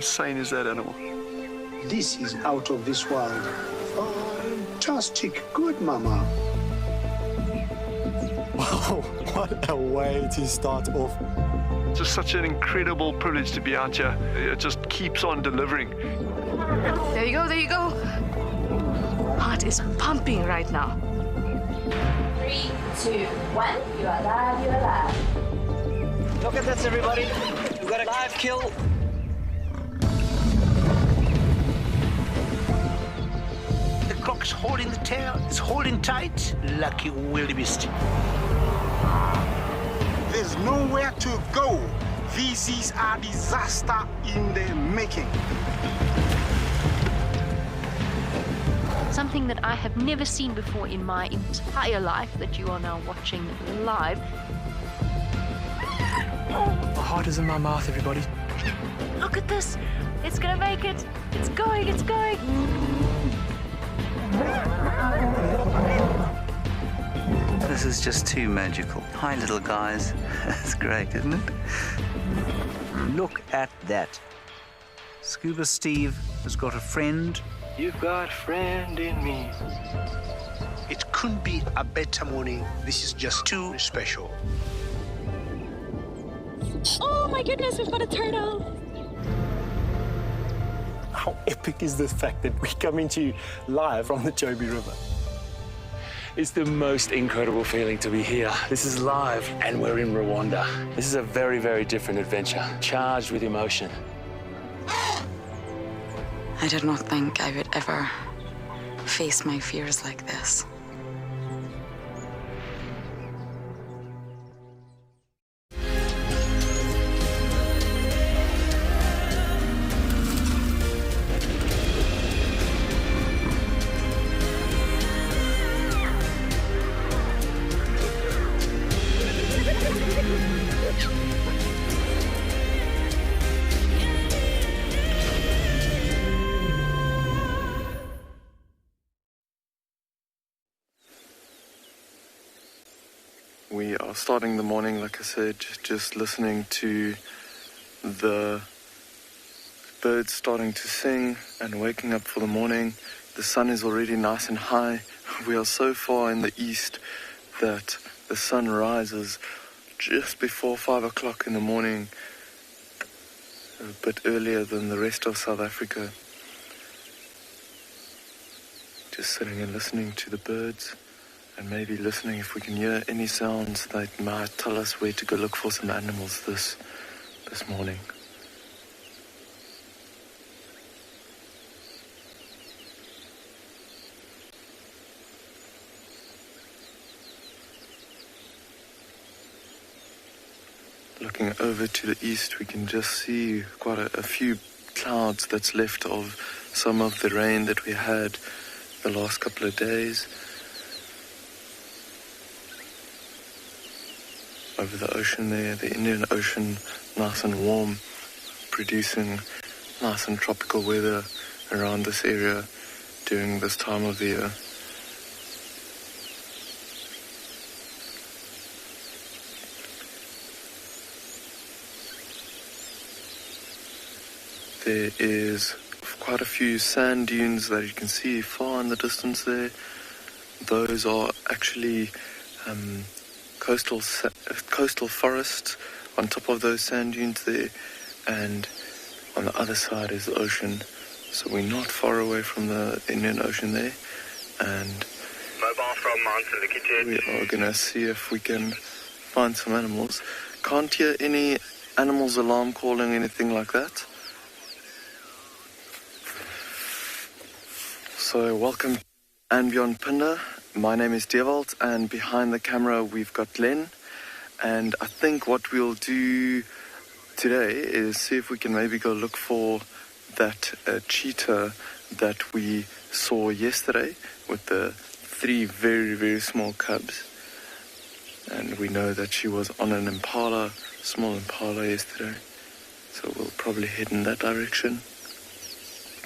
insane is that animal? This is out of this world. Fantastic. Good, Mama. Wow, what a way to start off. It's just such an incredible privilege to be out here. It just keeps on delivering. There you go, there you go. Heart is pumping right now. 3, 2, 1. You are live, you are live. Look at this, everybody. We've got a live kill. The cock's holding the tail. It's holding tight. Lucky wildebeest. There's nowhere to go. This is a disaster in the making. Something that I have never seen before in my entire life that you are now watching live. My heart is in my mouth, everybody. Look at this. It's gonna make it. It's going, it's going. This is just too magical. Hi, little guys. That's great, isn't it? Look at that. Scuba Steve has got a friend. You've got a friend in me. It couldn't be a better morning. This is just too special. Oh my goodness, we've got a turtle. How epic is the fact that we're coming to you live from the Chobe River? It's the most incredible feeling to be here. This is live, and we're in Rwanda. This is a very, very different adventure, charged with emotion. I did not think I would ever face my fears like this. We are starting the morning, like I said, just listening to the birds starting to sing and waking up for the morning. The sun is already nice and high. We are so far in the east that the sun rises just before 5 o'clock in the morning, a bit earlier than the rest of South Africa. Just sitting and listening to the birds. And maybe listening if we can hear any sounds that might tell us where to go look for some animals this morning. Looking over to the east, we can just see quite a few clouds that's left of some of the rain that we had the last couple of days. Over the ocean there, the Indian Ocean, nice and warm, producing nice and tropical weather around this area during this time of the year. There is quite a few sand dunes that you can see far in the distance there. Those are actually coastal forests on top of those sand dunes there, and on the other side is the ocean. So we're not far away from the Indian Ocean there, and mobile from Mount Sednakot. We are gonna see if we can find some animals. Can't hear any animals alarm calling, anything like that. So welcome and beyond Pinder. My name is Dewald, and behind the camera we've got Len. And I think what we'll do today is see if we can maybe go look for that cheetah that we saw yesterday with the 3 very, very small cubs. And we know that she was on an impala, small impala yesterday. So we'll probably head in that direction.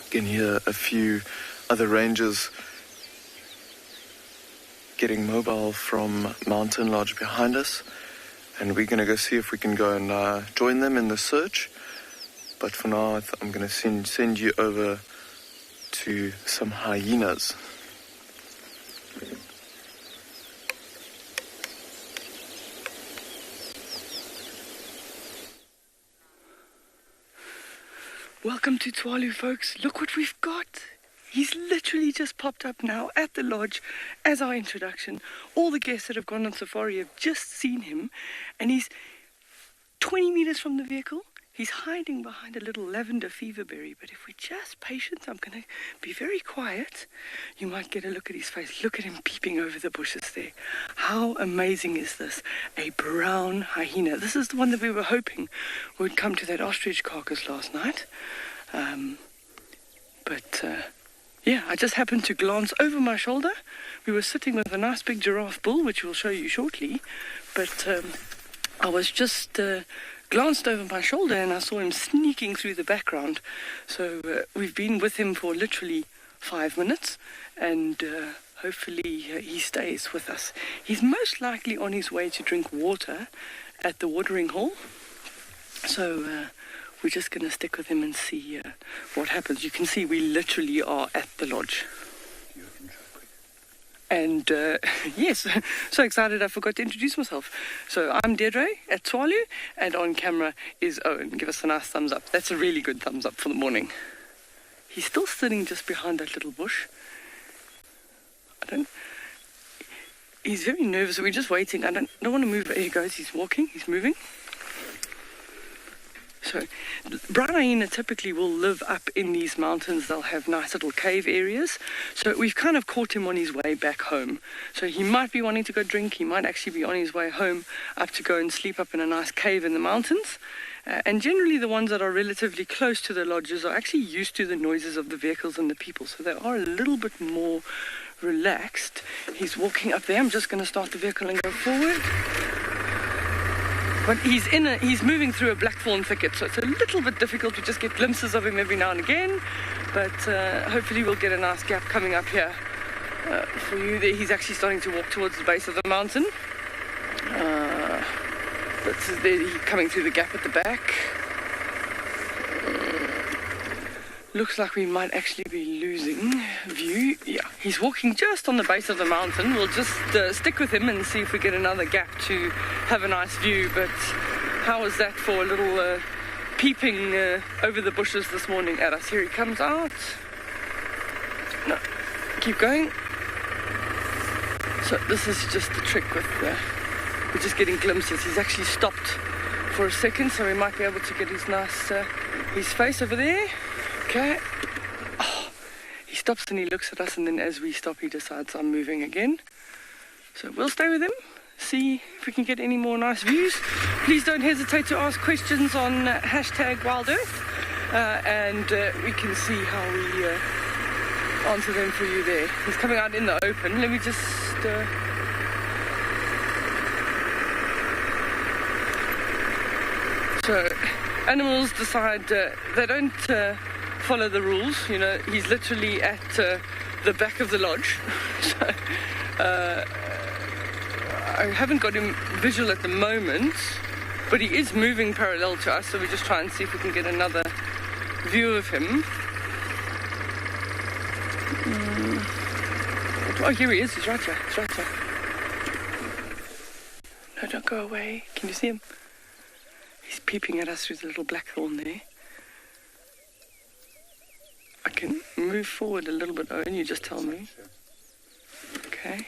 You can hear a few other rangers getting mobile from Mountain Lodge behind us, and we're going to go see if we can go and join them in the search. But for now, I'm going to send you over to some hyenas. Welcome to Tualu, folks. Look what we've got. He's literally just popped up now at the lodge as our introduction. All the guests that have gone on safari have just seen him, and he's 20 meters from the vehicle. He's hiding behind a little lavender feverberry, but if we're just patient, I'm going to be very quiet. You might get a look at his face. Look at him peeping over the bushes there. How amazing is this? A brown hyena. This is the one that we were hoping would come to that ostrich carcass last night. Yeah, I just happened to glance over my shoulder. We were sitting with a nice big giraffe bull, which we'll show you shortly, but I was just glanced over my shoulder and I saw him sneaking through the background. So we've been with him for literally 5 minutes, and hopefully he stays with us. He's most likely on his way to drink water at the watering hole. So we're just going to stick with him and see what happens. You can see we literally are at the lodge. And yes, so excited I forgot to introduce myself. So I'm Deirdre at Tualu, and on camera is Owen. Give us a nice thumbs up. That's a really good thumbs up for the morning. He's still sitting just behind that little bush. He's very nervous. We're just waiting. I don't want to move. There he goes. He's walking. He's moving. So, brown hyena typically will live up in these mountains. They'll have nice little cave areas. So we've kind of caught him on his way back home. So he might be wanting to go drink. He might actually be on his way home up to go and sleep up in a nice cave in the mountains. And generally the ones that are relatively close to the lodges are actually used to the noises of the vehicles and the people. So they are a little bit more relaxed. He's walking up there. I'm just going to start the vehicle and go forward. But he's moving through a blackthorn thicket, so it's a little bit difficult to just get glimpses of him every now and again. But hopefully we'll get a nice gap coming up here for you. There, he's actually starting to walk towards the base of the mountain. But there, he's coming through the gap at the back. Looks like we might actually be losing view. Yeah, he's walking just on the base of the mountain. We'll just stick with him and see if we get another gap to have a nice view. But how is that for a little peeping over the bushes this morning at us? Here he comes out. No, keep going. So this is just the trick with we're just getting glimpses. He's actually stopped for a second, so we might be able to get his nice his face over there. Okay. Oh, he stops and he looks at us, and then as we stop, he decides I'm moving again. So we'll stay with him, see if we can get any more nice views. Please don't hesitate to ask questions on #WildEarth, and we can see how we answer them for you there. He's coming out in the open. Let me just... So animals decide they don't... follow the rules. You know, he's literally at the back of the lodge. So I haven't got him visual at the moment, but he is moving parallel to us, so we just try and see if we can get another view of him. Oh, here he is. He's right here. He's right here. No, don't go away. Can you see him? He's peeping at us through the little blackthorn there. I can move forward a little bit, Owen, you just tell me. Okay.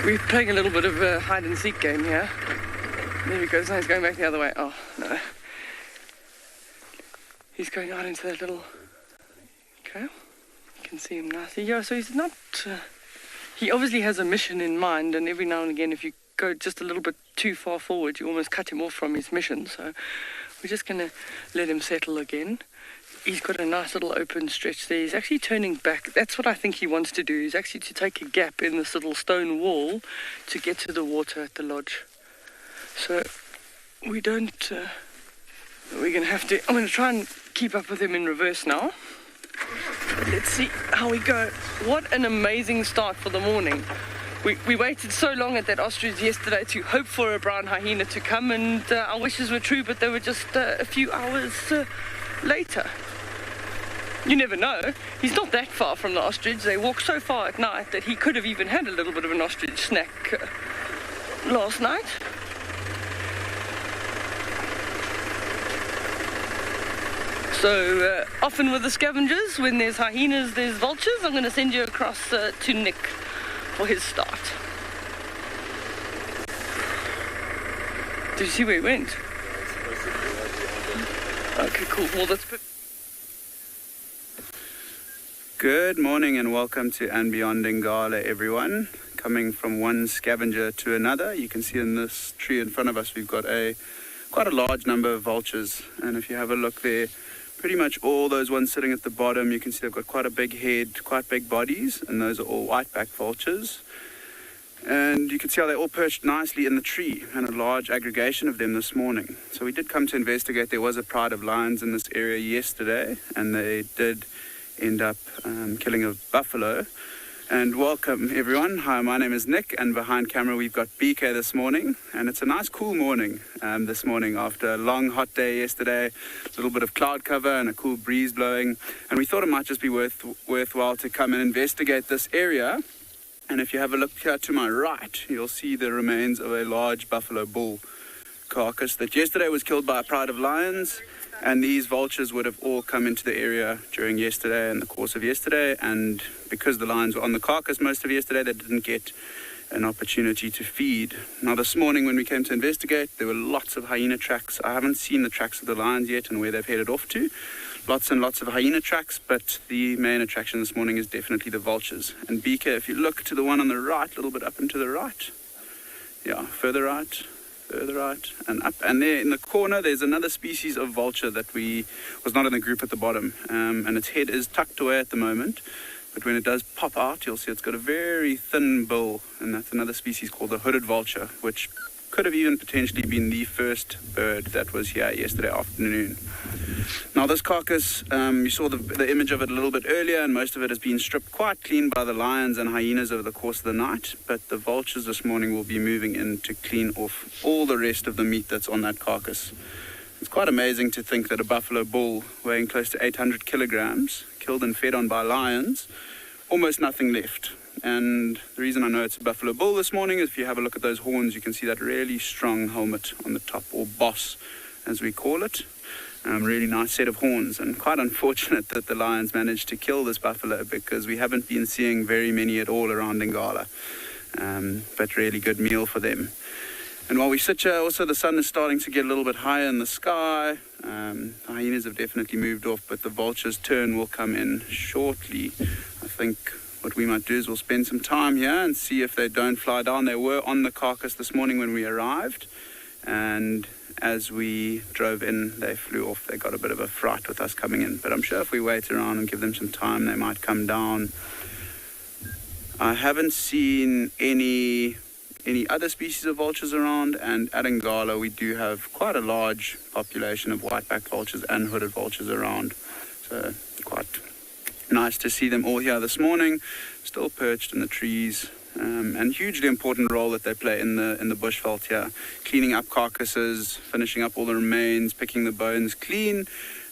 We're playing a little bit of a hide-and-seek game here. There he goes. Now he's going back the other way. Oh, no. He's going out into that little... Okay. You can see him nicely. Yeah, so he's not... He obviously has a mission in mind, and every now and again, if you go just a little bit too far forward, you almost cut him off from his mission. So we're just going to let him settle again. He's got a nice little open stretch there. He's actually turning back. That's what I think he wants to do. Is actually to take a gap in this little stone wall to get to the water at the lodge. So we don't... we're going to have to... I'm going to try and keep up with him in reverse now. Let's see how we go. What an amazing start for the morning. We waited so long at that ostrich yesterday to hope for a brown hyena to come, and our wishes were true, but they were just a few hours later. You never know. He's not that far from the ostrich. They walk so far at night that he could have even had a little bit of an ostrich snack last night. So often with the scavengers, when there's hyenas, there's vultures. I'm going to send you across to Nick for his start. Did you see where he went? Okay, cool. Well, that's good. Good morning and welcome to And Beyond Ngala, everyone. Coming from one scavenger to another, you can see in this tree in front of us we've got quite a large number of vultures, and if you have a look there, pretty much all those ones sitting at the bottom, you can see they've got quite a big head, quite big bodies, and those are all white-backed vultures. And you can see how they're all perched nicely in the tree, and a large aggregation of them this morning. So we did come to investigate. There was a pride of lions in this area yesterday, and they did end up killing a buffalo. And welcome everyone. Hi, my name is Nick, and behind camera we've got BK this morning, and it's a nice cool morning this morning after a long hot day yesterday, a little bit of cloud cover and a cool breeze blowing, and we thought it might just be worthwhile to come and investigate this area. And if you have a look here to my right, you'll see the remains of a large buffalo bull carcass that yesterday was killed by a pride of lions. And these vultures would have all come into the area during yesterday and the course of yesterday. And because the lions were on the carcass most of yesterday, they didn't get an opportunity to feed. Now this morning when we came to investigate, there were lots of hyena tracks. I haven't seen the tracks of the lions yet and where they've headed off to. Lots and lots of hyena tracks, but the main attraction this morning is definitely the vultures. And BK, if you look to the one on the right, a little bit up and to the right. Yeah, further right and up, and there in the corner there's another species of vulture that was not in the group at the bottom, and its head is tucked away at the moment, but when it does pop out you'll see it's got a very thin bill, and that's another species called the hooded vulture, which could have even potentially been the first bird that was here yesterday afternoon. Now this carcass, you saw the image of it a little bit earlier, and most of it has been stripped quite clean by the lions and hyenas over the course of the night, but the vultures this morning will be moving in to clean off all the rest of the meat that's on that carcass. It's quite amazing to think that a buffalo bull weighing close to 800 kilograms, killed and fed on by lions, almost nothing left. And the reason I know it's a buffalo bull this morning is if you have a look at those horns, you can see that really strong helmet on the top, or boss as we call it. Really nice set of horns, and quite unfortunate that the lions managed to kill this buffalo, because we haven't been seeing very many at all around Ngala, but really good meal for them. And while we sit here, also the sun is starting to get a little bit higher in the sky. The hyenas have definitely moved off, but the vulture's turn will come in shortly. I think what we might do is we'll spend some time here and see if they don't fly down. They were on the carcass this morning when we arrived, and as we drove in, they flew off. They got a bit of a fright with us coming in, but I'm sure if we wait around and give them some time, they might come down. I haven't seen any other species of vultures around, and at Ngala we do have quite a large population of white-backed vultures and hooded vultures around, so quite nice to see them all here this morning, still perched in the trees. And hugely important role that they play in the bushveld here, cleaning up carcasses, finishing up all the remains, picking the bones clean,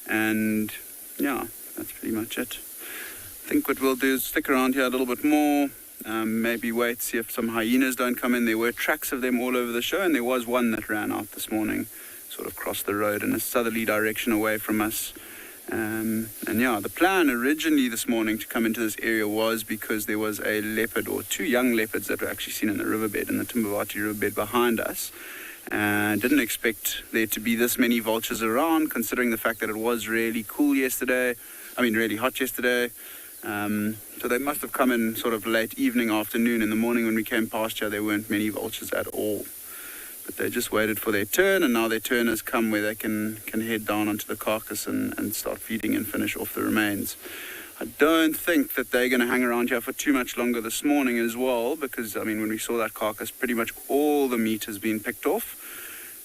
and yeah, that's pretty much it. I think what we'll do is stick around here a little bit more, maybe wait, see if some hyenas don't come in. There were tracks of them all over the show, and there was one that ran out this morning, sort of crossed the road in a southerly direction away from us. And yeah, the plan originally this morning to come into this area was because there was a leopard, or two young leopards that were actually seen in the riverbed, in the Timbavati riverbed behind us. And didn't expect there to be this many vultures around, considering the fact that it was really cool yesterday. Really hot yesterday. So they must have come in sort of late evening, afternoon. In the morning when we came past here, there weren't many vultures at all. But they just waited for their turn, and now their turn has come where they can head down onto the carcass and start feeding and finish off the remains. I don't think that they're going to hang around here for too much longer this morning as well, because, when we saw that carcass, pretty much all the meat has been picked off,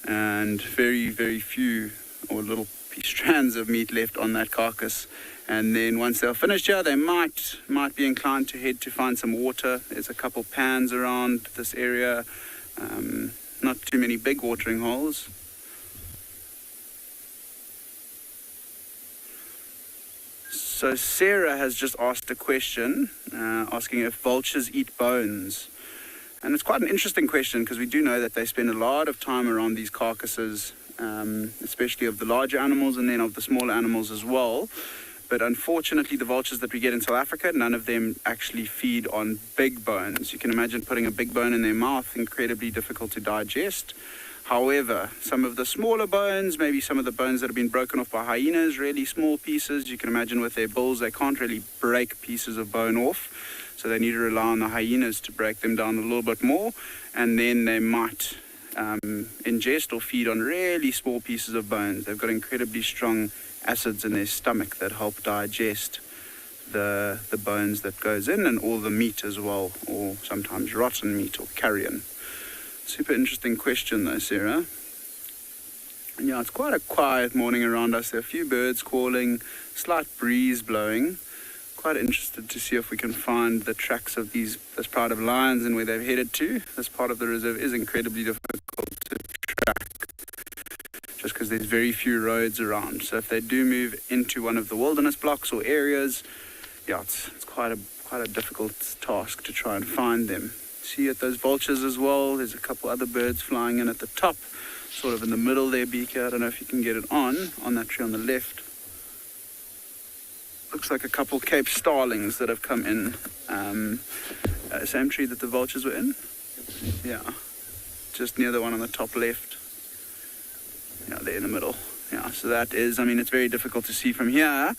and very, very few or little be strands of meat left on that carcass. And then once they're finished here, they might be inclined to head to find some water. There's a couple pans around this area, not too many big watering holes. So Sarah has just asked a question, asking if vultures eat bones. And it's quite an interesting question because we do know that they spend a lot of time around these carcasses, especially of the larger animals and then of the smaller animals as well. But unfortunately, the vultures that we get in South Africa, none of them actually feed on big bones. You can imagine putting a big bone in their mouth, incredibly difficult to digest. However, some of the smaller bones, maybe some of the bones that have been broken off by hyenas, really small pieces, you can imagine with their bills, they can't really break pieces of bone off. So they need to rely on the hyenas to break them down a little bit more. And then they might ingest or feed on really small pieces of bones. They've got incredibly strong acids in their stomach that help digest the bones that goes in and all the meat as well, or sometimes rotten meat or carrion. Super interesting question though, Sarah. And yeah, it's quite a quiet morning around us. There are a few birds calling, slight breeze blowing. Quite interested to see if we can find the tracks of this pride of lions and where they've headed to. This part of the reserve is incredibly difficult to track, just because there's very few roads around. So if they do move into one of the wilderness blocks or areas, yeah, it's quite a difficult task to try and find them. See at those vultures as well, there's a couple other birds flying in at the top, sort of in the middle there, Beaker. I don't know if you can get it on that tree on the left. Looks like a couple Cape starlings that have come in. Same tree that the vultures were in. Yeah, just near the one on the top left. Yeah, there in the middle. Yeah, so that is, I mean, it's very difficult to see from here,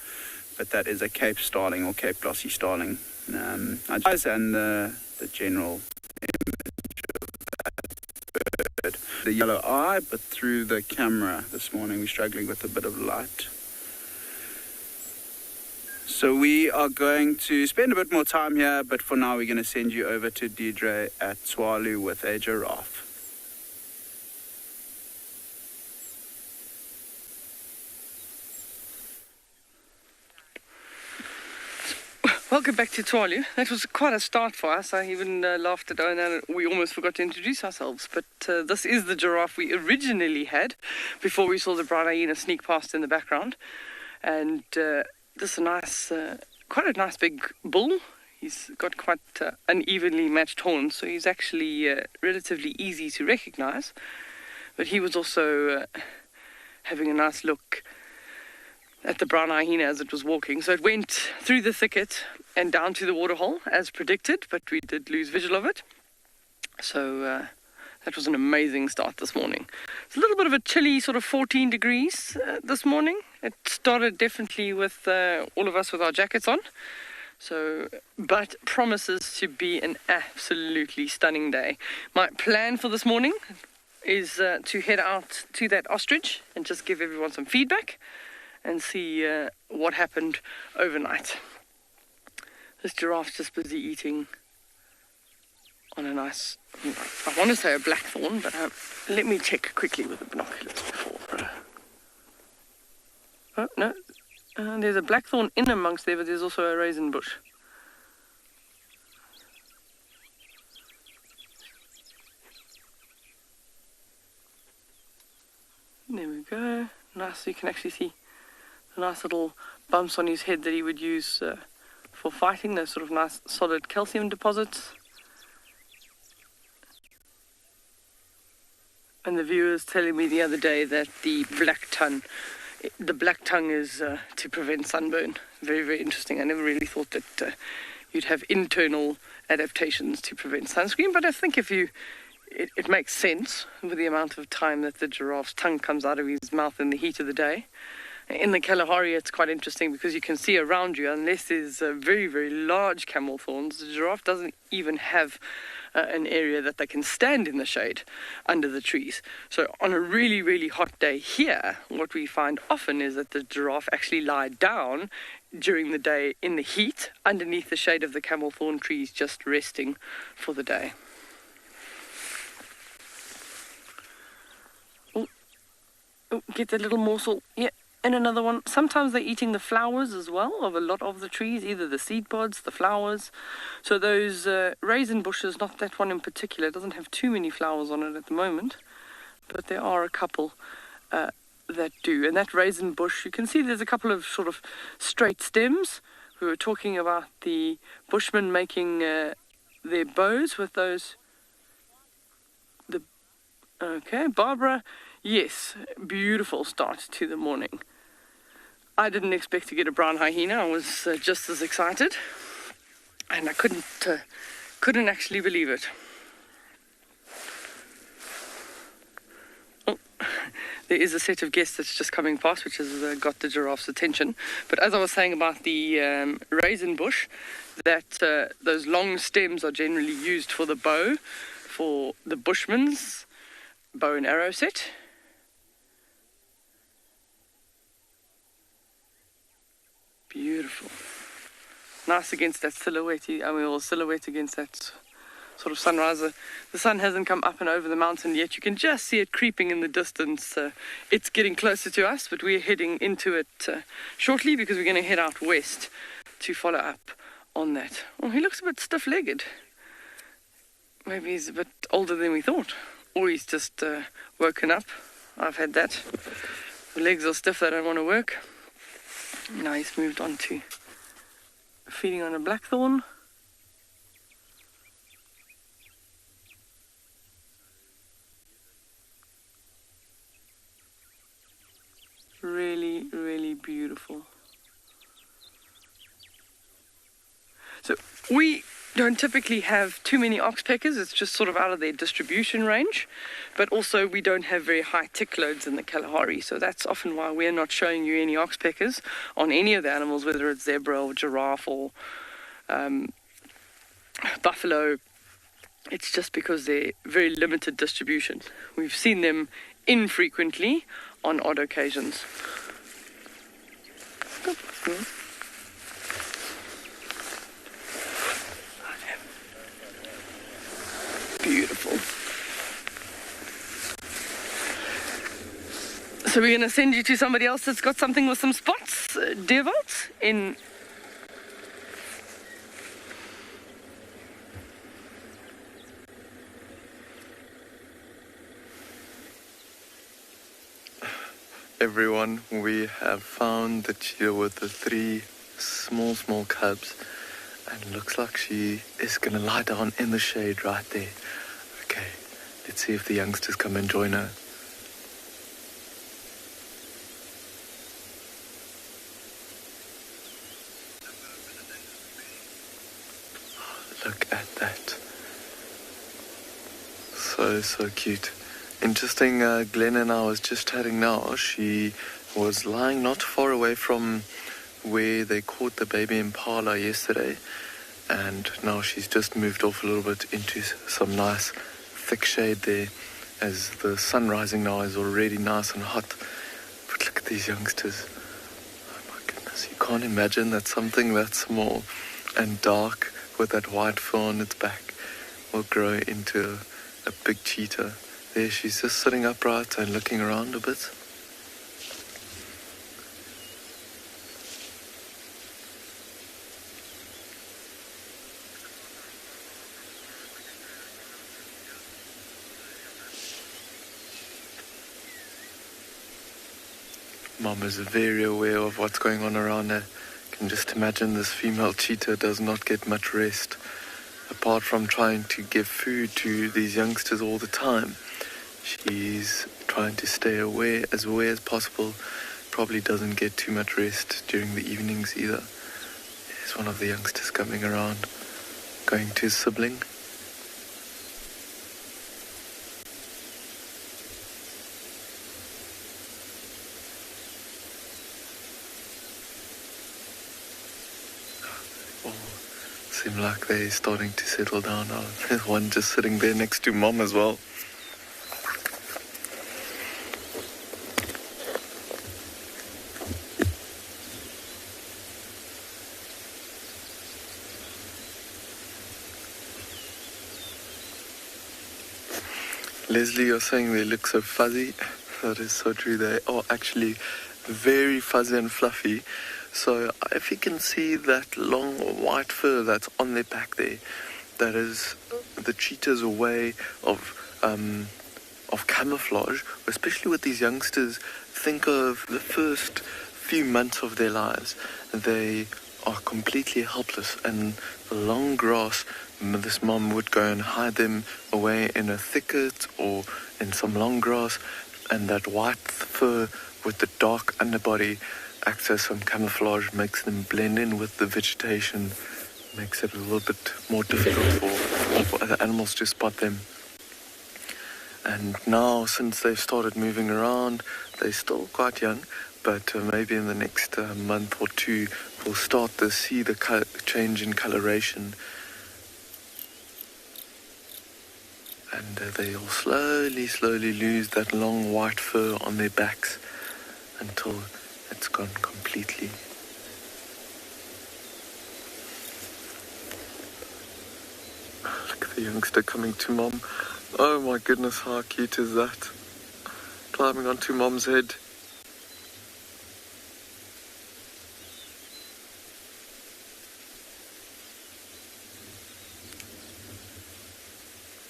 but that is a Cape starling or Cape glossy starling. And the general image of that bird. The yellow eye, but through the camera this morning we're struggling with a bit of light. So we are going to spend a bit more time here, but for now we're going to send you over to Deidre at Swalu with a giraffe. Welcome back to Twalu. That was quite a start for us. I even laughed at Owen and we almost forgot to introduce ourselves. But this is the giraffe we originally had before we saw the brown hyena sneak past in the background. And this is quite a nice big bull. He's got quite unevenly matched horns, so he's actually relatively easy to recognize. But he was also having a nice look at the brown hyena as it was walking. So it went through the thicket and down to the waterhole as predicted, but we did lose visual of it. So that was an amazing start this morning. It's a little bit of a chilly sort of 14 degrees this morning. It started definitely with all of us with our jackets on. So, but promises to be an absolutely stunning day. My plan for this morning is to head out to that ostrich and just give everyone some feedback and see what happened overnight. This giraffe's just busy eating on a nice, I want to say a blackthorn, but let me check quickly with the binoculars before. Oh, no, there's a blackthorn in amongst there, but there's also a raisin bush. There we go. Nice, so you can actually see the nice little bumps on his head that he would use for fighting, those sort of nice solid calcium deposits. And the viewers telling me the other day that the black tongue is to prevent sunburn. Very, very interesting. I never really thought that you'd have internal adaptations to prevent sunscreen, but I think it makes sense with the amount of time that the giraffe's tongue comes out of his mouth in the heat of the day. In the Kalahari, it's quite interesting because you can see around you, unless there's very, very large camel thorns, the giraffe doesn't even have an area that they can stand in the shade under the trees. So on a really, really hot day here, what we find often is that the giraffe actually lie down during the day in the heat underneath the shade of the camel thorn trees, just resting for the day. Oh, get that little morsel. Yeah. And another one, sometimes they're eating the flowers as well of a lot of the trees, either the seed pods, the flowers. So those raisin bushes, not that one in particular, doesn't have too many flowers on it at the moment, but there are a couple that do. And that raisin bush, you can see there's a couple of sort of straight stems. We were talking about the bushmen making their bows with those. Okay, Barbara, yes, beautiful start to the morning. I didn't expect to get a brown hyena. I was just as excited, and I couldn't actually believe it. Oh, there is a set of guests that's just coming past, which has got the giraffe's attention. But as I was saying about the raisin bush, that those long stems are generally used for the bow, for the bushmen's bow and arrow set. Beautiful. Nice against that silhouette. Silhouette against that sort of sunrise. The sun hasn't come up and over the mountain yet. You can just see it creeping in the distance. It's getting closer to us, but we're heading into it shortly because we're going to head out west to follow up on that. Oh, he looks a bit stiff-legged. Maybe he's a bit older than we thought. Or he's just woken up. I've had that. The legs are stiff, they don't want to work. Now he's moved on to feeding on a blackthorn. Really, really beautiful. So we don't typically have too many oxpeckers. It's just sort of out of their distribution range. But also we don't have very high tick loads in the Kalahari. So that's often why we're not showing you any oxpeckers on any of the animals, whether it's zebra or giraffe or buffalo. It's just because they're very limited distribution. We've seen them infrequently on odd occasions. Beautiful. So we're going to send you to somebody else that's got something with some spots, Deerwold, in... Everyone, we have found the cheetah with the 3 small cubs, and looks like she is going to lie down in the shade right there. Okay, let's see if the youngsters come and join her. Look at that. So cute. Interesting, Glenn and I was just chatting now. She was lying not far away from where they caught the baby impala yesterday, and now she's just moved off a little bit into some nice thick shade there, as the sun rising now is already nice and hot. But look at these youngsters. Oh my goodness, you can't imagine that something that small and dark with that white fur on its back will grow into a big cheetah. There she's just sitting upright and looking around a bit. Mom is very aware of what's going on around her. Can just imagine this female cheetah does not get much rest. Apart from trying to give food to these youngsters all the time, she's trying to stay away as possible. Probably doesn't get too much rest during the evenings either. There's one of the youngsters coming around, going to his sibling. Seem like they're starting to settle down now. There's one just sitting there next to Mom as well. Leslie, you're saying they look so fuzzy. That is so true. They are actually very fuzzy and fluffy. So if you can see that long white fur that's on their back there, that is the cheetah's way of camouflage, especially with these youngsters. Think of the first few months of their lives. They are completely helpless, and the long grass, this mom would go and hide them away in a thicket or in some long grass, and that white fur with the dark underbody acts as some camouflage, makes them blend in with the vegetation, makes it a little bit more difficult for other animals to spot them. And now, since they've started moving around, they're still quite young, but maybe in the next month or two, we'll start to see the change in coloration. And they'll slowly lose that long white fur on their backs until it's gone completely. Look at the youngster coming to mom. Oh my goodness, how cute is that? Climbing onto mom's head.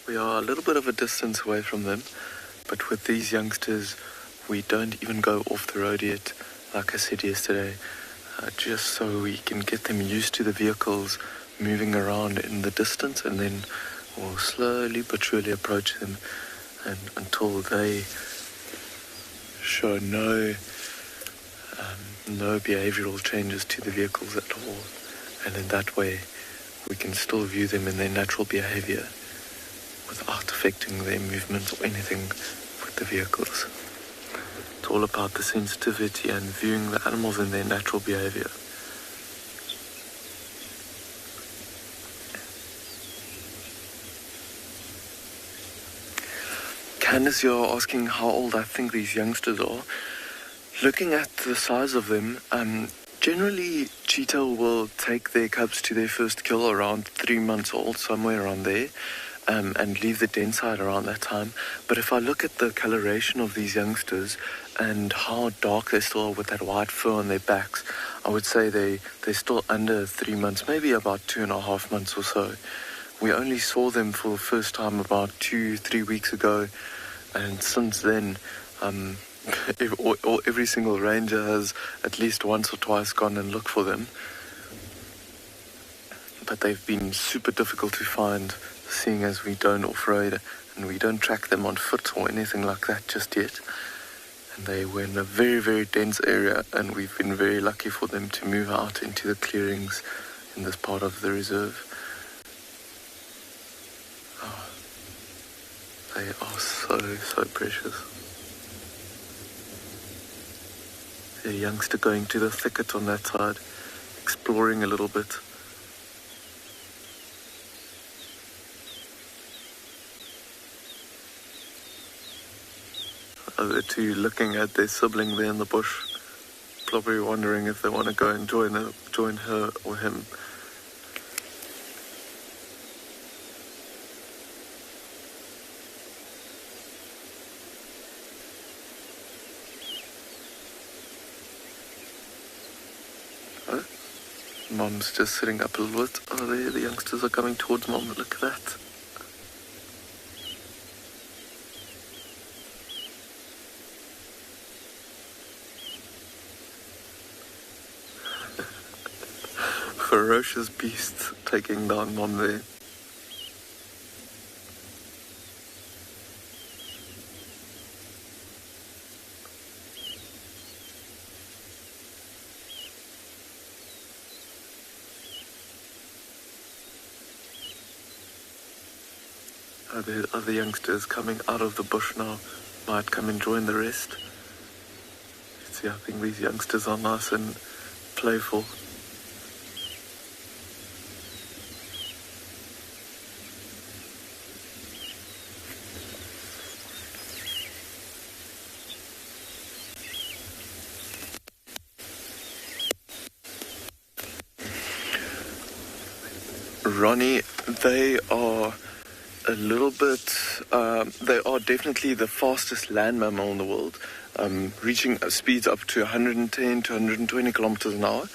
We are a little bit of a distance away from them, but with these youngsters, we don't even go off the road yet, like I said yesterday, just so we can get them used to the vehicles moving around in the distance, and then we'll slowly but surely approach them, and until they show no behavioral changes to the vehicles at all, and in that way we can still view them in their natural behavior without affecting their movement or anything with the vehicles. It's all about the sensitivity and viewing the animals in their natural behavior. Candace, you're asking how old I think these youngsters are. Looking at the size of them, generally cheetah will take their cubs to their first kill around 3 months old, somewhere around there. And leave the den side around that time. But if I look at the coloration of these youngsters and how dark they still are with that white fur on their backs, I would say they're still under 3 months, maybe about 2.5 months or so. We only saw them for the first time about 2-3 weeks ago, and since then, every single ranger has at least once or twice gone and looked for them. But they've been super difficult to find, seeing as we don't off-road and we don't track them on foot or anything like that just yet. And they were in a very, very dense area, and we've been very lucky for them to move out into the clearings in this part of the reserve. Oh, they are so precious. A youngster going to the thicket on that side, exploring a little bit. Other two looking at their sibling there in the bush, probably wondering if they want to go and join her or him. Oh, Mom's just sitting up a little bit. Oh, there, the youngsters are coming towards Mom. Look at that. Ferocious beast taking down Mom there. Are there other youngsters coming out of the bush now? Might come and join the rest. See, I think these youngsters are nice and playful. Ronnie, they are a little bit, they are definitely the fastest land mammal in the world. reaching speeds up to 110 to 120 kilometers an hour.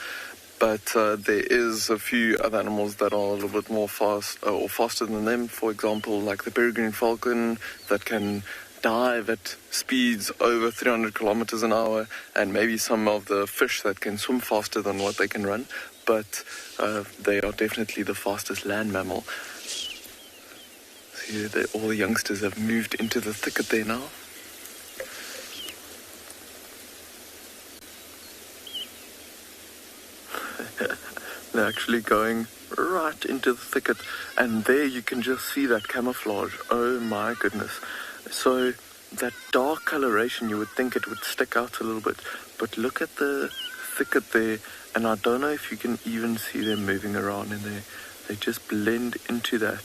But there is a few other animals that are a little bit more fast or faster than them. For example, like the peregrine falcon that can dive at speeds over 300 kilometers an hour, and maybe some of the fish that can swim faster than what they can run. But they are definitely the fastest land mammal. See, all the youngsters have moved into the thicket there now. They're actually going right into the thicket, and there you can just see that camouflage. Oh my goodness. So that dark coloration, you would think it would stick out a little bit, but look at the thicket there, and I don't know if you can even see them moving around in there. They just blend into that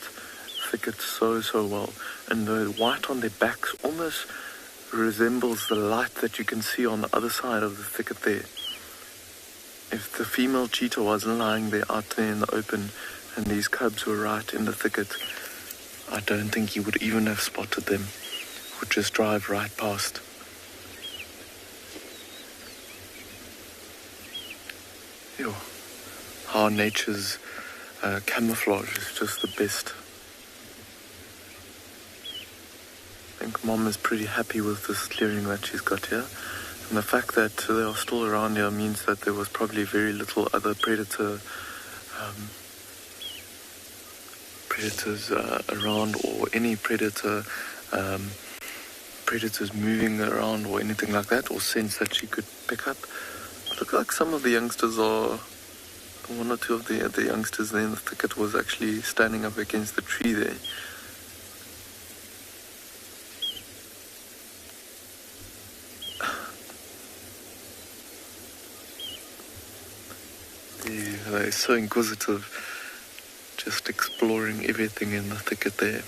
thicket so well, and the white on their backs almost resembles the light that you can see on the other side of the thicket there. If the female cheetah wasn't lying there out there in the open and these cubs were right in the thicket, I don't think you would even have spotted them. Would just drive right past. Yo, how nature's camouflage is just the best. I think Mom is pretty happy with this clearing that she's got here. And the fact that they are still around here means that there was probably very little other predators around, or any predators moving around or anything like that, or scents that she could pick up. It looked like some of the youngsters one or two of the youngsters there in the thicket was actually standing up against the tree there. Yeah, they're so inquisitive, just exploring everything in the thicket there.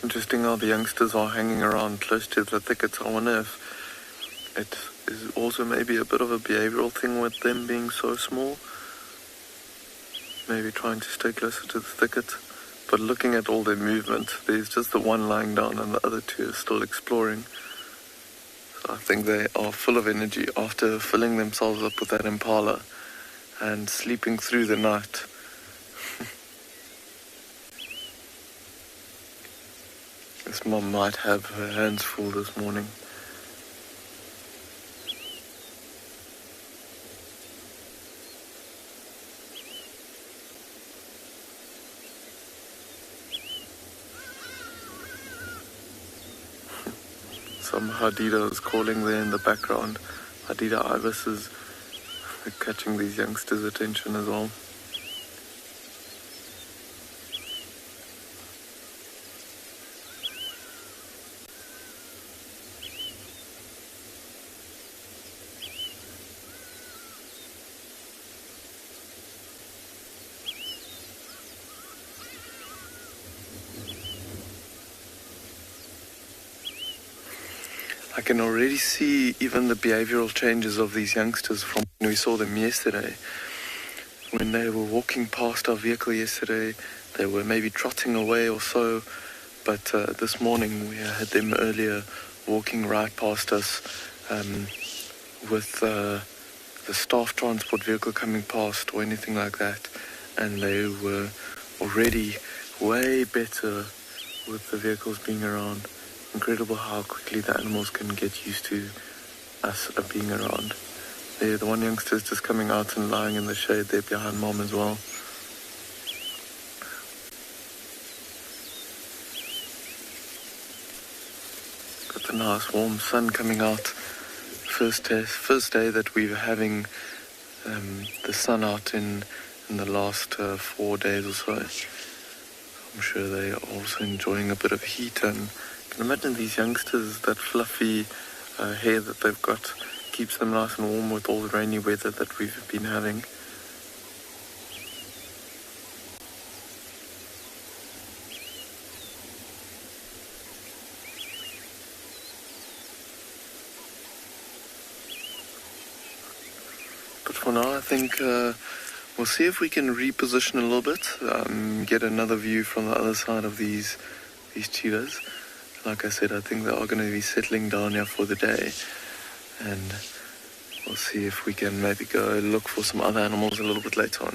Interesting how the youngsters are hanging around close to the thickets. I wonder if it is also maybe a bit of a behavioral thing with them being so small. Maybe trying to stay closer to the thicket. But looking at all their movement, there's just the one lying down and the other two are still exploring. So I think they are full of energy after filling themselves up with that impala and sleeping through the night. This Mom might have her hands full this morning. Some Hadida is calling there in the background. Hadida ibis is catching these youngsters' attention as well. I can already see even the behavioral changes of these youngsters from when we saw them yesterday. When they were walking past our vehicle yesterday, they were maybe trotting away or so, but this morning we had them earlier walking right past us with the staff transport vehicle coming past or anything like that, and they were already way better with the vehicles being around. Incredible how quickly the animals can get used to us being around. There, the one youngster is just coming out and lying in the shade there behind Mom as well. Got the nice warm sun coming out. First day that we were having the sun out in the last 4 days or so. I'm sure they are also enjoying a bit of heat, and you can imagine these youngsters, that fluffy hair that they've got, keeps them nice and warm with all the rainy weather that we've been having. But for now, I think we'll see if we can reposition a little bit, get another view from the other side of these cheetahs. Like I said, I think they are going to be settling down here for the day, and we'll see if we can maybe go look for some other animals a little bit later on.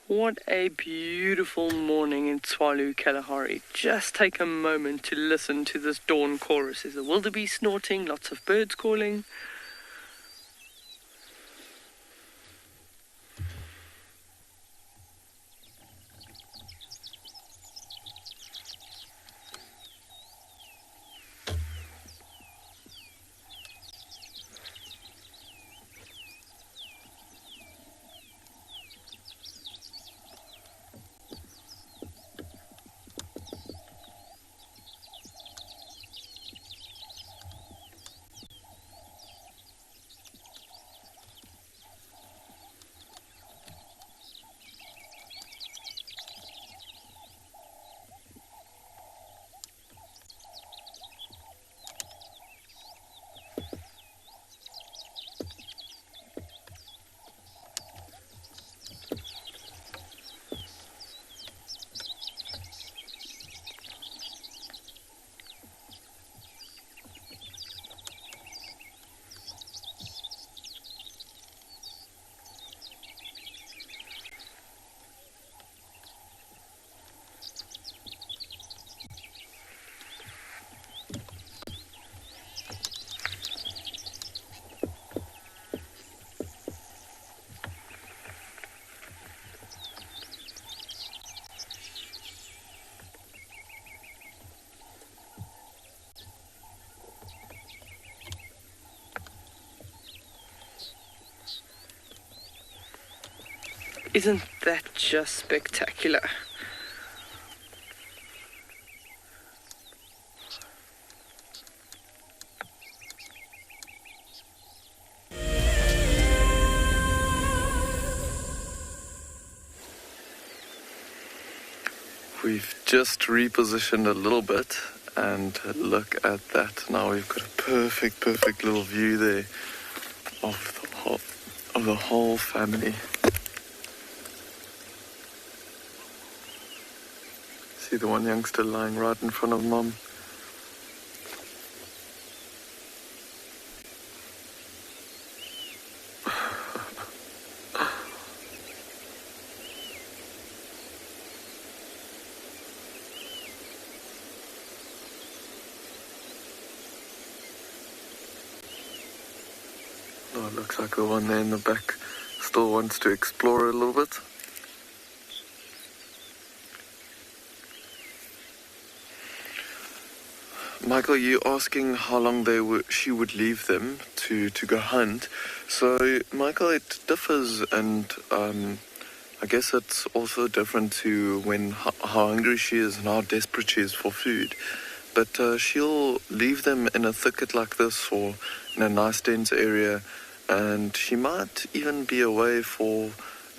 What a beautiful morning in Tswalu, Kalahari. Just take a moment to listen to this dawn chorus. There's a wildebeest snorting, lots of birds calling. Isn't that just spectacular? We've just repositioned a little bit, and look at that. Now we've got a perfect little view there of the whole family. See the one youngster lying right in front of Mum. Oh, it looks like the one there in the back still wants to explore a little bit. Michael, you asking how long she would leave them to go hunt. So, Michael, it differs, and I guess it's also different to how hungry she is and how desperate she is for food. But she'll leave them in a thicket like this or in a nice dense area, and she might even be away for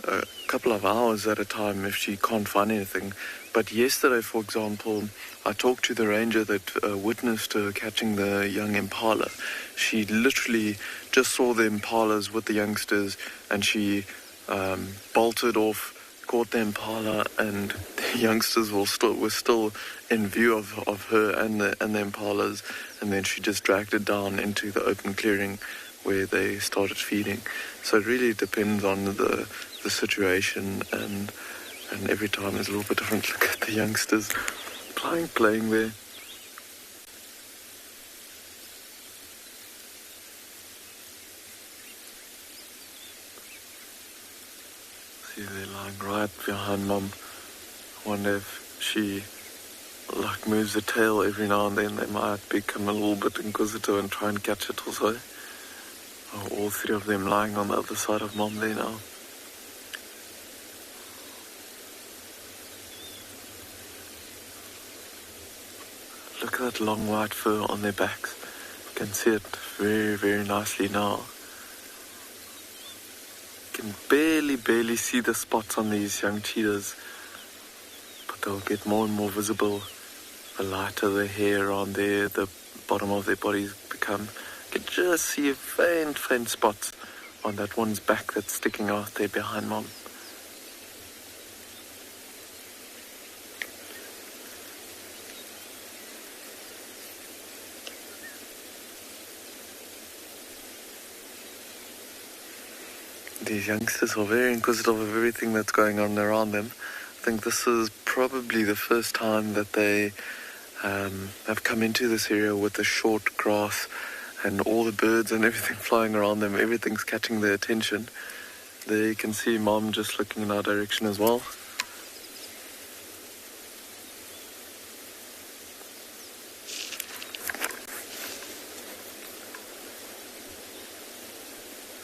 a couple of hours at a time if she can't find anything. But yesterday, for example, I talked to the ranger that witnessed her catching the young impala. She literally just saw the impalas with the youngsters, and she bolted off, caught the impala, and the youngsters were still in view of her and the impalas, and then she just dragged it down into the open clearing where they started feeding. So it really depends on the situation, and every time is a little bit different. Look at the youngsters playing there. See, they're lying right behind Mum. I wonder if she moves the tail every now and then. They might become a little bit inquisitive and try and catch it also. Oh, all three of them lying on the other side of Mum there now. that long white fur on their backs. You can see it very, very nicely now. You can barely see the spots on these young cheetahs, but they'll get more and more visible the lighter the hair on there, the bottom of their bodies become. You can just see faint spots on that one's back that's sticking out there behind Mom. These youngsters are very inquisitive of everything that's going on around them. I think this is probably the first time that they have come into this area with the short grass and all the birds and everything flying around them. Everything's catching their attention. There you can see Mom just looking in our direction as well.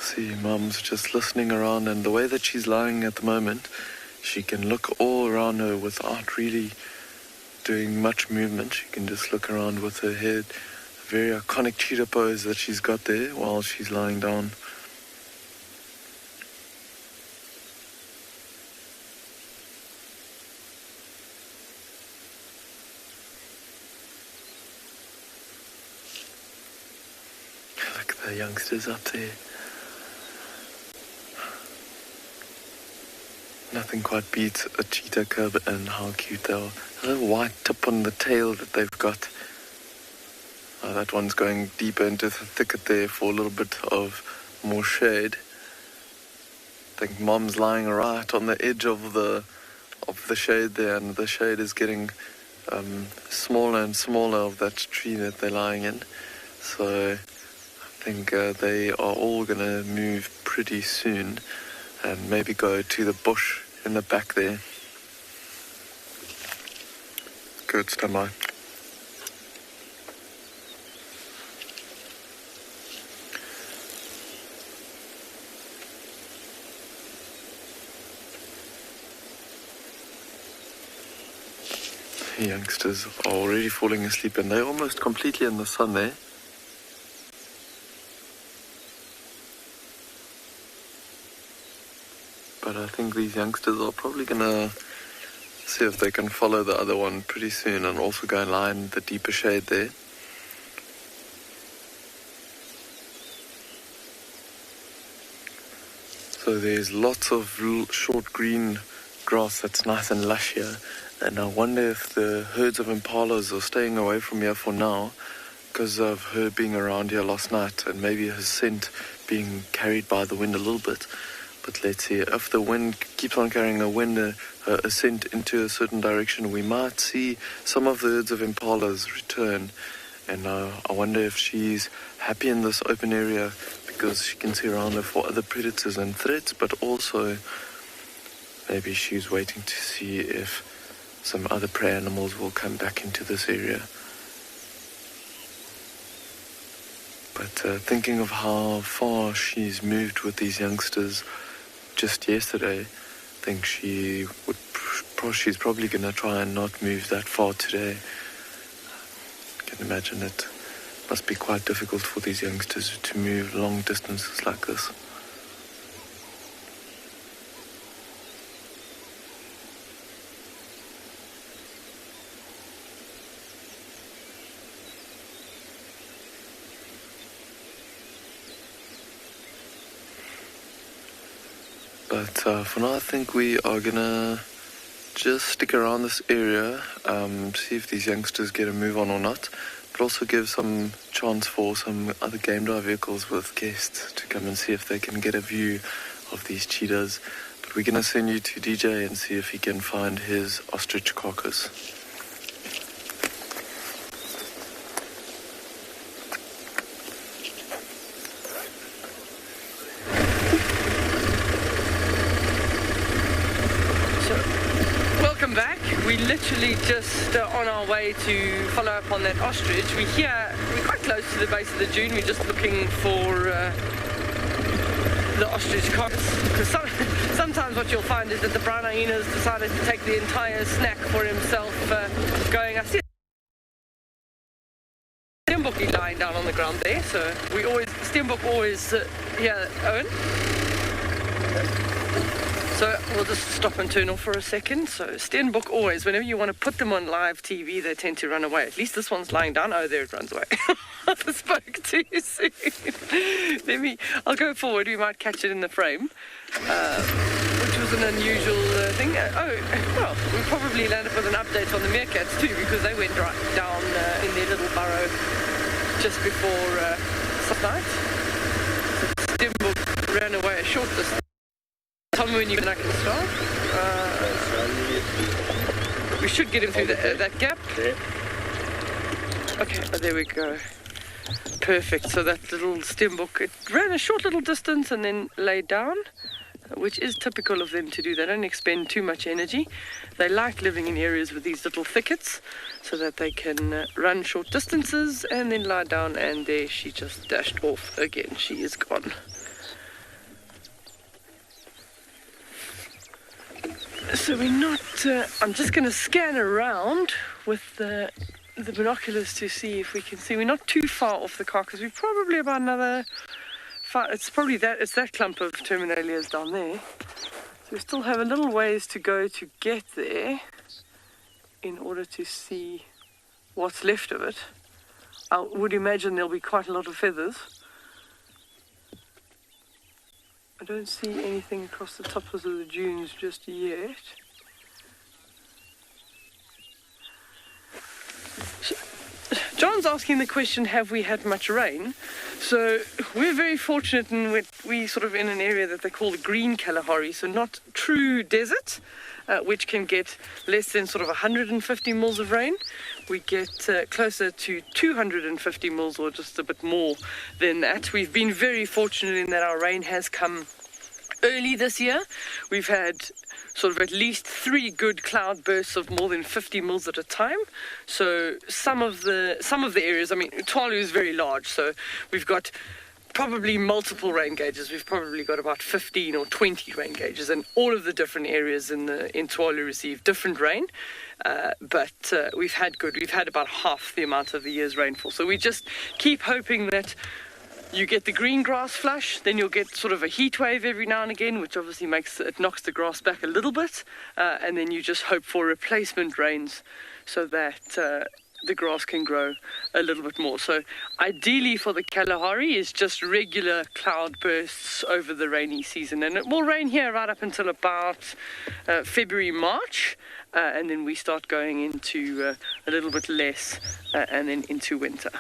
See, Mom's just listening around, and the way that she's lying at the moment, she can look all around her without really doing much movement. She can just look around with her head. A very iconic cheetah pose that she's got there while she's lying down. Look at the youngsters up there. Nothing quite beats a cheetah cub and how cute they are. A little white tip on the tail that they've got. That one's going deeper into the thicket there for a little bit of more shade. I think Mom's lying right on the edge of the shade there, and the shade is getting smaller and smaller of that tree that they're lying in. So I think they are all going to move pretty soon and maybe go to the bush in the back there. Good, stand by. The youngsters are already falling asleep, and they're almost completely in the sun there. But I think these youngsters are probably going to see if they can follow the other one pretty soon and also go and lie in the deeper shade there. So there's lots of short green grass that's nice and lush here. And I wonder if the herds of impalas are staying away from here for now because of her being around here last night and maybe her scent being carried by the wind a little bit. But let's see, if the wind keeps on carrying a scent into a certain direction, we might see some of the herds of impalas return. And I wonder if she's happy in this open area because she can see around her for other predators and threats, but also maybe she's waiting to see if some other prey animals will come back into this area. But thinking of how far she's moved with these youngsters just yesterday, I think she's probably going to try and not move that far today. I can imagine it must be quite difficult for these youngsters to move long distances like this. But for now, I think we are going to just stick around this area, see if these youngsters get a move on or not, but also give some chance for some other game drive vehicles with guests to come and see if they can get a view of these cheetahs. But we're going to send you to DJ and see if he can find his ostrich carcass. We literally just on our way to follow up on that ostrich. We're quite close to the base of the dune. We're just looking for the ostrich carcass. Because sometimes what you'll find is that the brown hyena's decided to take the entire snack for himself, going, I see down on the ground there. So we always, Steenbok always, yeah, Owen. So we'll just stop and turn off for a second. So Steenbok always, whenever you want to put them on live TV, they tend to run away. At least this one's lying down. Oh, there it runs away. I spoke too soon. I'll go forward. We might catch it in the frame, which was an unusual thing. Well, we probably landed with an update on the meerkats too, because they went right down in their little burrow just before night. So Steenbok ran away a short distance. Tell me when you can start. We should get him through that gap. Okay, there we go. Perfect. So that little Steenbok, it ran a short little distance and then laid down, which is typical of them to do. They don't expend too much energy. They like living in areas with these little thickets so that they can run short distances and then lie down, and there she just dashed off again. She is gone. So we're not, I'm just going to scan around with the binoculars to see if we can see. We're not too far off the carcass. We're probably about another, it's that clump of terminalias down there. So we still have a little ways to go to get there in order to see what's left of it. I would imagine there'll be quite a lot of feathers. I don't see anything across the tops of the dunes just yet. So, John's asking the question, have we had much rain? So we're very fortunate in we sort of in an area that they call the Green Kalahari, so not true desert, which can get less than sort of 150 mils of rain. We get closer to 250 mils or just a bit more than that. We've been very fortunate in that our rain has come early this year. We've had sort of at least 3 good cloud bursts of more than 50 mils at a time. So some of the areas, I mean, Twalu is very large, so we've got probably multiple rain gauges. We've probably got about 15 or 20 rain gauges, and all of the different areas in Twalu receive different rain. But we've had about half the amount of the year's rainfall. So we just keep hoping that you get the green grass flush, then you'll get sort of a heat wave every now and again, which obviously knocks the grass back a little bit, and then you just hope for replacement rains so that the grass can grow a little bit more. So ideally for the Kalahari is just regular cloud bursts over the rainy season, and it will rain here right up until about February, March, and then we start going into a little bit less, and then into winter.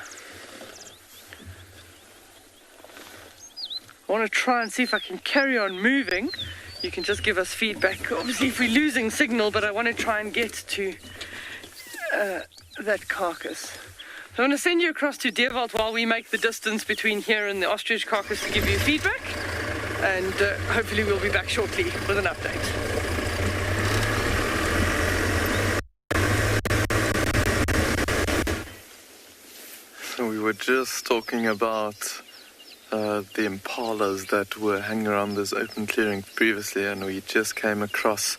I want to try and see if I can carry on moving. You can just give us feedback, obviously, if we're losing signal, but I want to try and get to that carcass. So I want to send you across to Deerwald while we make the distance between here and the ostrich carcass to give you feedback, and hopefully we'll be back shortly with an update. So we were just talking about the impalas that were hanging around this open clearing previously, and we just came across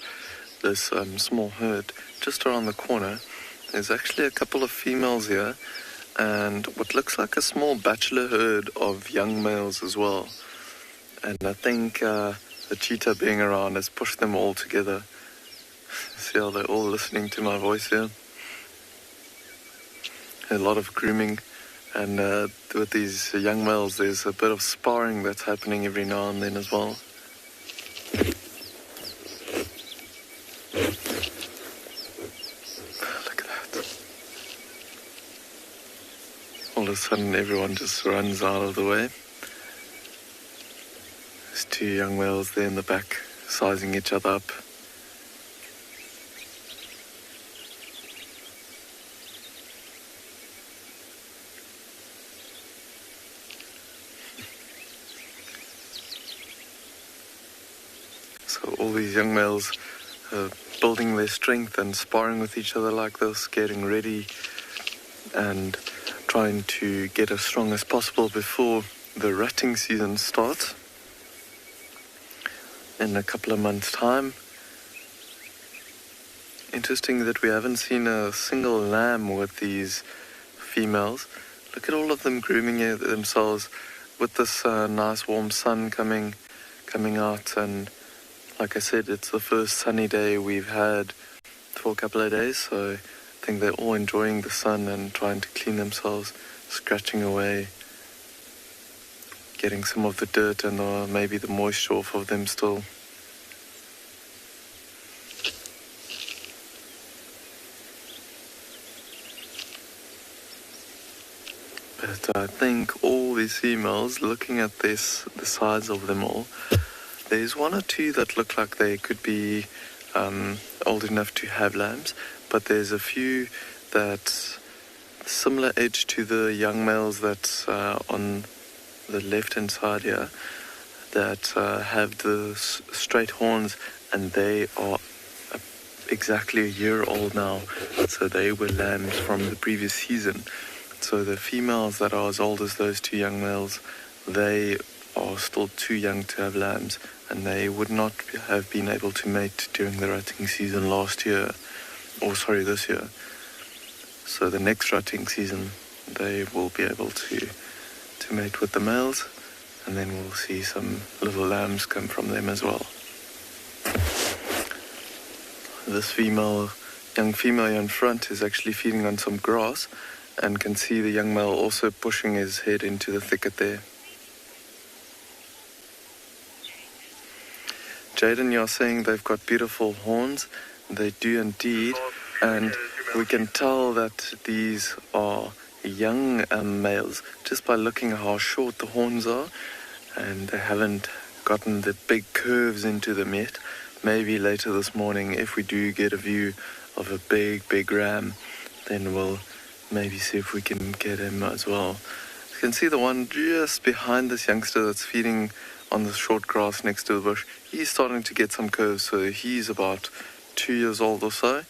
this small herd just around the corner. There's actually a couple of females here and what looks like a small bachelor herd of young males as well. And I think the cheetah being around has pushed them all together. See how they're all listening to my voice here? A lot of grooming. And with these young males, there's a bit of sparring that's happening every now and then as well. Look at that. All of a sudden, everyone just runs out of the way. There's 2 young males there in the back, sizing each other up. So all these young males building their strength and sparring with each other like this, getting ready and trying to get as strong as possible before the rutting season starts in a couple of months' time. Interesting that we haven't seen a single lamb with these females. Look at all of them grooming themselves with this nice warm sun coming out, and like I said, it's the first sunny day we've had for a couple of days, so I think they're all enjoying the sun and trying to clean themselves, scratching away, getting some of the dirt and maybe the moisture off of them still. But I think all these females, looking at this, the size of them all, there's one or two that look like they could be old enough to have lambs, but there's a few that similar age to the young males that's on the left hand side here, that have the straight horns, and they are exactly a year old now, so they were lambs from the previous season. So the females that are as old as those two young males, they are still too young to have lambs, and they would not have been able to mate during the rutting season this year. So the next rutting season, they will be able to mate with the males, and then we'll see some little lambs come from them as well. This young female in front is actually feeding on some grass, and can see the young male also pushing his head into the thicket there. Jaden, you're saying they've got beautiful horns. They do indeed, and we can tell that these are young males just by looking how short the horns are, and they haven't gotten the big curves into them yet. Maybe later this morning, if we do get a view of a big ram, then we'll maybe see if we can get him as well. You can see the one just behind this youngster that's feeding on the short grass next to the bush. He's starting to get some curves, so he's about 2 years old or so.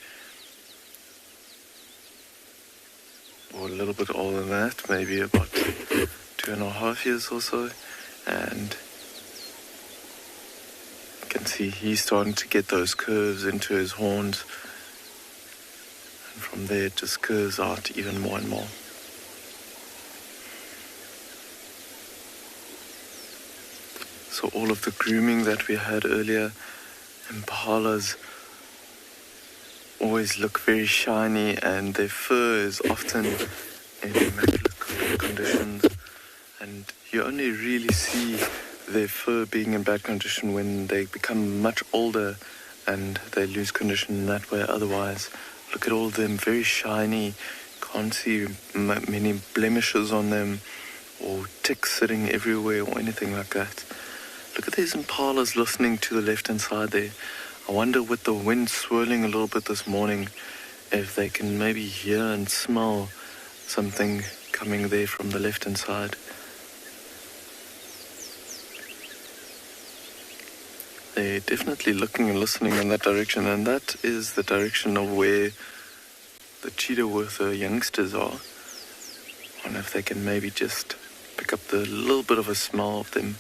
Or a little bit older than that, maybe about 2.5 years or so. And you can see he's starting to get those curves into his horns. And from there it just curves out even more and more. So all of the grooming that we had earlier, impalas always look very shiny, and their fur is often in immaculate conditions, and you only really see their fur being in bad condition when they become much older and they lose condition in that way. Otherwise, look at all of them, very shiny, can't see many blemishes on them or ticks sitting everywhere or anything like that. Look at these impalas listening to the left hand side there. I wonder, with the wind swirling a little bit this morning, if they can maybe hear and smell something coming there from the left hand side. They're definitely looking and listening in that direction, and that is the direction of where the cheetah with the youngsters are. I wonder if they can maybe just pick up the little bit of a smell of them.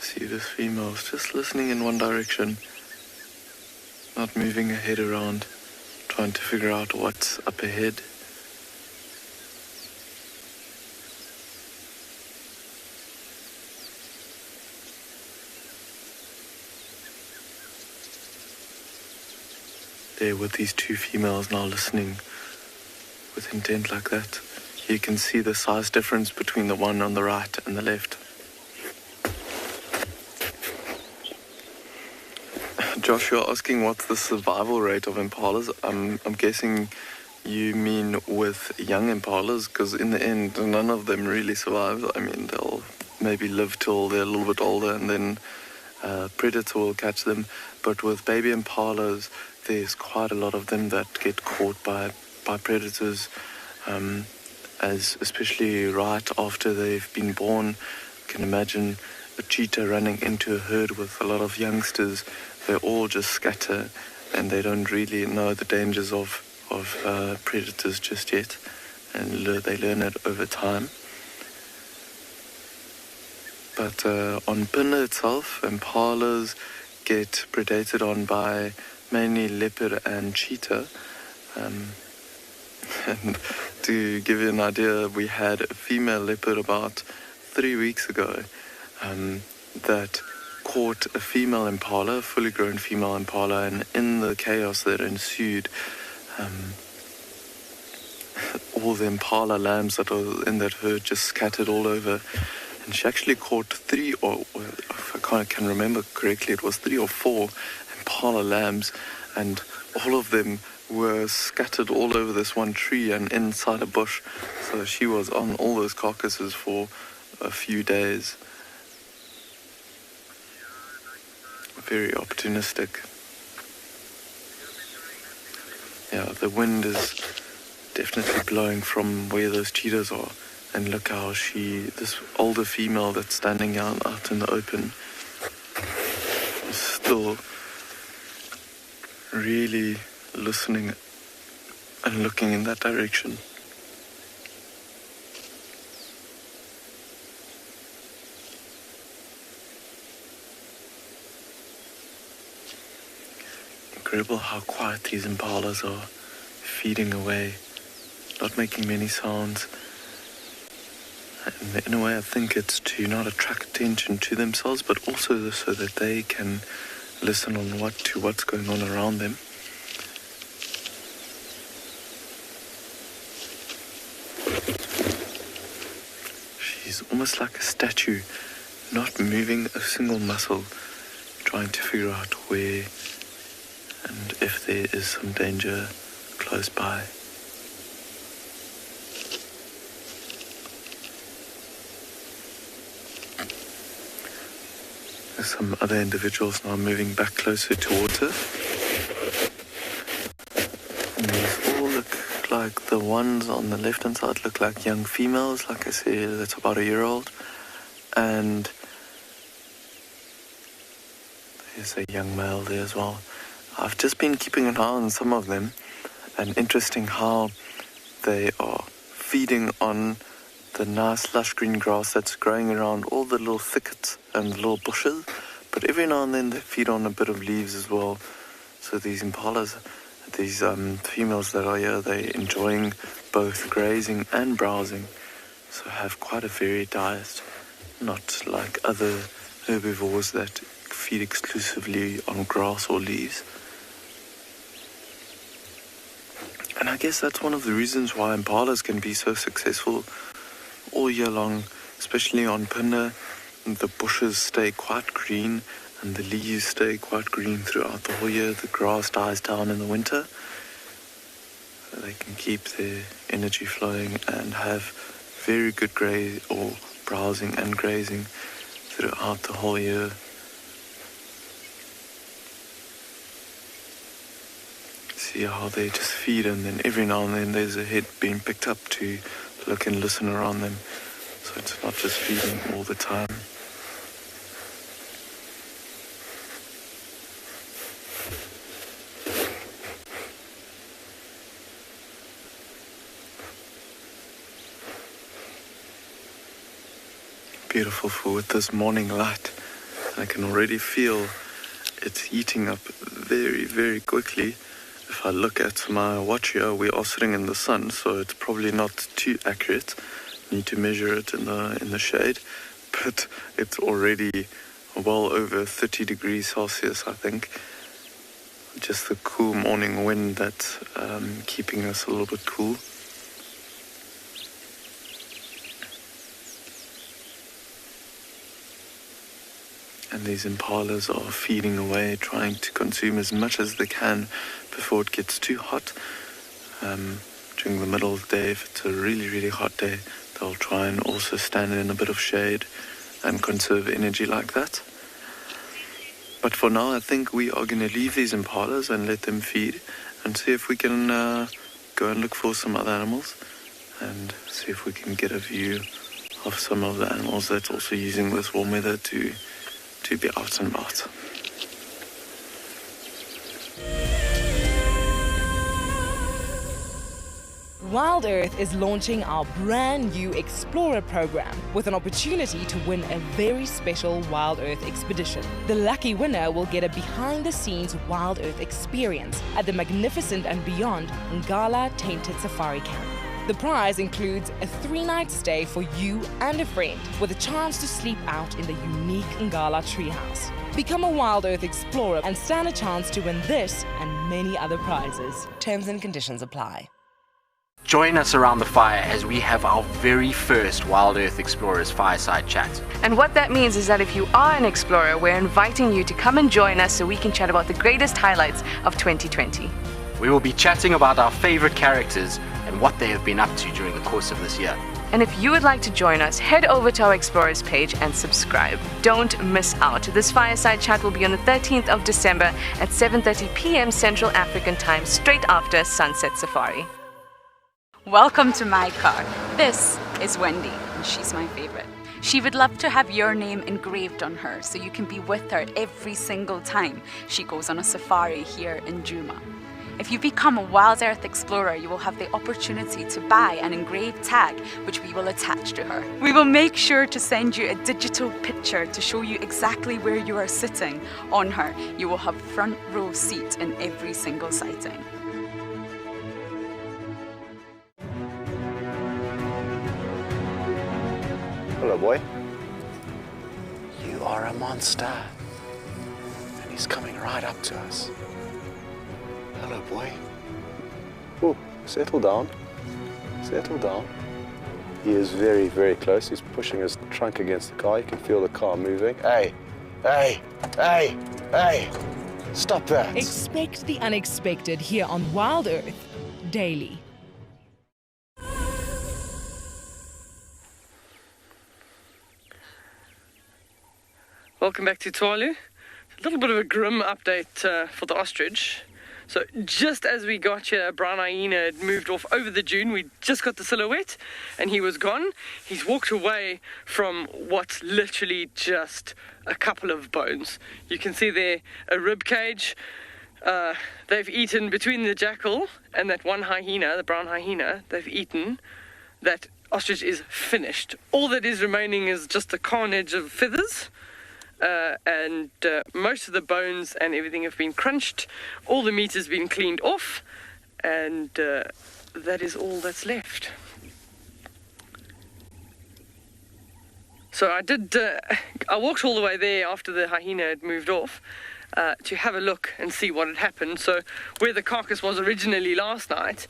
See, this female's just listening in one direction, not moving her head around, trying to figure out what's up ahead. There with these two females now listening with intent like that, you can see the size difference between the one on the right and the left. Josh, you're asking what's the survival rate of impalas. I'm guessing you mean with young impalas, because in the end, none of them really survive. I mean, they'll maybe live till they're a little bit older, and then a predator will catch them. But with baby impalas, there's quite a lot of them that get caught by predators, as especially right after they've been born. You can imagine a cheetah running into a herd with a lot of youngsters. They all just scatter, and they don't really know the dangers of of predators just yet, and they learn it over time. But on Punda itself, impalas get predated on by mainly leopard and cheetah. And to give you an idea, we had a female leopard about 3 weeks ago that caught a female impala, a fully grown female impala, and in the chaos that ensued, all the impala lambs that were in that herd just scattered all over. And she actually caught 3, or if I can remember correctly, it was 3 or 4 impala lambs, and all of them were scattered all over this one tree and inside a bush. So she was on all those carcasses for a few days. Very opportunistic. Yeah, the wind is definitely blowing from where those cheetahs are. And look how this older female that's standing out in the open, is still really listening and looking in that direction. Incredible how quiet these impalas are, feeding away, not making many sounds. And in a way, I think it's to not attract attention to themselves, but also so that they can listen on what's going on around them. She's almost like a statue, not moving a single muscle, trying to figure out where and if there is some danger close by. There's some other individuals now moving back closer towards her. And these all look like, the ones on the left-hand side look like young females, like I said, that's about a year old. And there's a young male there as well. I've just been keeping an eye on some of them, and interesting how they are feeding on the nice lush green grass that's growing around all the little thickets and the little bushes, but every now and then they feed on a bit of leaves as well. So these impalas, these females that are here, they're enjoying both grazing and browsing, so have quite a varied diet, not like other herbivores that feed exclusively on grass or leaves. And I guess that's one of the reasons why impalas can be so successful all year long, especially on Punda. The bushes stay quite green and the leaves stay quite green throughout the whole year. The grass dies down in the winter. They can keep their energy flowing and have very good browsing and grazing throughout the whole year. See how they just feed, and then every now and then there's a head being picked up to look and listen around them. So it's not just feeding all the time. Beautiful with this morning light. I can already feel it's heating up very, very quickly. If I look at my watch here, we are sitting in the sun, so it's probably not too accurate. Need to measure it in the shade, but it's already well over 30 degrees Celsius, I think. Just the cool morning wind that's keeping us a little bit cool. And these impalas are feeding away, trying to consume as much as they can before it gets too hot. During the middle of the day, if it's a really, really hot day, they'll try and also stand in a bit of shade and conserve energy like that. But for now, I think we are going to leave these impalas and let them feed and see if we can go and look for some other animals and see if we can get a view of some of the animals that's also using this warm weather to be out and about. Wild Earth is launching our brand new Explorer program with an opportunity to win a very special Wild Earth expedition. The lucky winner will get a behind-the-scenes Wild Earth experience at the magnificent and beyond Ngala Tainted Safari Camp. The prize includes a 3-night stay for you and a friend with a chance to sleep out in the unique Ngala treehouse. Become a Wild Earth Explorer and stand a chance to win this and many other prizes. Terms and conditions apply. Join us around the fire as we have our very first Wild Earth Explorers Fireside Chat. And what that means is that if you are an explorer, we're inviting you to come and join us so we can chat about the greatest highlights of 2020. We will be chatting about our favorite characters and what they have been up to during the course of this year. And if you would like to join us, head over to our Explorers page and subscribe. Don't miss out. This Fireside Chat will be on the 13th of December at 7:30 p.m. Central African Time, straight after Sunset Safari. Welcome to my car. This is Wendy, and she's my favorite. She would love to have your name engraved on her so you can be with her every single time she goes on a safari here in Djuma. If you become a Wild Earth Explorer, you will have the opportunity to buy an engraved tag which we will attach to her. We will make sure to send you a digital picture to show you exactly where you are sitting on her. You will have front row seat in every single sighting. Hello, boy. You are a monster. And he's coming right up to us. Hello, boy. Oh, settle down. Settle down. He is very, very close. He's pushing his trunk against the car. You can feel the car moving. Hey, hey, hey, hey. Stop that. Expect the unexpected here on Wild Earth daily. Welcome back to Tualu. A little bit of a grim update for the ostrich. So just as we got here, a brown hyena had moved off over the dune. We just got the silhouette and he was gone. He's walked away from what's literally just a couple of bones. You can see there a rib cage. They've eaten between the jackal and that one hyena, the brown hyena, they've eaten. That ostrich is finished. All that is remaining is just the carnage of feathers. And most of the bones and everything have been crunched. All the meat has been cleaned off, and that is all that's left. So I walked all the way there after the hyena had moved off to have a look and see what had happened. So where the carcass was originally last night,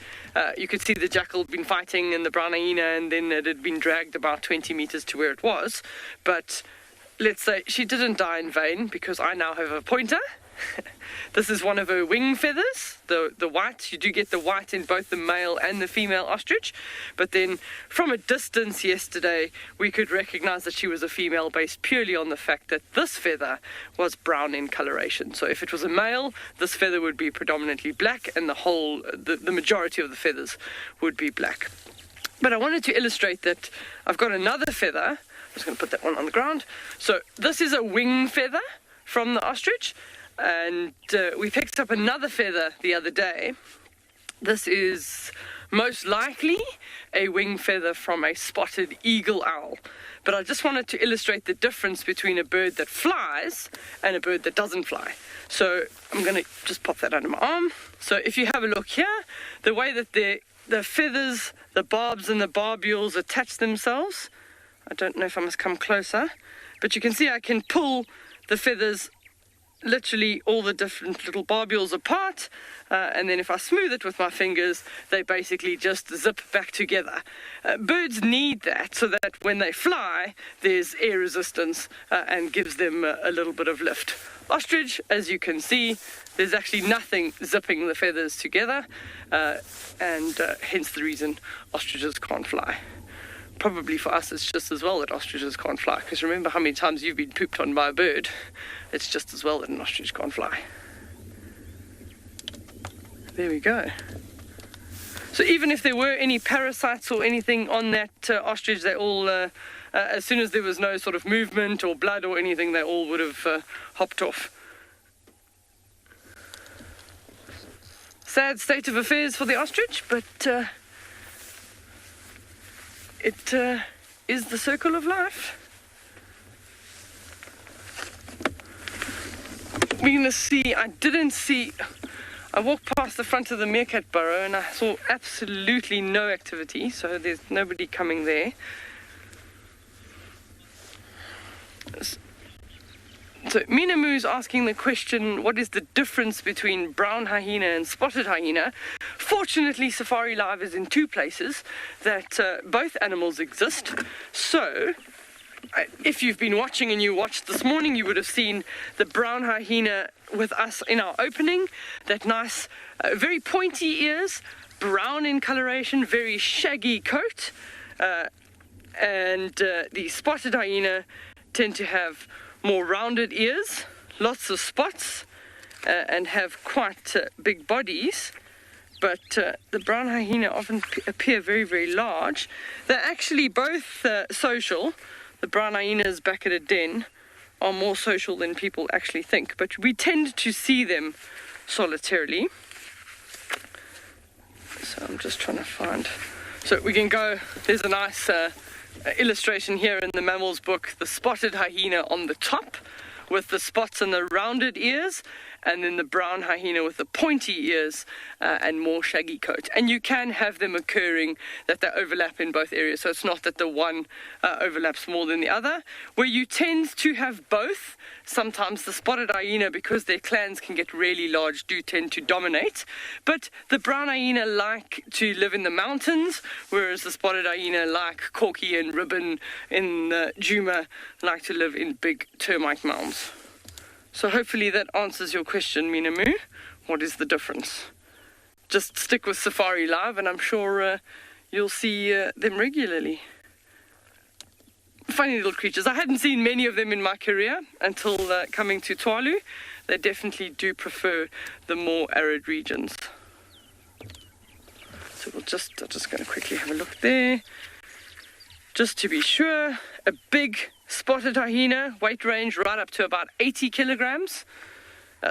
you could see the jackal had been fighting and the brown hyena, and then it had been dragged about 20 meters to where it was. But let's say she didn't die in vain, because I now have a pointer. This is one of her wing feathers, the white. You do get the white in both the male and the female ostrich. But then from a distance yesterday, we could recognize that she was a female based purely on the fact that this feather was brown in coloration. So if it was a male, this feather would be predominantly black, and the majority of the feathers would be black. But I wanted to illustrate that I've got another feather. I'm just going to put that one on the ground. So this is a wing feather from the ostrich, and we picked up another feather the other day. This is most likely a wing feather from a spotted eagle owl. But I just wanted to illustrate the difference between a bird that flies and a bird that doesn't fly. So I'm going to just pop that under my arm. So if you have a look here, the way that the feathers, the barbs and the barbules attach themselves, I don't know if I must come closer, but you can see I can pull the feathers, literally all the different little barbules apart, and then if I smooth it with my fingers, they basically just zip back together. Birds need that so that when they fly, there's air resistance and gives them a little bit of lift. Ostrich, as you can see, there's actually nothing zipping the feathers together, and hence the reason ostriches can't fly. Probably for us it's just as well that ostriches can't fly, because remember how many times you've been pooped on by a bird. It's just as well that an ostrich can't fly. There we go. So even if there were any parasites or anything on that ostrich, they all, as soon as there was no sort of movement or blood or anything, they all would have hopped off. Sad state of affairs for the ostrich, but it is the circle of life. We're going to see, I walked past the front of the meerkat burrow and I saw absolutely no activity, so there's nobody coming there. So Minamu's asking the question, what is the difference between brown hyena and spotted hyena? Fortunately, Safari Live is in two places that both animals exist. So, if you've been watching and you watched this morning, you would have seen the brown hyena with us in our opening. That nice, very pointy ears, brown in coloration, very shaggy coat. And the spotted hyena tend to have more rounded ears, lots of spots, and have quite big bodies. But the brown hyena often appear very, very large. They're actually both social. The brown hyenas back at a den are more social than people actually think, but we tend to see them solitarily. So I'm just trying to find... So we can go... There's a nice illustration here in the mammals book, the spotted hyena on the top with the spots and the rounded ears, and then the brown hyena with the pointy ears and more shaggy coat. And you can have them occurring that they overlap in both areas, so it's not that the one overlaps more than the other. Where you tend to have both, sometimes the spotted hyena, because their clans can get really large, do tend to dominate. But the brown hyena like to live in the mountains, whereas the spotted hyena, like Corky and Ribbon in Djuma, like to live in big termite mounds. So hopefully that answers your question, Minamu. What is the difference? Just stick with Safari Live and I'm sure you'll see them regularly. Funny little creatures. I hadn't seen many of them in my career until coming to Twalu. They definitely do prefer the more arid regions. So I'm just going to quickly have a look there. Just to be sure, a big spotted hyena, weight range right up to about 80 kilograms.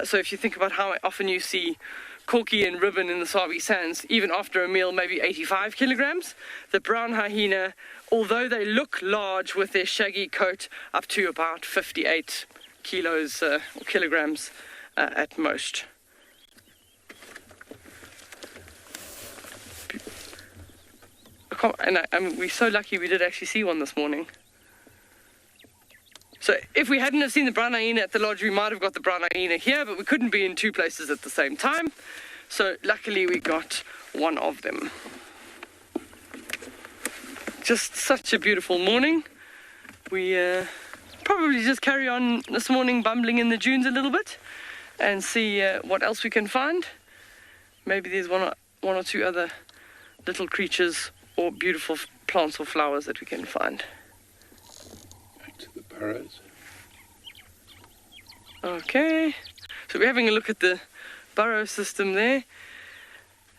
So if you think about how often you see Corky and Ribbon in the Sabi Sands, even after a meal, maybe 85 kilograms. The brown hyena, although they look large with their shaggy coat, up to about 58 kilos or kilograms at most. And we're so lucky we did actually see one this morning. So if we hadn't have seen the brown hyena at the lodge, we might have got the brown hyena here, but we couldn't be in two places at the same time. So luckily we got one of them. Just such a beautiful morning. We probably just carry on this morning bumbling in the dunes a little bit and see what else we can find. Maybe there's one or two other little creatures or beautiful plants or flowers that we can find. Back to the burrows. Okay, so we're having a look at the burrow system there,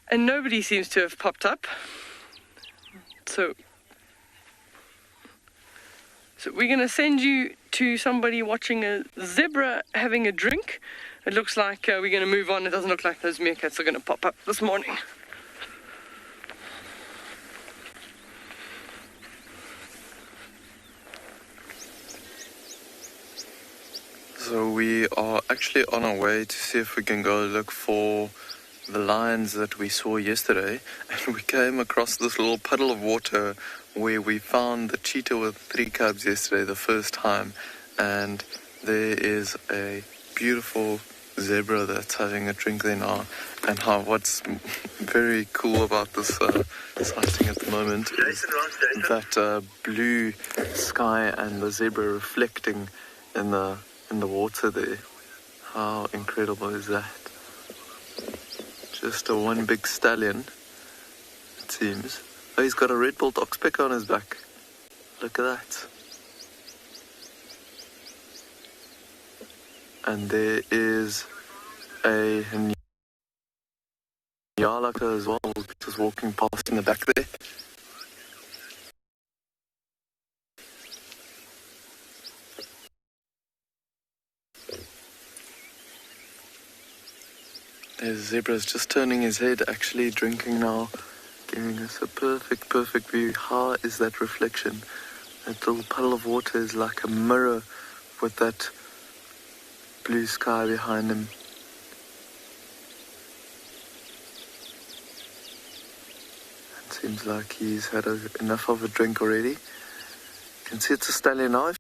and nobody seems to have popped up. So we're going to send you to somebody watching a zebra having a drink. It looks like we're going to move on. It doesn't look like those meerkats are going to pop up this morning. So we are actually on our way to see if we can go look for the lions that we saw yesterday, and we came across this little puddle of water where we found the cheetah with 3 cubs yesterday the first time, and there is a beautiful zebra that's having a drink there now. And what's very cool about this sighting at the moment is that blue sky and the zebra reflecting in the water there. How incredible is that? Just a one big stallion, it seems. Oh, he's got a red-billed oxpecker on his back. Look at that. And there is a nyalaka as well, just walking past in the back there. There's zebra's just turning his head, actually drinking now Giving us a perfect view. How is that reflection? That little puddle of water is like a mirror with that blue sky behind him. It seems like he's had enough of a drink already. You can see it's a Stanley knife.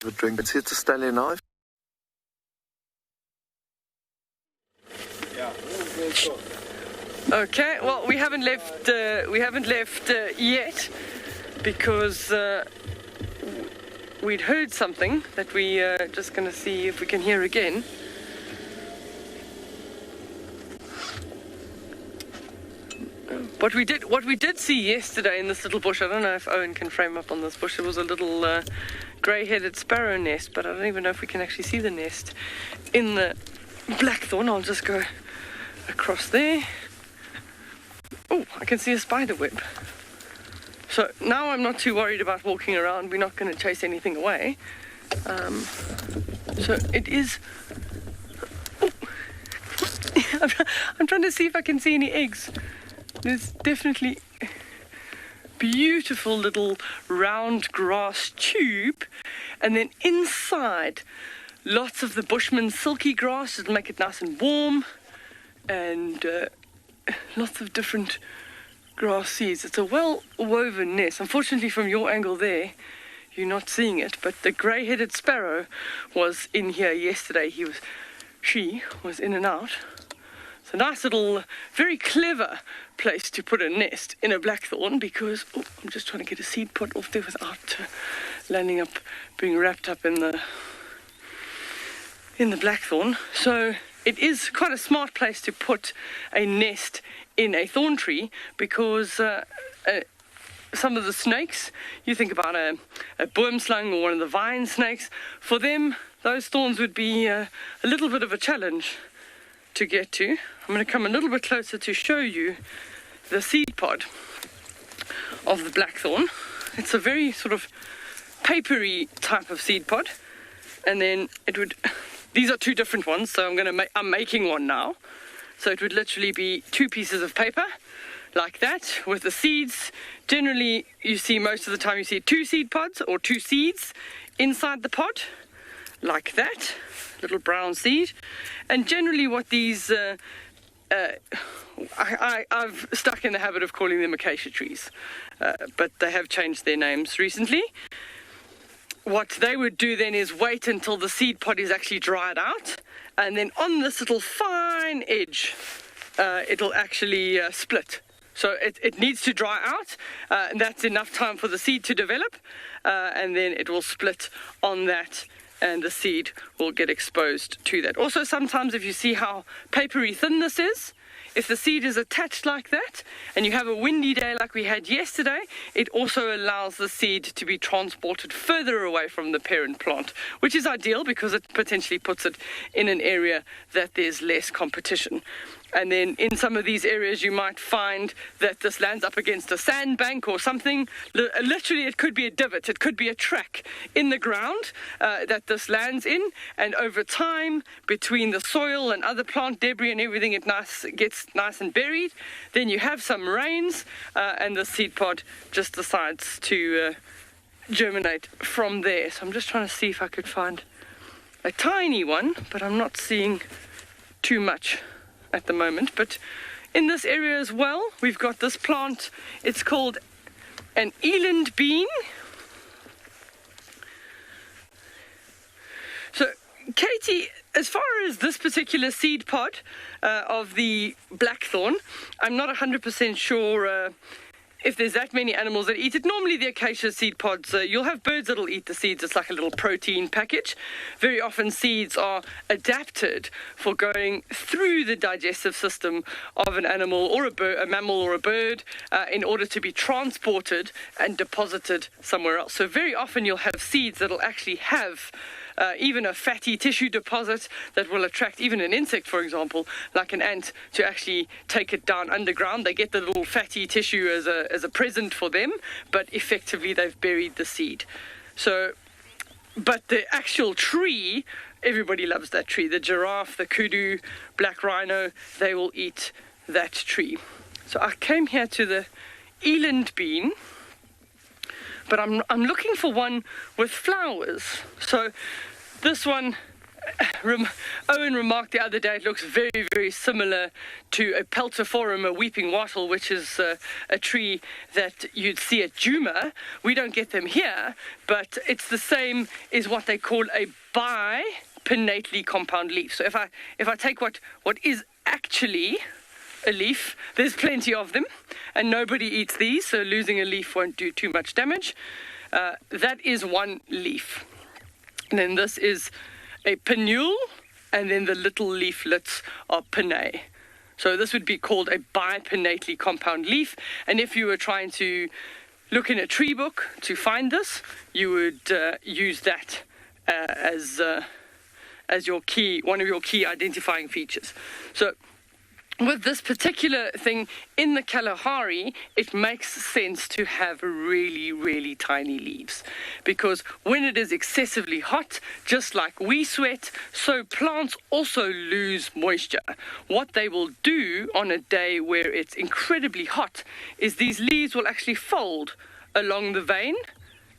A drink. You can see it's a Stanley knife. Okay, well, we haven't left yet because we'd heard something that we just going to see if we can hear again. What we did see yesterday in this little bush, I don't know if Owen can frame up on this bush, it was a little grey-headed sparrow nest, but I don't even know if we can actually see the nest in the blackthorn. I'll just go across there. Oh, I can see a spider web. So now I'm not too worried about walking around. We're not going to chase anything away. So it is... Oh. I'm trying to see if I can see any eggs. There's definitely beautiful little round grass tube, and then inside lots of the Bushman's silky grass to make it nice and warm, and lots of different grass seeds. It's a well-woven nest. Unfortunately, from your angle there, you're not seeing it, but the grey-headed sparrow was in here yesterday. She was in and out. It's a nice little, very clever place to put a nest in a blackthorn because, oh, I'm just trying to get a seed pod off there without landing up, being wrapped up in the blackthorn. So it is quite a smart place to put a nest in a thorn tree because some of the snakes, you think about a boomslang or one of the vine snakes, for them, those thorns would be a little bit of a challenge to get to. I'm going to come a little bit closer to show you the seed pod of the blackthorn. It's a very sort of papery type of seed pod, and then it would... These are two different ones, so I'm making one now. So it would literally be two pieces of paper like that with the seeds. Generally, you see most of the time you see two seed pods or two seeds inside the pod like that, little brown seed. And generally what these I've stuck in the habit of calling them acacia trees, but they have changed their names recently. What they would do then is wait until the seed pod is actually dried out, and then on this little fine edge, it'll actually split. So it needs to dry out, and that's enough time for the seed to develop, and then it will split on that, and the seed will get exposed to that. Also, sometimes if you see how papery thin this is, if the seed is attached like that, and you have a windy day like we had yesterday, it also allows the seed to be transported further away from the parent plant, which is ideal because it potentially puts it in an area that there's less competition. And then in some of these areas you might find that this lands up against a sandbank or something. Literally it could be a divot, it could be a track in the ground that this lands in, and over time between the soil and other plant debris and everything it gets nice and buried. Then you have some rains and the seed pod just decides to germinate from there. So I'm just trying to see if I could find a tiny one, but I'm not seeing too much at the moment. But in this area as well, we've got this plant. It's called an Eland Bean. So Katie, as far as this particular seed pod of the blackthorn, I'm not 100% sure if there's that many animals that eat it. Normally the acacia seed pods, you'll have birds that'll eat the seeds. It's like a little protein package. Very often seeds are adapted for going through the digestive system of an animal or a mammal or a bird in order to be transported and deposited somewhere else. So very often you'll have seeds that'll actually have even a fatty tissue deposit that will attract even an insect, for example, like an ant, to actually take it down underground. They get the little fatty tissue as a present for them, but effectively they've buried the seed. So But the actual tree, everybody loves that tree. The giraffe, the kudu, black rhino, they will eat that tree. So I came here to the Eland Bean, but I'm looking for one with flowers. So this one, Owen remarked the other day, it looks very, very similar to a peltiforum, a weeping wattle, which is a tree that you'd see at Juma. We don't get them here, but it's the same as what they call a bipinnately compound leaf. So if I take what is actually a leaf, there's plenty of them, and nobody eats these, so losing a leaf won't do too much damage. That is one leaf. And then this is a pinnule, and then the little leaflets are pinnae. So this would be called a bipinnately compound leaf, and if you were trying to look in a tree book to find this, you would use that as your key, one of your key identifying features. So with this particular thing in the Kalahari, it makes sense to have really, really tiny leaves, because when it is excessively hot, just like we sweat, so plants also lose moisture. What they will do on a day where it's incredibly hot is these leaves will actually fold along the vein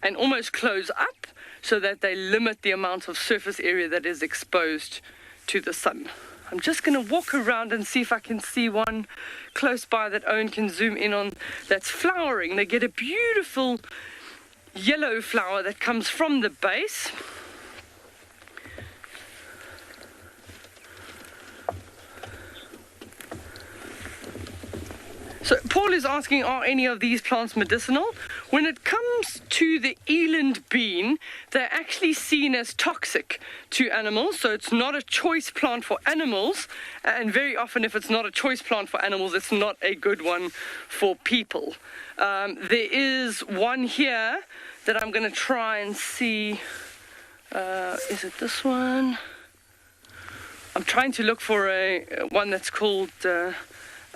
and almost close up, so that they limit the amount of surface area that is exposed to the sun. I'm just going to walk around and see if I can see one close by that Owen can zoom in on that's flowering. They get a beautiful yellow flower that comes from the base. So Paul is asking, are any of these plants medicinal? When it comes to the Eland Bean, they're actually seen as toxic to animals, so it's not a choice plant for animals, and very often if it's not a choice plant for animals, it's not a good one for people. There is one here that I'm going to try and see. Is it this one? I'm trying to look for one that's called a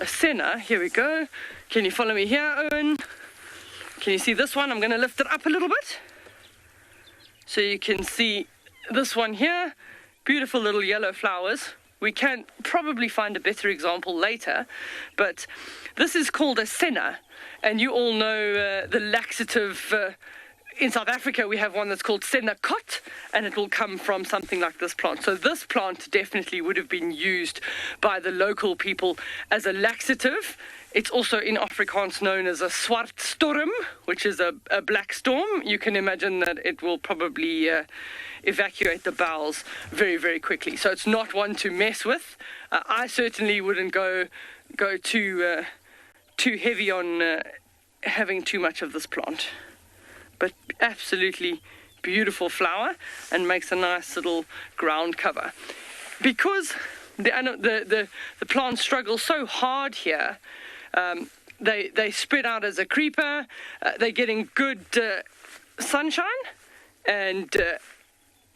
senna. Here we go. Can you follow me here, Owen? Can you see this one? I'm going to lift it up a little bit so you can see this one here. Beautiful little yellow flowers. We can probably find a better example later, but this is called a senna, and you all know the laxative. In South Africa, we have one that's called Sednakot, and it will come from something like this plant. So this plant definitely would have been used by the local people as a laxative. It's also in Afrikaans known as a swart storm, which is a black storm. You can imagine that it will probably evacuate the bowels very, very quickly. So it's not one to mess with. I certainly wouldn't go too heavy on having too much of this plant. But absolutely beautiful flower and makes a nice little ground cover. Because the plants struggle so hard here, they spread out as a creeper, they're getting good sunshine, and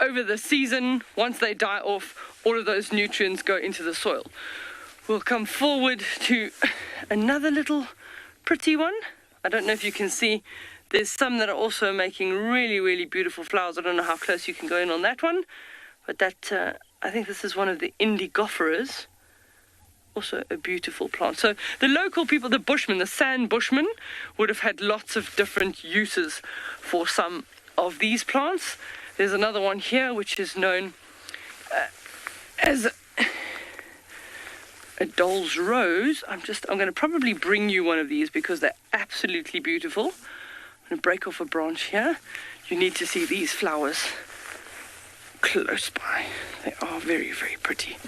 over the season, once they die off, all of those nutrients go into the soil. We'll come forward to another little pretty one. I don't know if you can see. There's some that are also making really, really beautiful flowers. I don't know how close you can go in on that one, but that I think this is one of the indigophoras. Also a beautiful plant. So the local people, the bushmen, the sand bushmen, would have had lots of different uses for some of these plants. There's another one here which is known as a doll's rose. I'm going to probably bring you one of these because they're absolutely beautiful. I'm going to break off a branch here. You need to see these flowers close by. They are very, very pretty.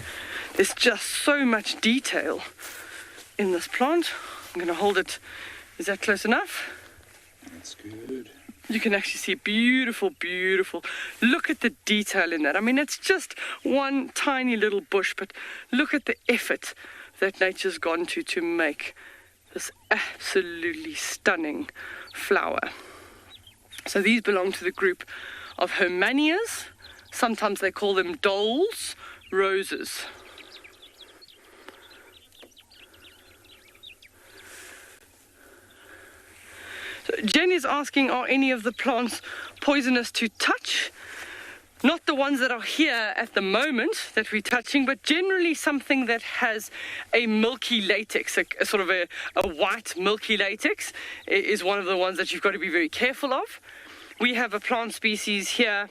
There's just so much detail in this plant. I'm going to hold it. Is that close enough? That's good. You can actually see beautiful, beautiful. Look at the detail in that. I mean, it's just one tiny little bush, but look at the effort that nature's gone to make this absolutely stunning flower. So these belong to the group of Hermanias. Sometimes they call them doll's roses. So Jen is asking, are any of the plants poisonous to touch? Not the ones that are here at the moment that we're touching, but generally something that has a milky latex, a sort of a white milky latex is one of the ones that you've got to be very careful of. We have a plant species here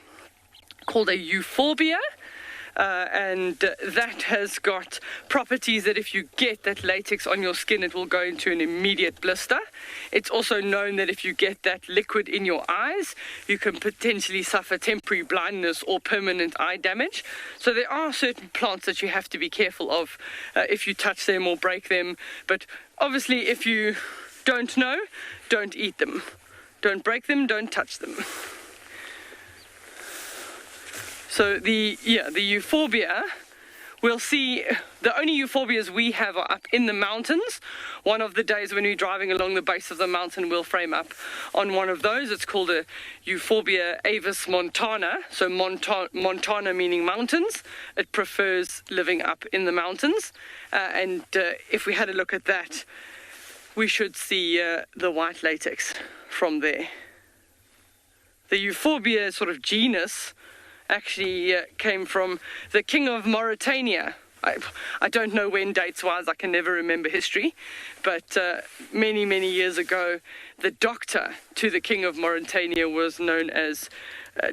called a Euphorbia, and that has got properties that if you get that latex on your skin, it will go into an immediate blister. It's also known that if you get that liquid in your eyes, you can potentially suffer temporary blindness or permanent eye damage. So there are certain plants that you have to be careful of if you touch them or break them. But obviously, if you don't know, don't eat them. Don't break them, don't touch them. So the Euphorbia, we'll see, the only Euphorbias we have are up in the mountains. One of the days when we're driving along the base of the mountain, we'll frame up on one of those. It's called a Euphorbia avis montana, so montana meaning mountains. It prefers living up in the mountains. And if we had a look at that, we should see the white latex from there. The Euphorbia sort of genus actually came from the king of Mauritania. I don't know when dates-wise, I can never remember history, but many, many years ago, the doctor to the king of Mauritania was known as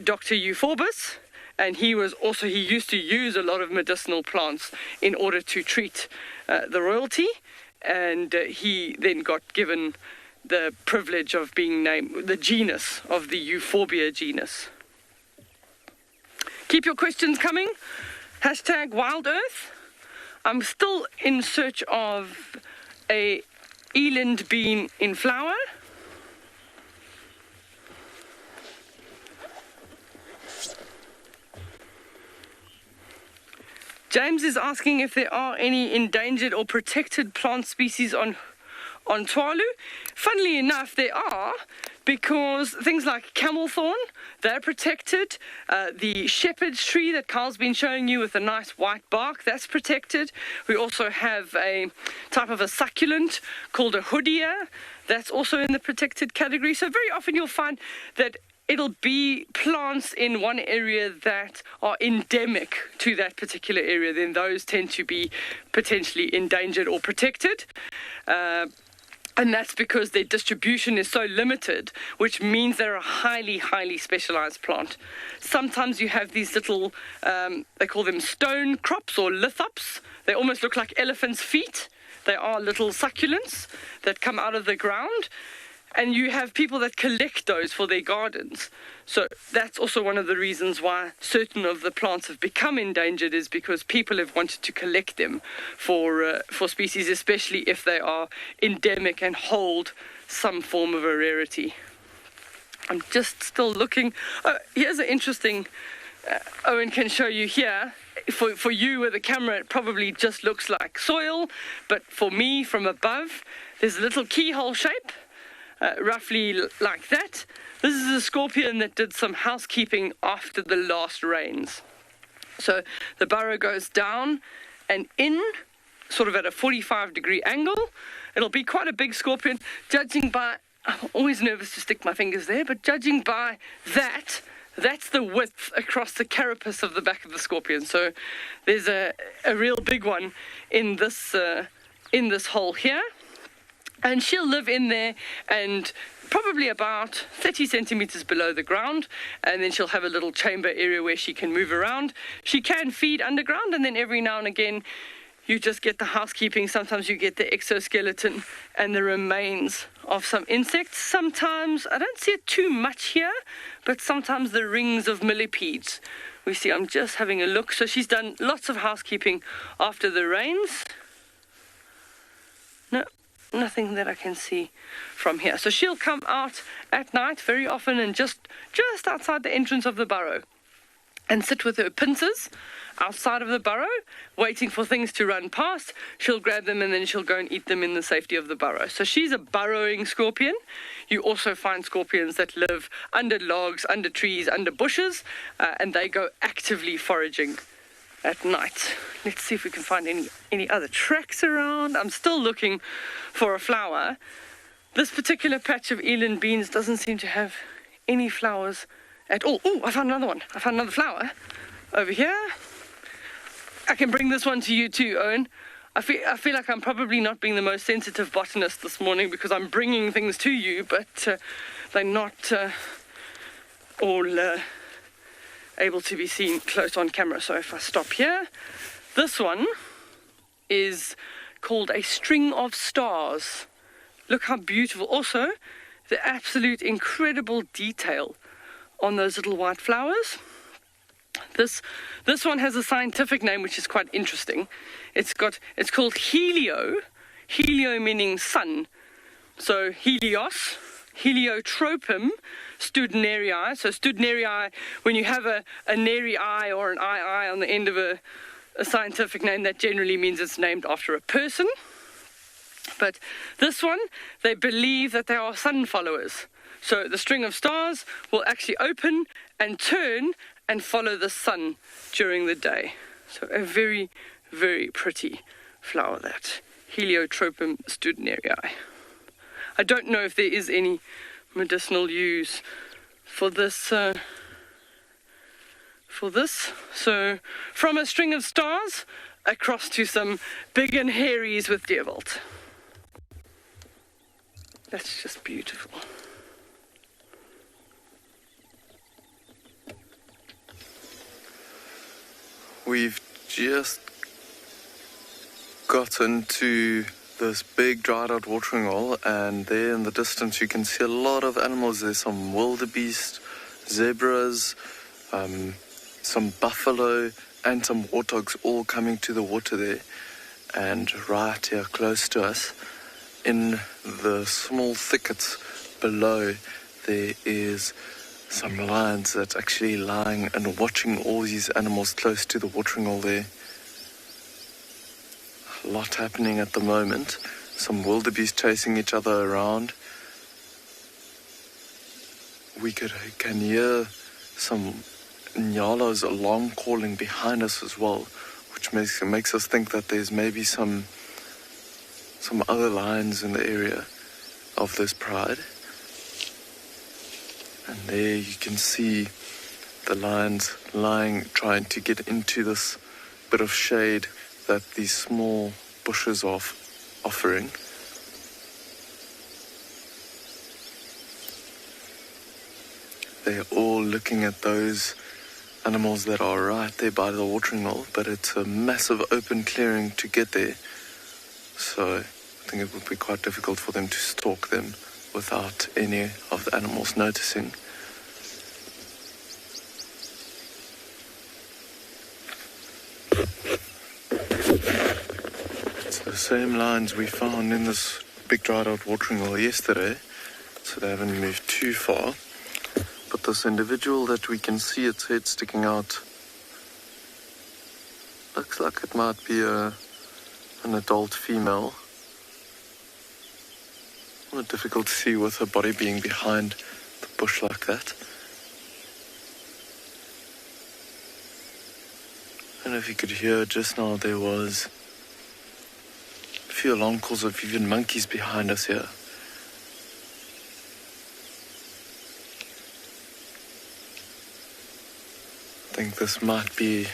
Dr. Euphorbus, and he used to use a lot of medicinal plants in order to treat the royalty, and he then got given the privilege of being named the genus of the Euphorbia genus. Keep your questions coming. Hashtag Wild Earth. I'm still in search of a Eland Bean in flower. James is asking if there are any endangered or protected plant species on Tuvalu. Funnily enough, there are, because things like camel thorn, they're protected. The shepherd's tree that Carl's been showing you with a nice white bark, that's protected. We also have a type of a succulent called a hoodia. That's also in the protected category. So very often you'll find that it'll be plants in one area that are endemic to that particular area. Then those tend to be potentially endangered or protected. And that's because their distribution is so limited, which means they're a highly, highly specialized plant. Sometimes you have these little, they call them stone crops or lithops. They almost look like elephants' feet. They are little succulents that come out of the ground. And you have people that collect those for their gardens. So that's also one of the reasons why certain of the plants have become endangered, is because people have wanted to collect them for species, especially if they are endemic and hold some form of a rarity. I'm just still looking. Here's an interesting, Owen can show you here. For you with a camera, it probably just looks like soil. But for me, from above, there's a little keyhole shape. Roughly like that. This is a scorpion that did some housekeeping after the last rains. So the burrow goes down and in, sort of at a 45-degree angle. It'll be quite a big scorpion, judging by, I'm always nervous to stick my fingers there, but judging by that, that's the width across the carapace of the back of the scorpion. So there's a real big one in this hole here. And she'll live in there and probably about 30 centimeters below the ground, and then she'll have a little chamber area where she can move around. She can feed underground, and then every now and again you just get the housekeeping. Sometimes you get the exoskeleton and the remains of some insects. Sometimes, I don't see it too much here, but sometimes the rings of millipedes. We see, I'm just having a look. So she's done lots of housekeeping after the rains. No. Nothing that I can see from here. So she'll come out at night very often and just outside the entrance of the burrow and sit with her pincers outside of the burrow, waiting for things to run past. She'll grab them and then she'll go and eat them in the safety of the burrow. So she's a burrowing scorpion. You also find scorpions that live under logs, under trees, under bushes, and they go actively foraging at night. Let's see if we can find any other tracks around. I'm still looking for a flower. This particular patch of Eland beans doesn't seem to have any flowers at all. Oh, I found another one. I found another flower over here. I can bring this one to you too, Owen. I feel like I'm probably not being the most sensitive botanist this morning because I'm bringing things to you, but they're not all able to be seen close on camera. So if I stop here, this one is called a string of stars. Look how beautiful. Also, the absolute incredible detail on those little white flowers. This one has a scientific name which is quite interesting. It's called helio meaning sun. So helios, Heliotropum studnarii. So studnarii, when you have a nary eye or an ii on the end of a scientific name, that generally means it's named after a person. But this one, they believe that they are sun followers. So the string of stars will actually open and turn and follow the sun during the day. So a very, very pretty flower, that Heliotropum studnarii. I don't know if there is any medicinal use for this. So from a string of stars across to some big and hairies with Deerwald. That's just beautiful. We've just gotten to this big dried out watering hole, and there in the distance you can see a lot of animals. There's some wildebeest, zebras, some buffalo and some warthogs all coming to the water there. And right here close to us, in the small thickets below, there is some lions that's actually lying and watching all these animals close to the watering hole there. A lot happening at the moment. Some wildebeest chasing each other around. We can hear some Nyala's alarm calling behind us as well, which makes us think that there's maybe some other lions in the area of this pride. And there you can see the lions lying, trying to get into this bit of shade that these small bushes are offering. They're all looking at those animals that are right there by the watering hole, but it's a massive open clearing to get there. So I think it would be quite difficult for them to stalk them without any of the animals noticing. It's the same lions we found in this big dried out watering hole yesterday, so they haven't moved too far. But this individual that we can see its head sticking out, looks like it might be an adult female. Difficult to see with her body being behind the bush like that. I don't know if you could hear just now, there was a few alarm calls of even monkeys behind us here. I think this might be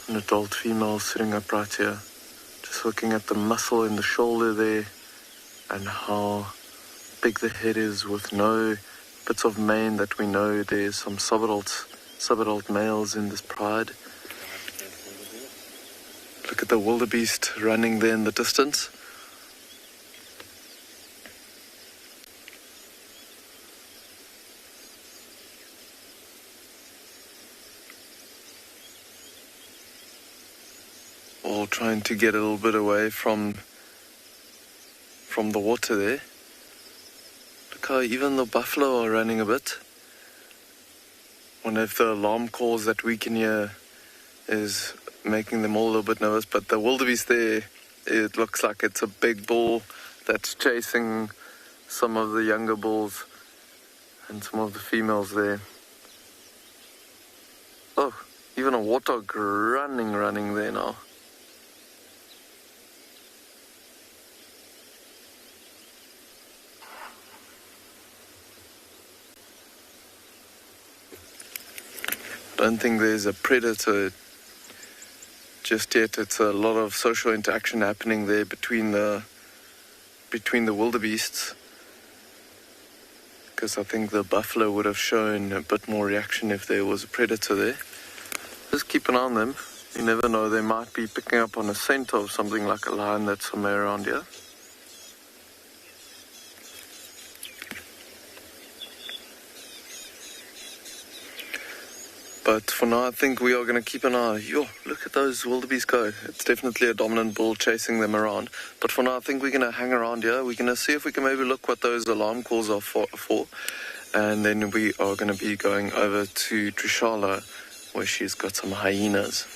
an adult female sitting up right here. Just looking at the muscle in the shoulder there and how big the head is with no bits of mane that we know there's some subadult males in this pride. Look at the wildebeest running there in the distance. All trying to get a little bit away from the water there. Look how even the buffalo are running a bit. Wonder if the alarm calls that we can hear is making them all a little bit nervous. But the wildebeest there, it looks like it's a big bull that's chasing some of the younger bulls and some of the females there. Oh, even a warthog running there now. don't think there's a predator just yet. It's a lot of social interaction happening there between the wildebeests, because I think the buffalo would have shown a bit more reaction if there was a predator there. Just keep an eye on them. You never know, they might be picking up on a scent of something like a lion that's somewhere around here. But for now, I think we are going to keep an eye. Yo, look at those wildebeest go. It's definitely a dominant bull chasing them around. But for now, I think we're going to hang around here. We're going to see if we can maybe look what those alarm calls are for. And then we are going to be going over to Trishala, where she's got some hyenas.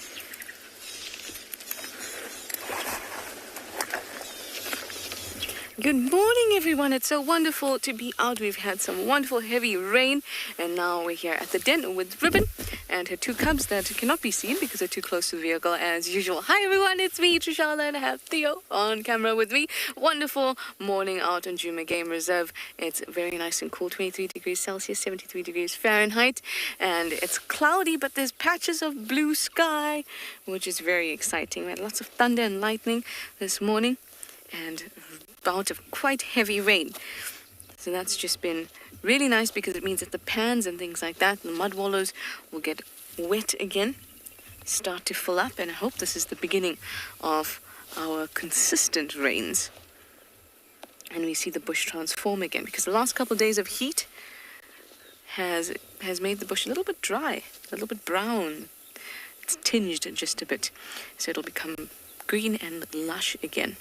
Good morning, everyone. It's so wonderful to be out. We've had some wonderful heavy rain, and now we're here at the den with Ribbon and her two cubs that cannot be seen because they're too close to the vehicle as usual. Hi, everyone. It's me, Trishala, and I have Theo on camera with me. Wonderful morning out on Djuma Game Reserve. It's very nice and cool, 23 degrees Celsius, 73 degrees Fahrenheit, and it's cloudy, but there's patches of blue sky, which is very exciting. We had lots of thunder and lightning this morning, and bout of quite heavy rain. So that's just been really nice because it means that the pans and things like that, the mud wallows, will get wet again, start to fill up, and I hope this is the beginning of our consistent rains. And we see the bush transform again, because the last couple of days of heat has made the bush a little bit dry, a little bit brown. It's tinged just a bit, so it'll become green and lush again.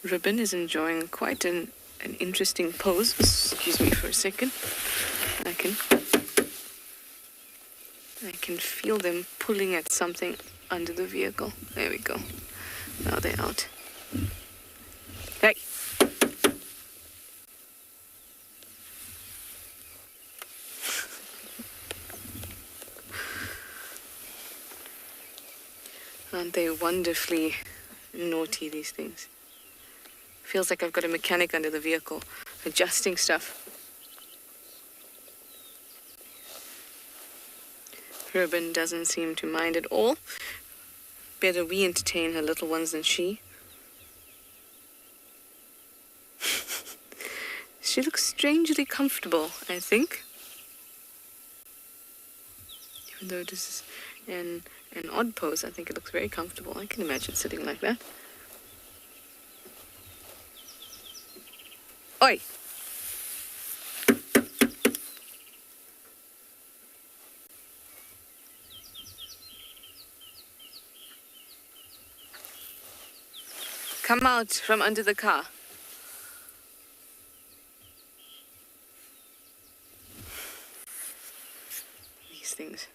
Ribbon is enjoying quite an interesting pose. Excuse me for a second. I can feel them pulling at something under the vehicle. There we go. Now they're out. Hey! Aren't they wonderfully naughty, these things? Feels like I've got a mechanic under the vehicle, adjusting stuff. Ribbon doesn't seem to mind at all. Better we entertain her little ones than she. She looks strangely comfortable, I think. Even though this is an odd pose, I think it looks very comfortable. I can imagine sitting like that. Oi! Come out from under the car. These things.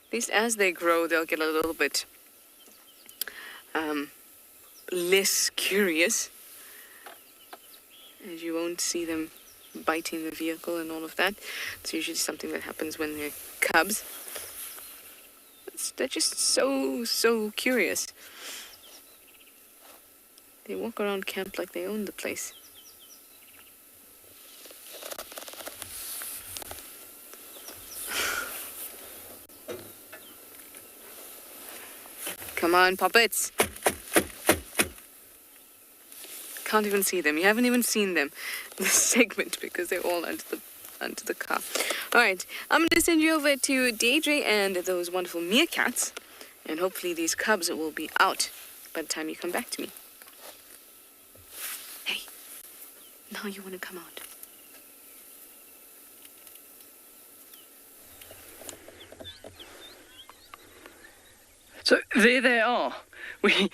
At least as they grow, they'll get a little bit less curious. And you won't see them biting the vehicle and all of that. It's usually something that happens when they're cubs. They're just so curious. They walk around camp like they own the place. Come on, puppets. Can't even see them. You haven't even seen them this segment because they're all under the car. All right, I'm going to send you over to Deirdre and those wonderful meerkats, and hopefully these cubs will be out by the time you come back to me. Hey, now you want to come out. So there they are. We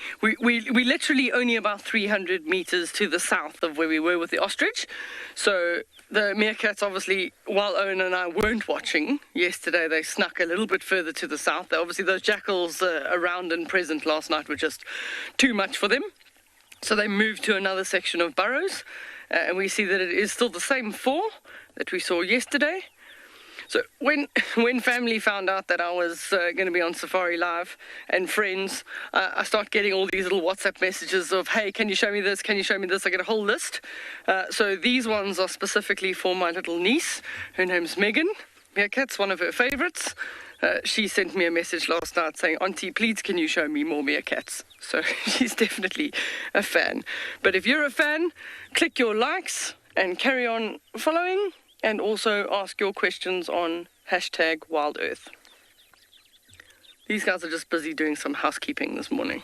literally only about 300 meters to the south of where we were with the ostrich. So the meerkats, obviously, while Owen and I weren't watching yesterday, they snuck a little bit further to the south. Obviously, those jackals around and present last night were just too much for them. So they moved to another section of burrows. And we see that it is still the same four that we saw yesterday. So when family found out that I was going to be on Safari Live and friends, I start getting all these little WhatsApp messages of, hey, can you show me this? Can you show me this? I get a whole list. So these ones are specifically for my little niece. Her name's Megan. Meerkat's one of her favorites. She sent me a message last night saying, Auntie, please can you show me more meerkats? So she's definitely a fan. But if you're a fan, click your likes and carry on following. And also ask your questions on #WildEarth. These guys are just busy doing some housekeeping this morning.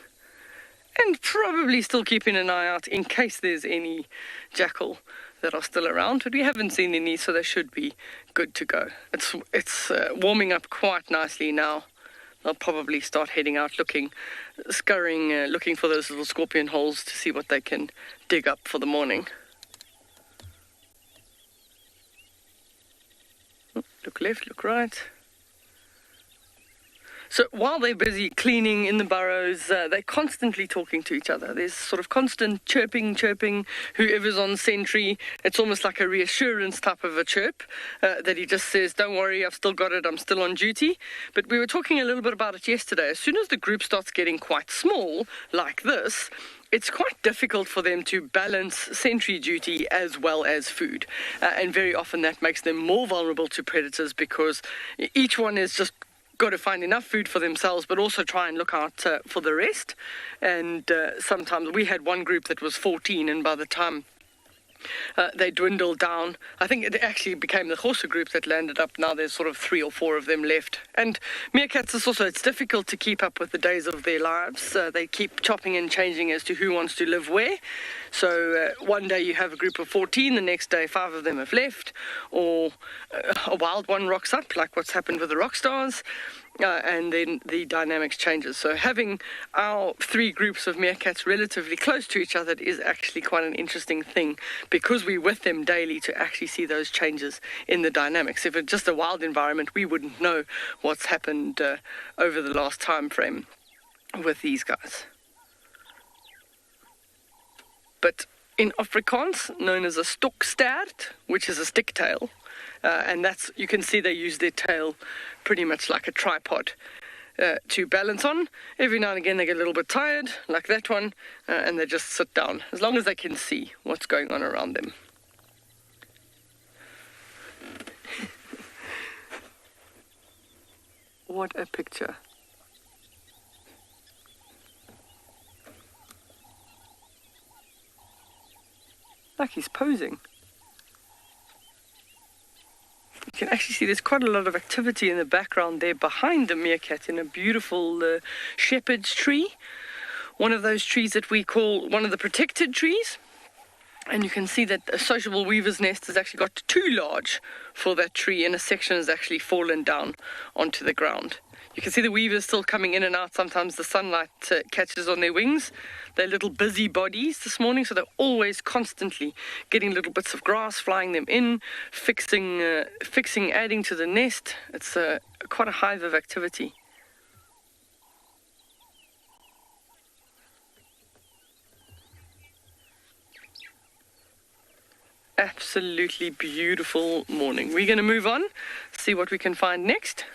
And probably still keeping an eye out in case there's any jackal that are still around. But we haven't seen any, so they should be good to go. It's warming up quite nicely now. They'll probably start heading out scurrying, looking for those little scorpion holes to see what they can dig up for the morning. Look left, look right. So while they're busy cleaning in the burrows, they're constantly talking to each other. There's sort of constant chirping, whoever's on sentry. It's almost like a reassurance type of a chirp that he just says, don't worry, I've still got it, I'm still on duty. But we were talking a little bit about it yesterday. As soon as the group starts getting quite small, like this, it's quite difficult for them to balance sentry duty as well as food. And very often that makes them more vulnerable to predators because each one is just got to find enough food for themselves, but also try and look out for the rest. And sometimes we had one group that was 14, and by the time they dwindled down, I think it actually became the Horsa group that landed up. Now there's sort of 3 or 4 of them left. And meerkats is also, it's difficult to keep up with the days of their lives. They keep chopping and changing as to who wants to live where. So one day you have a group of 14, the next day 5 of them have left, or a wild one rocks up, like what's happened with the rock stars. And then the dynamics changes. So having our 3 groups of meerkats relatively close to each other is actually quite an interesting thing because we're with them daily to actually see those changes in the dynamics. If it's just a wild environment, we wouldn't know what's happened over the last time frame with these guys. But in Afrikaans, known as a stokstaart, which is a stick tail, and that's, you can see they use their tail pretty much like a tripod to balance on. Every now and again they get a little bit tired, like that one, and they just sit down, as long as they can see what's going on around them. What a picture. Like he's posing. You can actually see there's quite a lot of activity in the background there behind the meerkat in a beautiful shepherd's tree. One of those trees that we call one of the protected trees. And you can see that a sociable weaver's nest has actually got too large for that tree, and a section has actually fallen down onto the ground. You can see the weavers still coming in and out. Sometimes the sunlight catches on their wings. They're little busy bodies this morning, so they're always constantly getting little bits of grass, flying them in, fixing, adding to the nest. It's quite a hive of activity. Absolutely beautiful morning. We're going to move on, see what we can find next.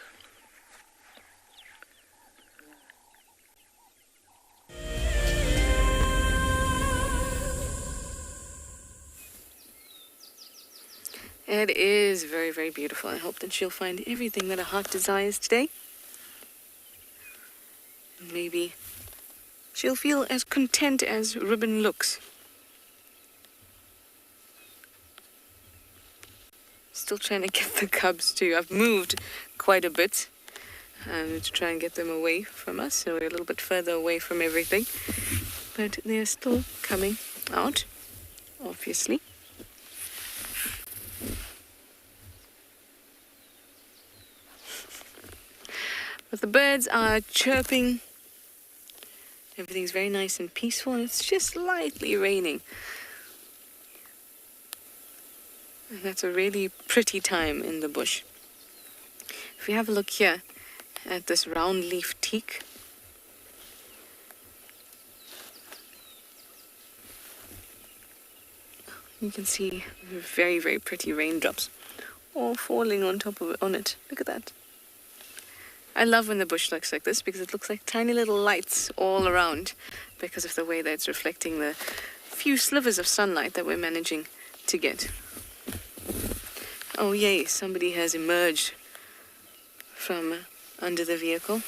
It is very, very beautiful. I hope that she'll find everything that her heart desires today. Maybe she'll feel as content as Ribbon looks. Still trying to get the cubs too. I've moved quite a bit to try and get them away from us, so we're a little bit further away from everything. But they're still coming out, obviously. But the birds are chirping. Everything's very nice and peaceful, and it's just slightly raining. And that's a really pretty time in the bush. If we have a look here at this round leaf teak, you can see very, very pretty raindrops or falling on top of it, on it. Look at that. I love when the bush looks like this because it looks like tiny little lights all around because of the way that it's reflecting the few slivers of sunlight that we're managing to get. Oh yay, somebody has emerged from under the vehicle.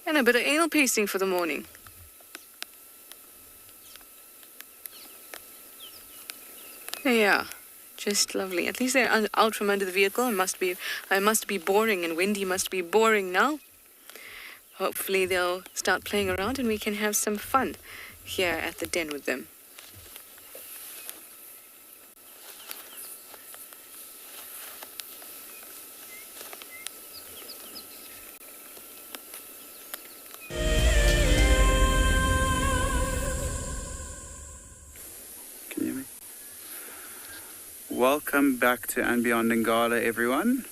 And a bit of anal pasting for the morning. Yeah, just lovely. At least they're out from under the vehicle. I must be boring, and Wendy must be boring now. Hopefully they'll start playing around and we can have some fun here at the den with them. Welcome back to And Beyond Ngala, everyone.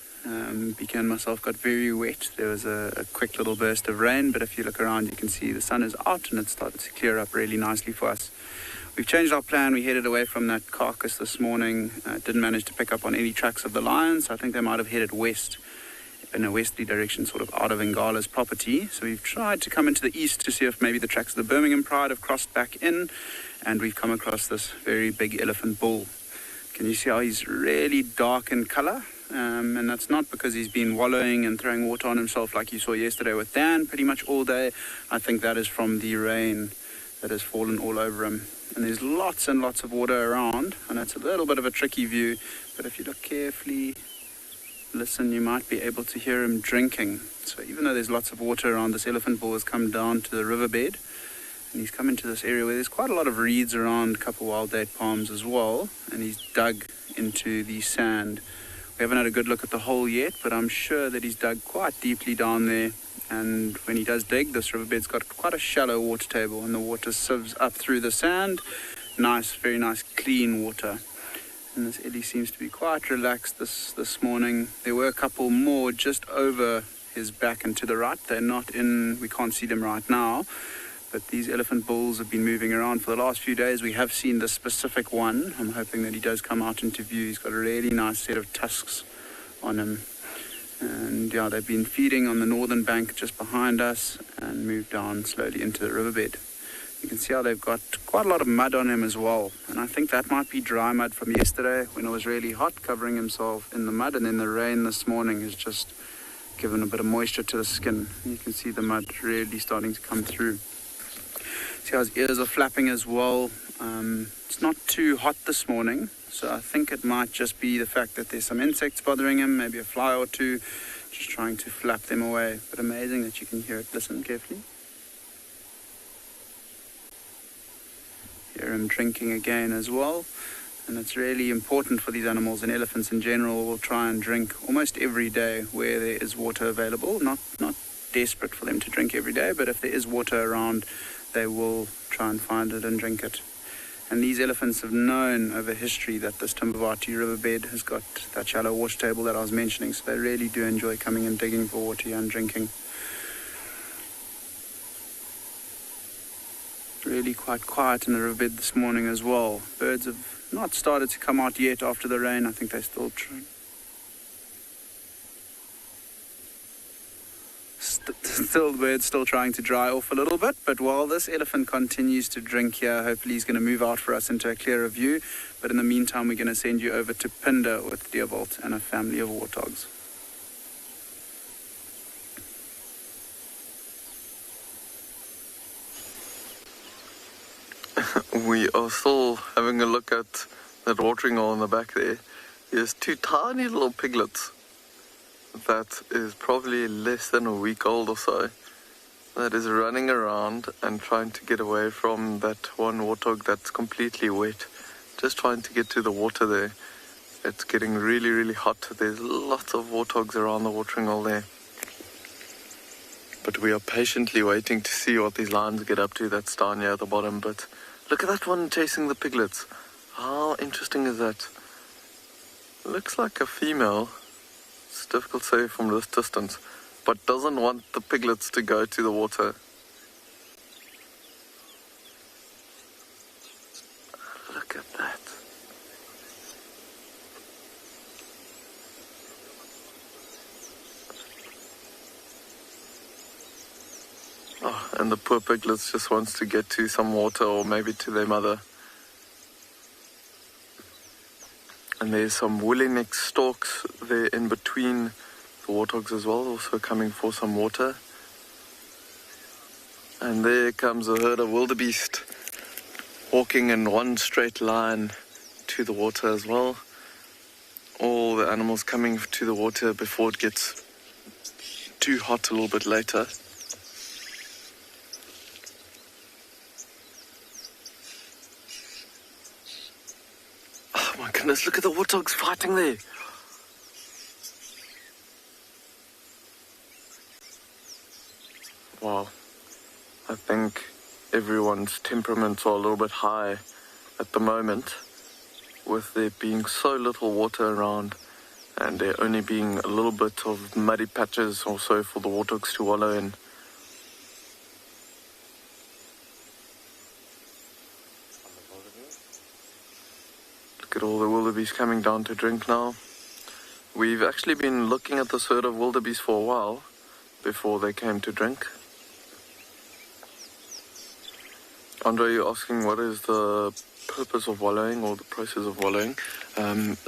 Beacon and myself got very wet. There was a quick little burst of rain, but if you look around you can see the sun is out and it's started to clear up really nicely for us. We've changed our plan. We headed away from that carcass this morning. Didn't manage to pick up on any tracks of the lions. I think they might have headed west in a westerly direction, sort of out of Ngala's property. So we've tried to come into the east to see if maybe the tracks of the Birmingham Pride have crossed back in, and we've come across this very big elephant bull. Can you see how he's really dark in colour? And that's not because he's been wallowing and throwing water on himself like you saw yesterday with Dan pretty much all day. I think that is from the rain that has fallen all over him. And there's lots and lots of water around, and it's a little bit of a tricky view, but if you look carefully, listen, you might be able to hear him drinking. So even though there's lots of water around, this elephant bull has come down to the riverbed, and he's come into this area where there's quite a lot of reeds around, a couple wild date palms as well, and he's dug into the sand. We haven't had a good look at the hole yet, but I'm sure that he's dug quite deeply down there, and when he does dig, this riverbed's got quite a shallow water table, and the water sieves up through the sand. Nice, very nice, clean water. And this Eddie seems to be quite relaxed this morning. There were a couple more just over his back and to the right. They're not in, we can't see them right now. But these elephant bulls have been moving around for the last few days. We have seen this specific one. I'm hoping that he does come out into view. He's got a really nice set of tusks on him. And yeah, they've been feeding on the northern bank just behind us and moved down slowly into the riverbed. You can see how they've got quite a lot of mud on him as well. And I think that might be dry mud from yesterday when it was really hot, covering himself in the mud. And then the rain this morning has just given a bit of moisture to the skin. You can see the mud really starting to come through. See how his ears are flapping as well. It's not too hot this morning, so I think it might just be the fact that there's some insects bothering him, maybe a fly or two, just trying to flap them away. But amazing that you can hear it. Listen carefully. Hear him drinking again as well. And it's really important for these animals, and elephants in general will try and drink almost every day where there is water available. Not desperate for them to drink every day, but if there is water around, they will try and find it and drink it. And these elephants have known over history that this Timbavati riverbed has got that shallow water table that I was mentioning, so they really do enjoy coming and digging for water and drinking. Really quite quiet in the riverbed this morning as well. Birds have not started to come out yet after the rain. I think they're still trying. The bird's still trying to dry off a little bit, but while this elephant continues to drink here, hopefully he's going to move out for us into a clearer view. But in the meantime, we're going to send you over to Pinder with Deerbolt and a family of warthogs. We are still having a look at that watering hole in the back there. There's two tiny little piglets that is probably less than a week old or so, that is running around and trying to get away from that one warthog that's completely wet, just trying to get to the water there. It's getting really, really hot. There's lots of warthogs around the watering hole there, but we are patiently waiting to see what these lions get up to. That's down here at the bottom, but look at that one chasing the piglets. How interesting is that? Looks like a female. It's difficult to say from this distance, but doesn't want the piglets to go to the water. Oh, and the poor piglets just wants to get to some water or maybe to their mother. And there's some woolly neck stalks there in between the warthogs as well, also coming for some water. And there comes a herd of wildebeest walking in one straight line to the water as well. All the animals coming to the water before it gets too hot a little bit later. Oh my goodness, look at the warthogs fighting there. Wow. I think everyone's temperaments are a little bit high at the moment, with there being so little water around and there only being a little bit of muddy patches also for the warthogs to wallow in. Look at all the wildebeest coming down to drink now. We've actually been looking at this herd of wildebeest for a while before they came to drink. Andre, you're asking what is the purpose of wallowing or the process of wallowing?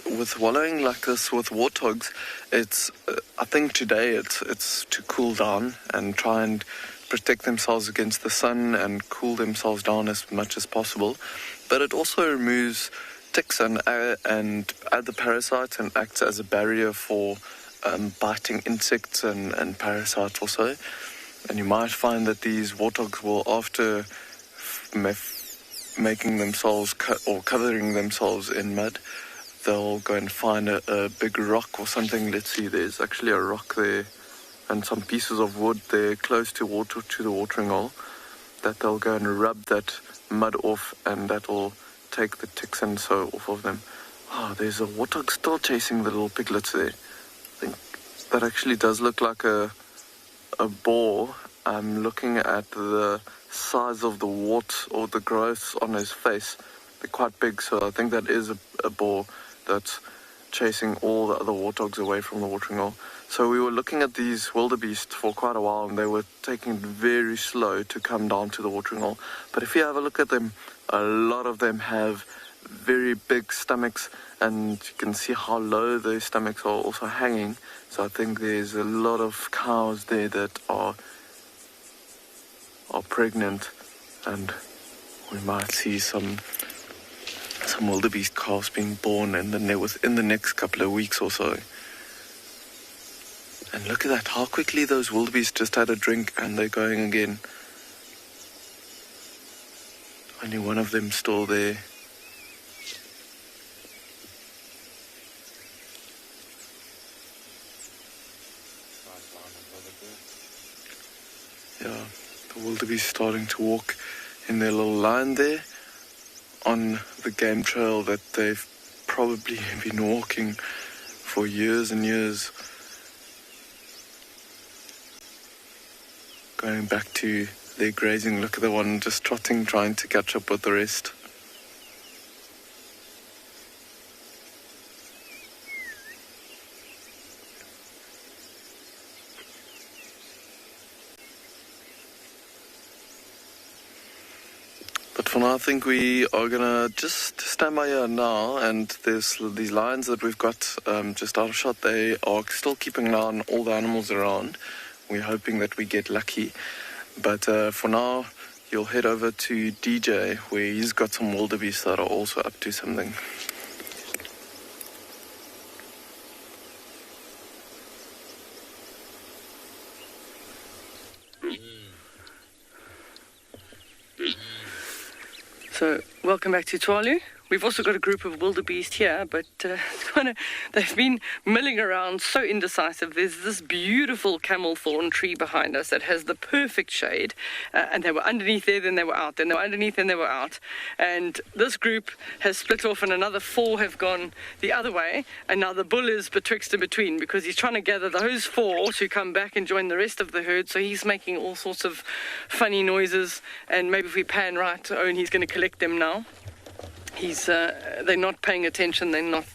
With wallowing like this with warthogs, it's I think today it's to cool down and try and protect themselves against the sun and cool themselves down as much as possible. But it also removes ticks and other parasites and acts as a barrier for biting insects and parasites also. And you might find that these warthogs will, after making themselves or covering themselves in mud, they'll go and find a big rock or something. Let's see, there's actually a rock there and some pieces of wood there close to the watering hole, that they'll go and rub that mud off, and that'll take the ticks and so off of them. Oh, there's a warthog still chasing the little piglets there. I think that actually does look like a boar. I'm looking at the size of the warts or the growths on his face. They're quite big, so I think that is a boar that's chasing all the other warthogs away from the watering hole. So we were looking at these wildebeest for quite a while, and they were taking it very slow to come down to the watering hole. But if you have a look at them, a lot of them have very big stomachs, and you can see how low their stomachs are also hanging. So I think there's a lot of cows there that are pregnant, and we might see some wildebeest calves being born within the next couple of weeks or so. And look at that, how quickly those wildebeest just had a drink and they're going again. Only one of them still there. Yeah, the wildebeest starting to walk in their little line there on the game trail that they've probably been walking for years and years, going back to their grazing. Look at the one just trotting, trying to catch up with the rest. But for now, I think we are gonna just stand by here now, and there's these lions that we've got just out of shot. They are still keeping an eye on all the animals around. We're hoping that we get lucky. But for now, you'll head over to DJ, where he's got some wildebeest that are also up to something. So, welcome back to Twalu. We've also got a group of wildebeest here, but they've been milling around, so indecisive. There's this beautiful camel thorn tree behind us that has the perfect shade, and they were underneath there, then they were out, then they were underneath, then they were out. And this group has split off, and another 4 have gone the other way, and now the bull is betwixt and between, because he's trying to gather those 4 to come back and join the rest of the herd. So he's making all sorts of funny noises, and maybe if we pan right, Owen, he's going to collect them now. They're not paying attention, they're not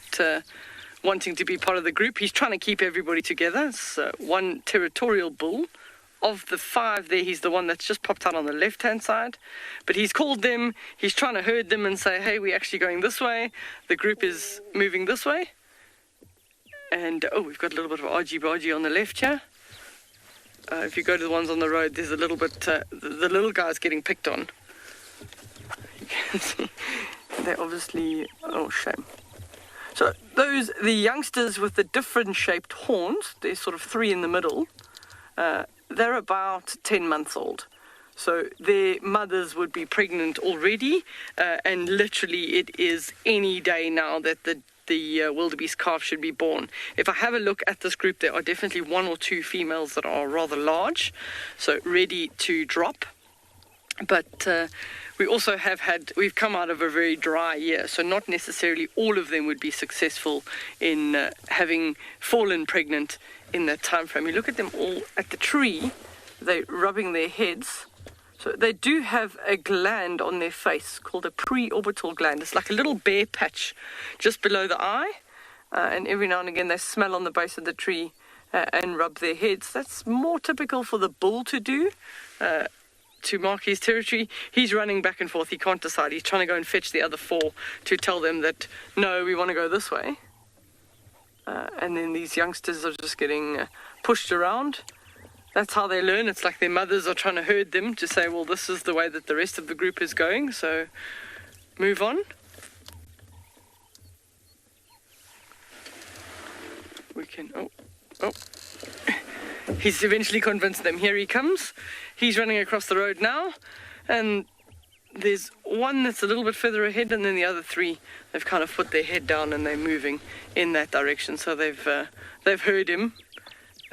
wanting to be part of the group. He's trying to keep everybody together. It's one territorial bull of the 5 there, he's the one that's just popped out on the left-hand side. But he's called them, he's trying to herd them and say, hey, we're actually going this way. The group is moving this way. And, oh, we've got a little bit of argy-bargy on the left here. If you go to the ones on the road, there's a little bit, the little guy's getting picked on. You can see, they're obviously, oh, shame. So those, the youngsters with the different shaped horns, there's sort of 3 in the middle, they're about 10 months old. So their mothers would be pregnant already, and literally it is any day now that the wildebeest calf should be born. If I have a look at this group, there are definitely 1 or 2 females that are rather large, so ready to drop. But we also we've come out of a very dry year, so not necessarily all of them would be successful in having fallen pregnant in that time frame. You look at them all at the tree, they're rubbing their heads. So they do have a gland on their face called a preorbital gland. It's like a little bare patch just below the eye, and every now and again they smell on the base of the tree and rub their heads. That's more typical for the bull to do, to mark his territory. He's running back and forth. He can't decide. He's trying to go and fetch the other 4 to tell them that, no, we want to go this way. And then these youngsters are just getting pushed around. That's how they learn. It's like their mothers are trying to herd them to say, well, this is the way that the rest of the group is going, so move on. We can, oh. He's eventually convinced them. Here he comes. He's running across the road now, and there's one that's a little bit further ahead, and then the other 3, they've kind of put their head down and they're moving in that direction. So they've heard him,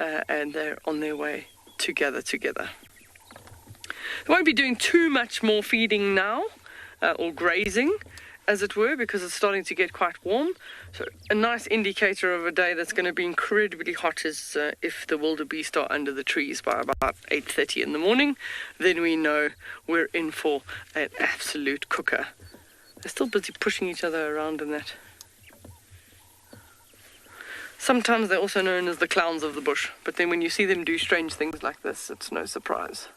and they're on their way to gather together. They won't be doing too much more feeding now, or grazing, as it were, because it's starting to get quite warm. So a nice indicator of a day that's going to be incredibly hot is if the wildebeest are under the trees by about 8:30 in the morning. Then we know we're in for an absolute cooker. They're still busy pushing each other around in that. Sometimes they're also known as the clowns of the bush, but then when you see them do strange things like this, it's no surprise.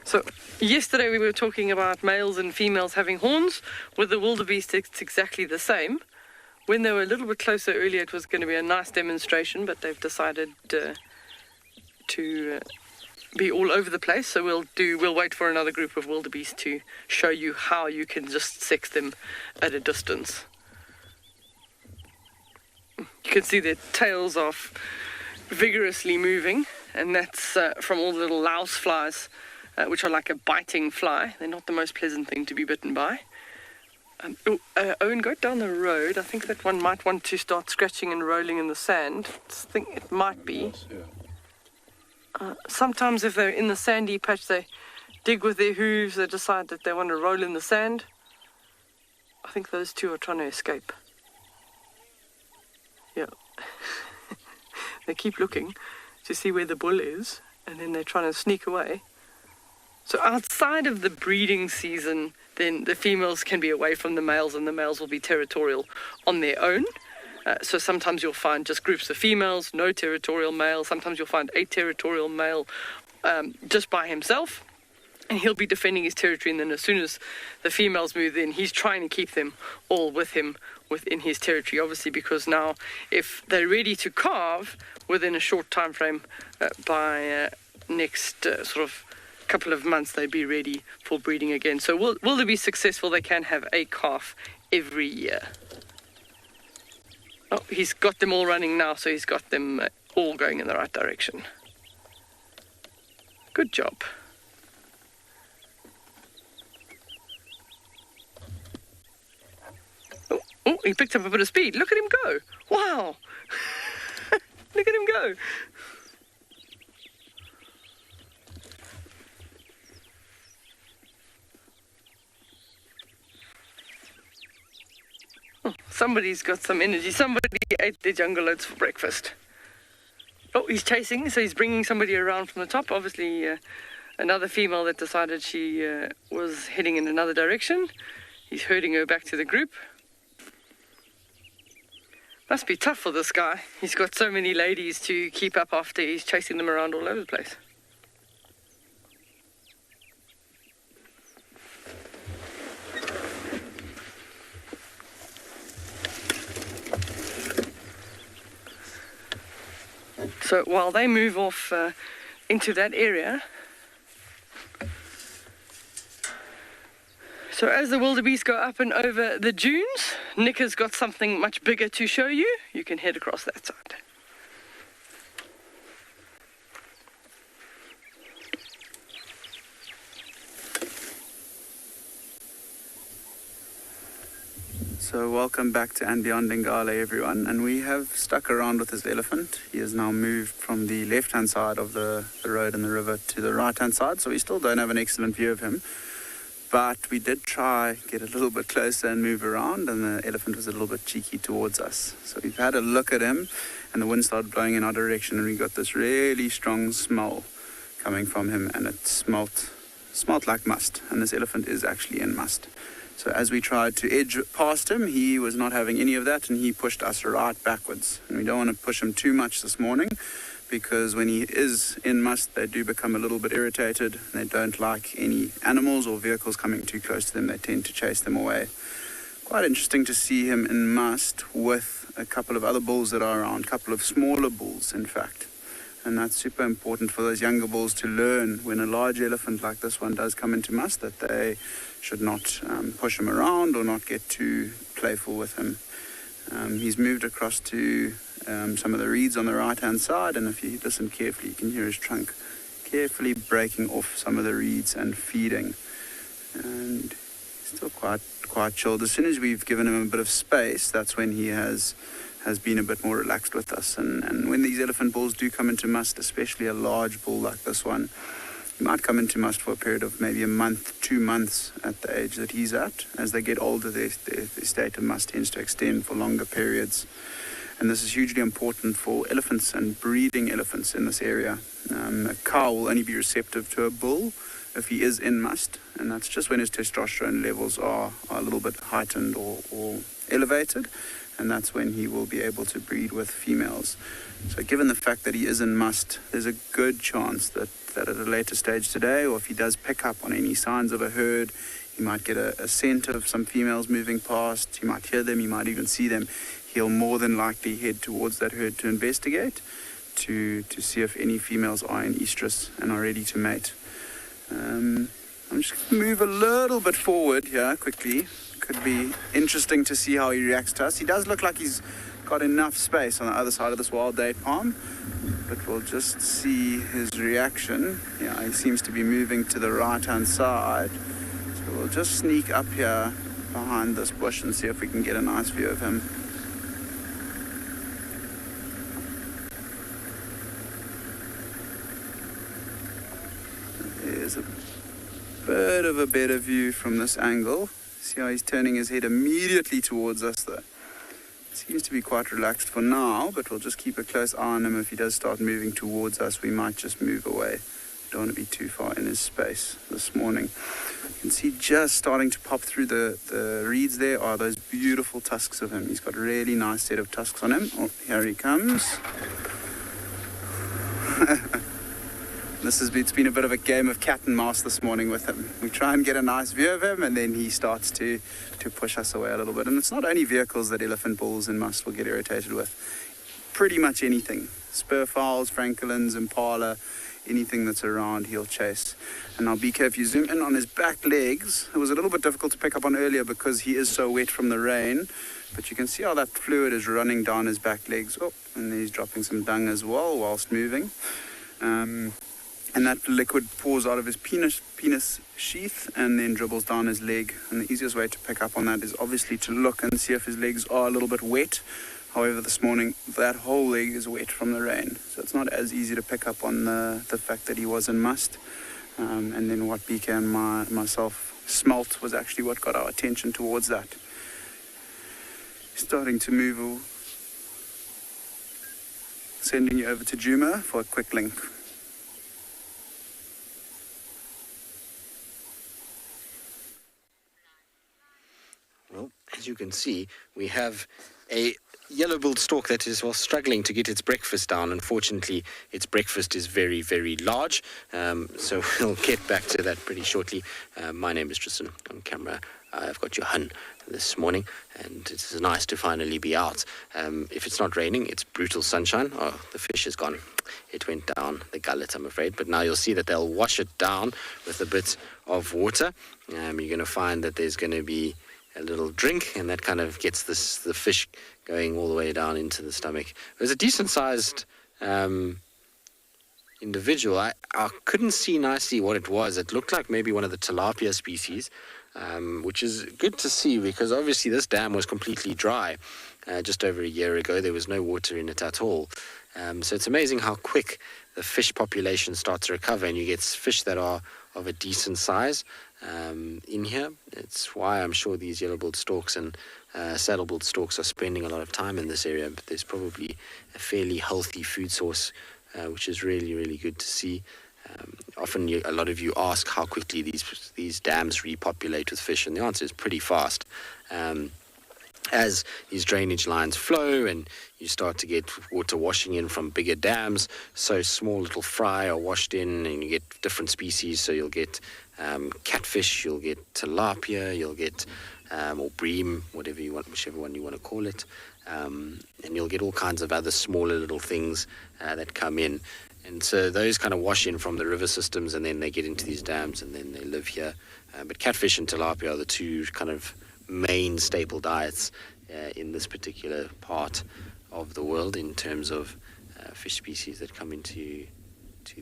So, yesterday we were talking about males and females having horns. With the wildebeest, it's exactly the same. When they were a little bit closer earlier, it was going to be a nice demonstration, but they've decided to be all over the place. So we'll wait for another group of wildebeest to show you how you can just sex them at a distance. You can see their tails are vigorously moving, and that's from all the little louse flies, which are like a biting fly. They're not the most pleasant thing to be bitten by. Owen, go down the road. I think that one might want to start scratching and rolling in the sand. I think it might be. Sometimes if they're in the sandy patch, they dig with their hooves. They decide that they want to roll in the sand. I think those 2 are trying to escape. Yeah. They keep looking to see where the bull is, and then they're trying to sneak away. So outside of the breeding season, then the females can be away from the males, and the males will be territorial on their own. So sometimes you'll find just groups of females, no territorial male. Sometimes you'll find a territorial male just by himself, and he'll be defending his territory. And then as soon as the females move in, he's trying to keep them all with him within his territory, obviously, because now if they're ready to calve within a short time frame, by next sort of couple of months, they'd be ready for breeding again. So will they be successful? They can have a calf every year. Oh, he's got them all running now, so he's got them all going in the right direction. Good job. Oh, he picked up a bit of speed. Look at him go. Wow. Look at him go. Somebody's got some energy. Somebody ate their jungle oats for breakfast. Oh, he's chasing, so he's bringing somebody around from the top. Obviously, another female that decided she was heading in another direction. He's herding her back to the group. Must be tough for this guy. He's got so many ladies to keep up after he's chasing them around all over the place. So while they move off into that area, so as the wildebeest go up and over the dunes, Nick has got something much bigger to show you. You can head across that side. So welcome back to And Beyond Ngale, everyone. And we have stuck around with this elephant. He has now moved from the left-hand side of the road and the river to the right-hand side, so we still don't have an excellent view of him. But we did try get a little bit closer and move around, and the elephant was a little bit cheeky towards us. So we've had a look at him, and the wind started blowing in our direction, and we got this really strong smell coming from him, and it smelt like must. And this elephant is actually in must. So as we tried to edge past him, he was not having any of that, and he pushed us right backwards. And we don't want to push him too much this morning, because when he is in must, they do become a little bit irritated. They don't like any animals or vehicles coming too close to them. They tend to chase them away. Quite interesting to see him in must with a couple of other bulls that are around, a couple of smaller bulls, in fact. And that's super important for those younger bulls to learn when a large elephant like this one does come into must, that they should not push him around or not get too playful with him. He's moved across to some of the reeds on the right-hand side, and if you listen carefully, you can hear his trunk carefully breaking off some of the reeds and feeding. And he's still quite chilled. As soon as we've given him a bit of space, that's when he has been a bit more relaxed with us. And when these elephant bulls do come into must, especially a large bull like this one, he might come into must for a period of maybe a month, 2 months at the age that he's at. As they get older, their state of must tends to extend for longer periods. And this is hugely important for elephants and breeding elephants in this area. A cow will only be receptive to a bull if he is in must, and that's just when his testosterone levels are a little bit heightened or elevated, and that's when he will be able to breed with females. So given the fact that he is in must, there's a good chance that at a later stage today, or if he does pick up on any signs of a herd, he might get a scent of some females moving past, he might hear them, he might even see them. He'll more than likely head towards that herd to investigate, to see if any females are in estrus and are ready to mate. I'm just going to move a little bit forward here quickly. Could be interesting to see how he reacts to us. He does look like he's got enough space on the other side of this wild date palm, but we'll just see his reaction. Yeah, he seems to be moving to the right-hand side. So we'll just sneak up here behind this bush and see if we can get a nice view of him. There's a bit of a better view from this angle. See how he's turning his head immediately towards us though. Seems to be quite relaxed for now, but we'll just keep a close eye on him. If he does start moving towards us, we might just move away. Don't want to be too far in his space this morning. You can see just starting to pop through the reeds there are those beautiful tusks of him. He's got a really nice set of tusks on him. Oh, here he comes. It's been a bit of a game of cat and mouse this morning with him. We try and get a nice view of him, and then he starts to push us away a little bit. And it's not only vehicles that elephant bulls in must will get irritated with. Pretty much anything. Spur fowls, francolins, impala, anything that's around he'll chase. And now BK, if you zoom in on his back legs, it was a little bit difficult to pick up on earlier because he is so wet from the rain. But you can see how that fluid is running down his back legs. Oh, and then he's dropping some dung as well whilst moving. And that liquid pours out of his penis sheath and then dribbles down his leg. And the easiest way to pick up on that is obviously to look and see if his legs are a little bit wet. However, this morning, that whole leg is wet from the rain. So it's not as easy to pick up on the fact that he was in must. And then what BK and myself smelt was actually what got our attention towards that. Starting to move, sending you over to Juma for a quick link. Well, as you can see, we have a yellow-billed stork that is, well, struggling to get its breakfast down. Unfortunately, its breakfast is very, very large, so we'll get back to that pretty shortly. My name is Tristan. On camera, I've got Johan this morning, and it's nice to finally be out. If it's not raining, it's brutal sunshine. Oh, the fish is gone. It went down the gullet, I'm afraid, but now you'll see that they'll wash it down with a bit of water. You're going to find that there's going to be a little drink, and that kind of gets the fish going all the way down into the stomach. It was a decent-sized individual. I couldn't see nicely what it was. It looked like maybe one of the tilapia species, which is good to see because obviously this dam was completely dry just over a year ago. There was no water in it at all. So it's amazing how quick the fish population starts to recover, and you get fish that are of a decent size in here. It's why I'm sure these yellow-billed storks and saddle-billed storks are spending a lot of time in this area. But there's probably a fairly healthy food source, which is really, really good to see. Often a lot of you ask how quickly these dams repopulate with fish, and the answer is pretty fast. As these drainage lines flow and you start to get water washing in from bigger dams, so small little fry are washed in, and you get different species. So you'll get catfish, you'll get tilapia, you'll get or bream, whatever you want, whichever one you want to call it, and you'll get all kinds of other smaller little things that come in. And so those kind of wash in from the river systems, and then they get into these dams, and then they live here. But catfish and tilapia are the two kind of main staple diets in this particular part of the world in terms of fish species that come into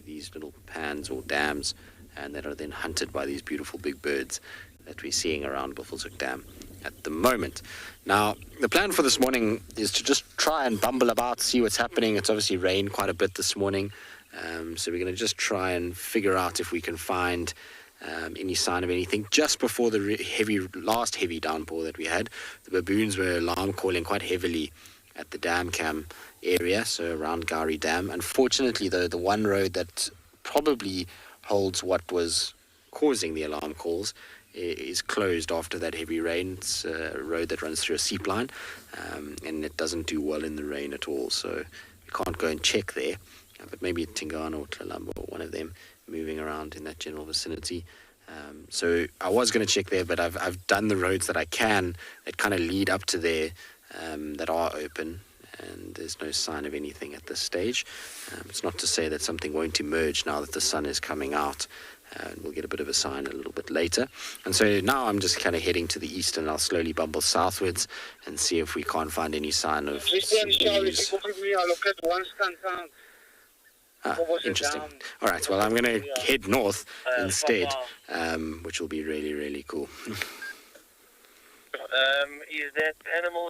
these little pans or dams, and that are then hunted by these beautiful big birds that we're seeing around Buffelshoek Dam at the moment. Now, the plan for this morning is to just try and bumble about, see what's happening. It's obviously rained quite a bit this morning, so we're going to just try and figure out if we can find any sign of anything. Just before the last heavy downpour that we had, the baboons were alarm calling quite heavily at the dam cam area, so around Gowrie Dam. Unfortunately, though, the one road that probably holds what was causing the alarm calls is closed after that heavy rain. It's a road that runs through a seep line, and it doesn't do well in the rain at all, so we can't go and check there. But maybe Tingana or Tlalamba or one of them moving around in that general vicinity. So I was going to check there, but I've done the roads that I can that kind of lead up to there that are open, and there's no sign of anything at this stage. It's not to say that something won't emerge now that the sun is coming out, and we'll get a bit of a sign a little bit later. And so now I'm just kind of heading to the east, and I'll slowly bumble southwards and see if we can't find any sign of species. Interesting. All right, well, I'm going to head north instead, which will be really, really cool. Is that animal?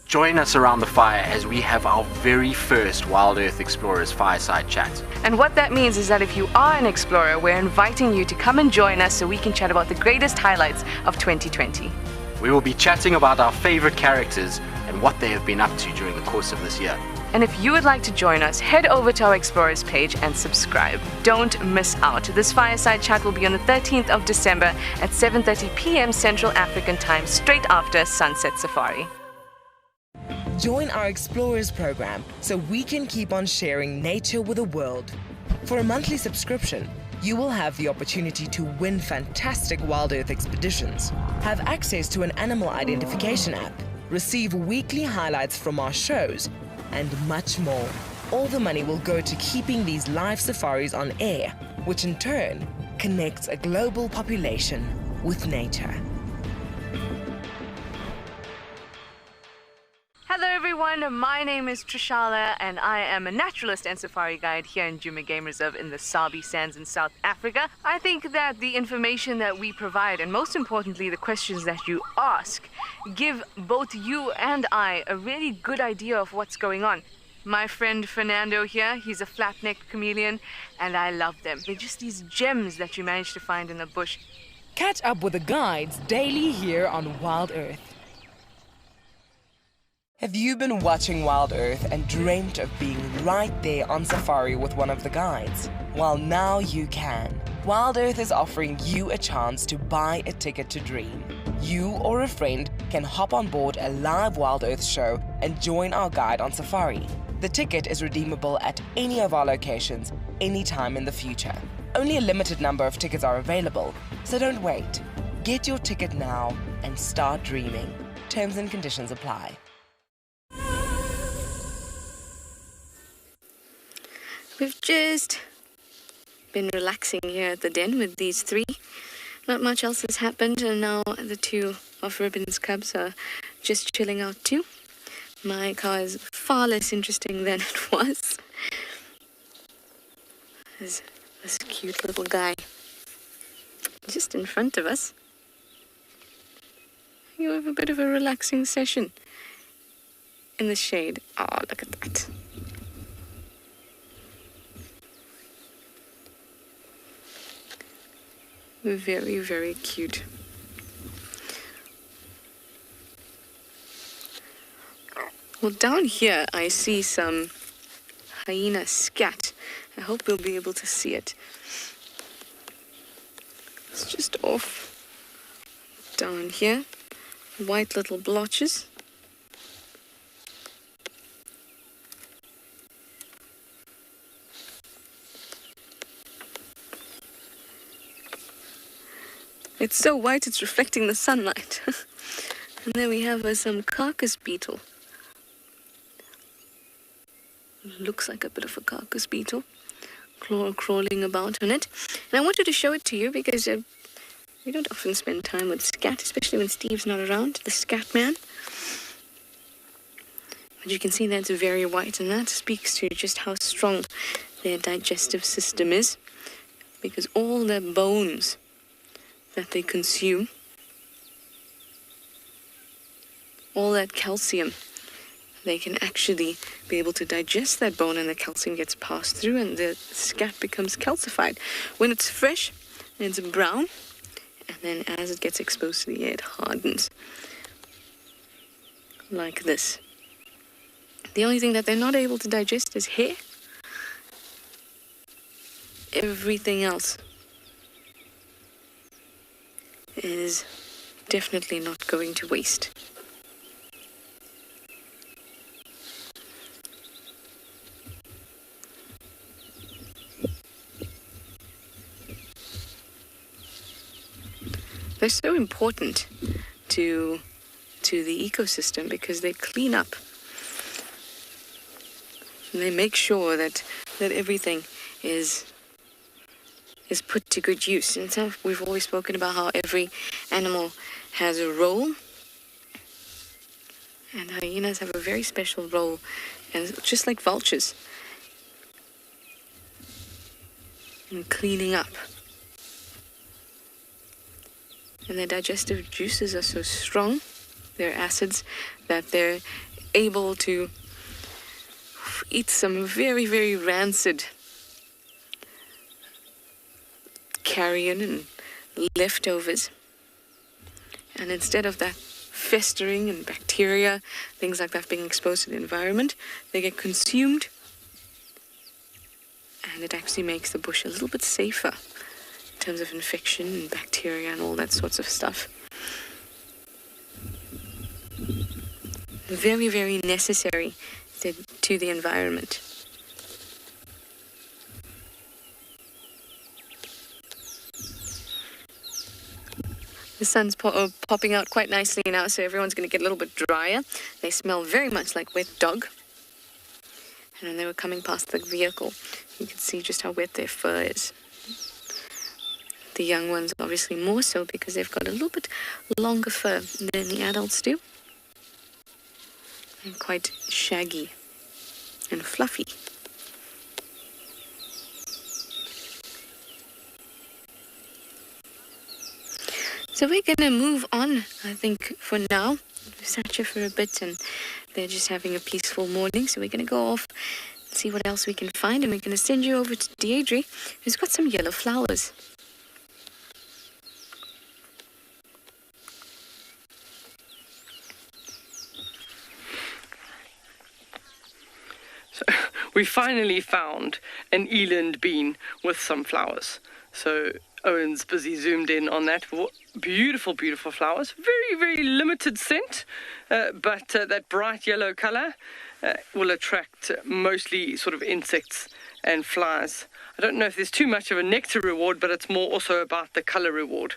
Join us around the fire as we have our very first Wild Earth Explorers Fireside Chat. And what that means is that if you are an explorer, we're inviting you to come and join us so we can chat about the greatest highlights of 2020. We will be chatting about our favorite characters and what they have been up to during the course of this year. And if you would like to join us, head over to our Explorers page and subscribe. Don't miss out. This Fireside Chat will be on the 13th of December at 7:30 p.m. Central African Time, straight after Sunset Safari. Join our Explorers program so we can keep on sharing nature with the world. For a monthly subscription, you will have the opportunity to win fantastic Wild Earth expeditions, have access to an animal identification app, receive weekly highlights from our shows, and much more. All the money will go to keeping these live safaris on air, which in turn connects a global population with nature. Hello everyone, my name is Trishala and I am a naturalist and safari guide here in Djuma Game Reserve in the Sabi Sands in South Africa. I think that the information that we provide, and most importantly the questions that you ask, give both you and I a really good idea of what's going on. My friend Fernando here, he's a flat-necked chameleon and I love them. They're just these gems that you manage to find in the bush. Catch up with the guides daily here on Wild Earth. Have you been watching Wild Earth and dreamt of being right there on safari with one of the guides? Well, now you can. Wild Earth is offering you a chance to buy a ticket to dream. You or a friend can hop on board a live Wild Earth show and join our guide on safari. The ticket is redeemable at any of our locations, anytime in the future. Only a limited number of tickets are available, so don't wait. Get your ticket now and start dreaming. Terms and conditions apply. We've just been relaxing here at the den with these three. Not much else has happened, and now the two of Ribbon's cubs are just chilling out too. My car is far less interesting than it was. There's this cute little guy just in front of us. You have a bit of a relaxing session in the shade. Oh, look at that. Very, very cute. Well, down here I see some hyena scat. I hope we'll be able to see it. It's just off down here. White little blotches. It's so white it's reflecting the sunlight. And then we have some carcass beetle. Looks like a bit of a carcass beetle. Crawling about on it. And I wanted to show it to you because we don't often spend time with scat, especially when Steve's not around, the scat man. But you can see that's very white, and that speaks to just how strong their digestive system is, because all their bones that they consume, all that calcium, they can actually be able to digest that bone, and the calcium gets passed through and the scat becomes calcified. When it's fresh, it's brown, and then as it gets exposed to the air, it hardens. Like this. The only thing that they're not able to digest is hair. Everything else is definitely not going to waste. They're so important to the ecosystem because they clean up. And they make sure that everything is put to good use. And so we've always spoken about how every animal has a role. And hyenas have a very special role, and just like vultures, in cleaning up. And their digestive juices are so strong, their acids, that they're able to eat some very, very rancid carrion and leftovers. And instead of that festering and bacteria, things like that being exposed to the environment, they get consumed. And it actually makes the bush a little bit safer in terms of infection and bacteria and all that sorts of stuff. Very, very necessary to the environment. The sun's popping out quite nicely now, so everyone's going to get a little bit drier. They smell very much like wet dog. And when they were coming past the vehicle, you could see just how wet their fur is. The young ones obviously more so because they've got a little bit longer fur than the adults do. And quite shaggy and fluffy. So we're going to move on, I think, for now. We've sat here for a bit and they're just having a peaceful morning. So we're going to go off and see what else we can find. And we're going to send you over to Deirdre, who's got some yellow flowers. So we finally found an Eland Bean with some flowers. So Owen's busy zoomed in on that. Beautiful, beautiful flowers. Very, very limited scent, but that bright yellow color will attract mostly sort of insects and flies. I don't know if there's too much of a nectar reward, but it's more also about the color reward,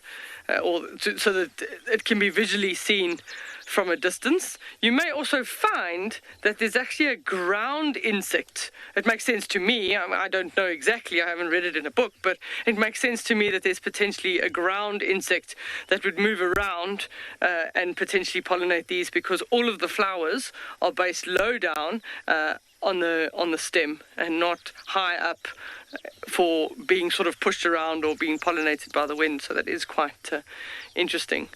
so that it can be visually seen from a distance. You may also find that there's actually a ground insect. It makes sense to me. I don't know exactly. I haven't read it in a book, but it makes sense to me that there's potentially a ground insect that would move around and potentially pollinate these, because all of the flowers are based low down on the stem and not high up for being sort of pushed around or being pollinated by the wind. So that is quite interesting.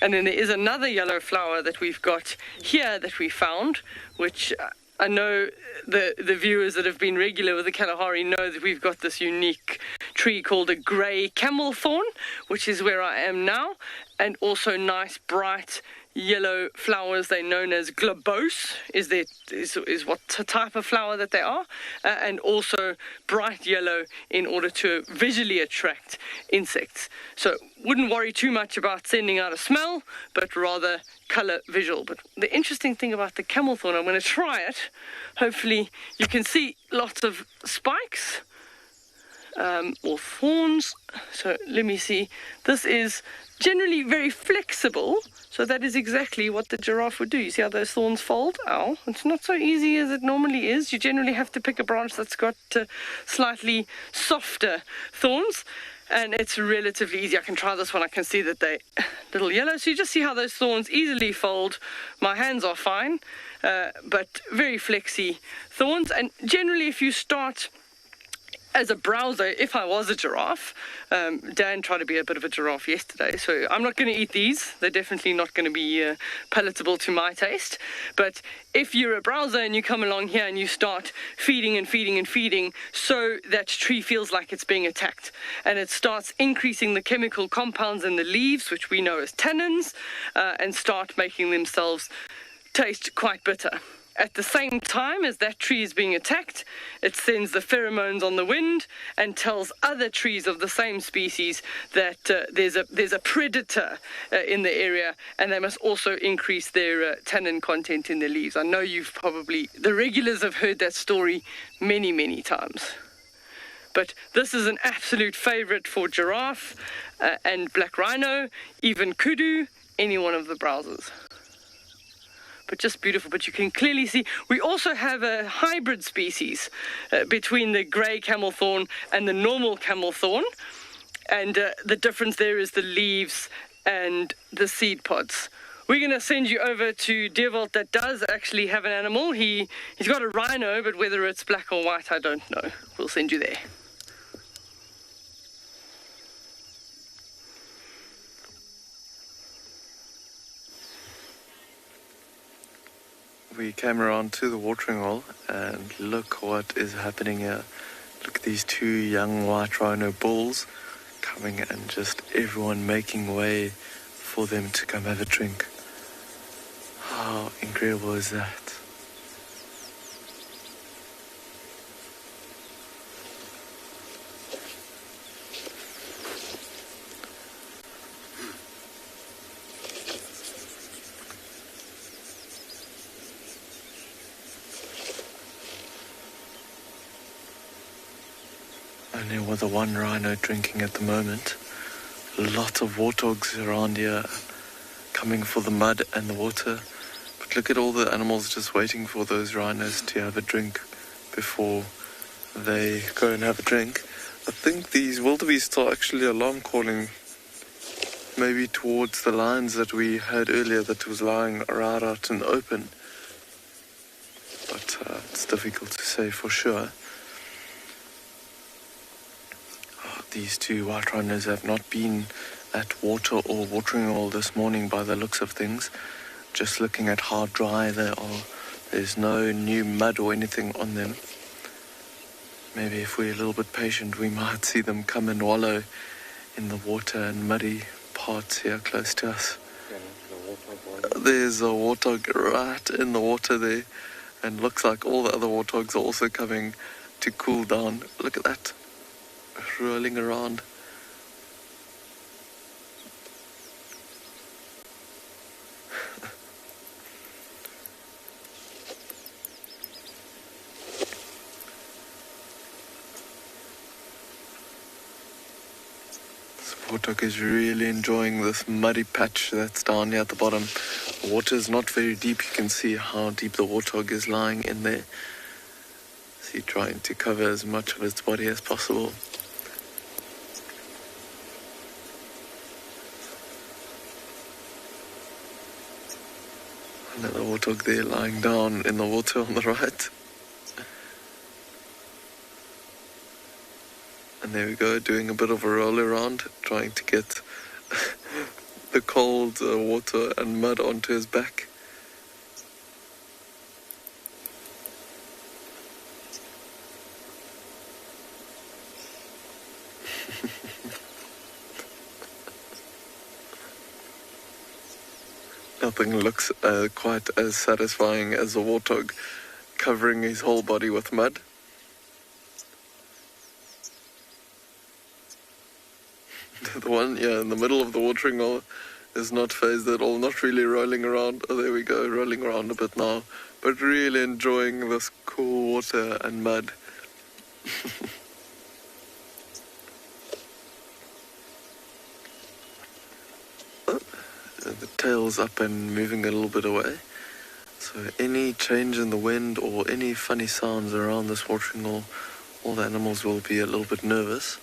And then there is another yellow flower that we've got here that we found, which I know the viewers that have been regular with the Kalahari know that we've got this unique tree called a grey camel thorn, which is where I am now, and also nice bright yellow flowers. They're known as globose, is what type of flower that they are, and also bright yellow in order to visually attract insects. So wouldn't worry too much about sending out a smell, but rather color visual. But the interesting thing about the camel thorn, I'm going to try it. Hopefully you can see lots of spikes or thorns. So let me see. This is generally very flexible. So that is exactly what the giraffe would do. You see how those thorns fold? Ow, it's not so easy as it normally is. You generally have to pick a branch that's got slightly softer thorns, and it's relatively easy. I can try this one. I can see that they're little yellow. So you just see how those thorns easily fold. My hands are fine, but very flexy thorns. And generally, if you start as a browser, if I was a giraffe, Dan tried to be a bit of a giraffe yesterday, so I'm not going to eat these. They're definitely not going to be palatable to my taste. But if you're a browser and you come along here and you start feeding and feeding and feeding, so that tree feels like it's being attacked, and it starts increasing the chemical compounds in the leaves, which we know as tannins, and start making themselves taste quite bitter. At the same time as that tree is being attacked, it sends the pheromones on the wind and tells other trees of the same species that there's a predator in the area, and they must also increase their tannin content in their leaves. I know the regulars have heard that story many, many times. But this is an absolute favorite for giraffe and black rhino, even kudu, any one of the browsers. But just beautiful. But you can clearly see we also have a hybrid species between the grey camel thorn and the normal camel thorn, and the difference there is the leaves and the seed pods. We're going to send you over to Dierwald that does actually have an animal. He's got a rhino, but whether it's black or white, I don't know. We'll send you there. We came around to the watering hole, and look what is happening here. Look at these two young white rhino bulls coming, and just everyone making way for them to come have a drink. How incredible is that? Only with the one rhino drinking at the moment. Lots of warthogs around here coming for the mud and the water. But look at all the animals just waiting for those rhinos to have a drink before they go and have a drink. I think these wildebeests are actually alarm calling, maybe towards the lions that we heard earlier that was lying right out in the open. But it's difficult to say for sure. These two white rhinos have not been at water or watering hole this morning by the looks of things. Just looking at how dry they are, there's no new mud or anything on them. Maybe if we're a little bit patient, we might see them come and wallow in the water and muddy parts here close to us. There's a warthog right in the water there, and looks like all the other warthogs are also coming to cool down. Look at that. rolling around. Warthog is really enjoying this muddy patch that's down here at the bottom. The water is not very deep. You can see how deep the warthog is lying in there. See, trying to cover as much of its body as possible. Another warthog there lying down in the water on the right. And there we go, doing a bit of a roll around, trying to get the cold water and mud onto his back. Nothing looks quite as satisfying as a warthog covering his whole body with mud. The one, in the middle of the watering hole is not phased at all, not really rolling around. Oh, there we go, rolling around a bit now, but really enjoying this cool water and mud. The tail's up and moving a little bit away. So any change in the wind or any funny sounds around this watering hole, all the animals will be a little bit nervous.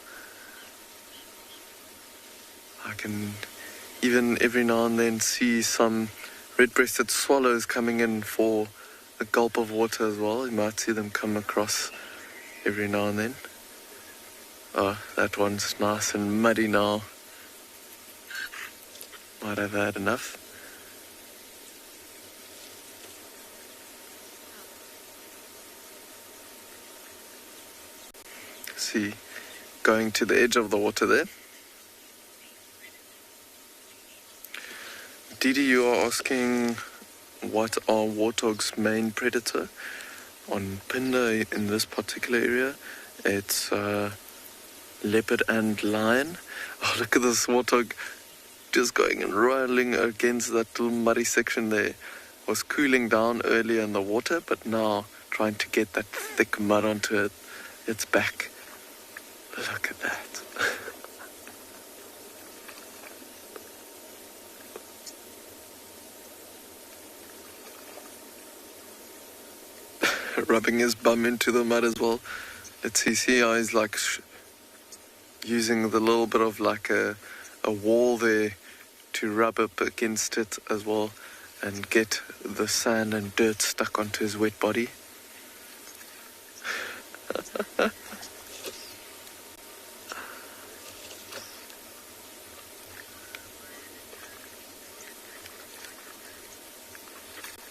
I can even every now and then see some red-breasted swallows coming in for a gulp of water as well. You might see them come across every now and then. Oh, that one's nice and muddy now. Might have had enough. See, going to the edge of the water there. Didi, you are asking what are warthog's main predator? On Phinda, in this particular area, it's leopard and lion. Oh, look at this warthog just going and rolling against that little muddy section there. Was cooling down earlier in the water, but now trying to get that thick mud onto its back. Look at that. Rubbing his bum into the mud as well. Let's see how he's like using the little bit of like a wall there to rub up against it as well and get the sand and dirt stuck onto his wet body.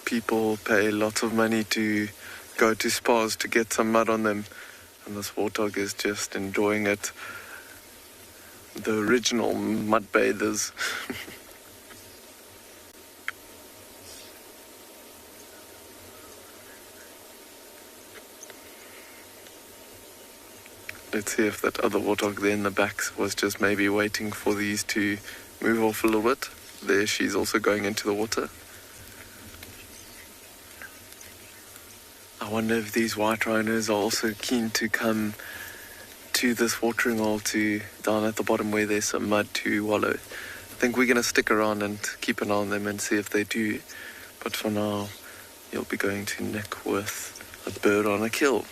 People pay lots of money to go to spas to get some mud on them, and this warthog is just enjoying it. The original mud bathers. Let's see if that other warthog there in the back was just maybe waiting for these to move off a little bit. There, she's also going into the water. I wonder if these white rhinos are also keen to come to this watering hole to down at the bottom where there's some mud to wallow. I think we're going to stick around and keep an eye on them and see if they do. But for now, you'll be going to neck with a bird on a kill.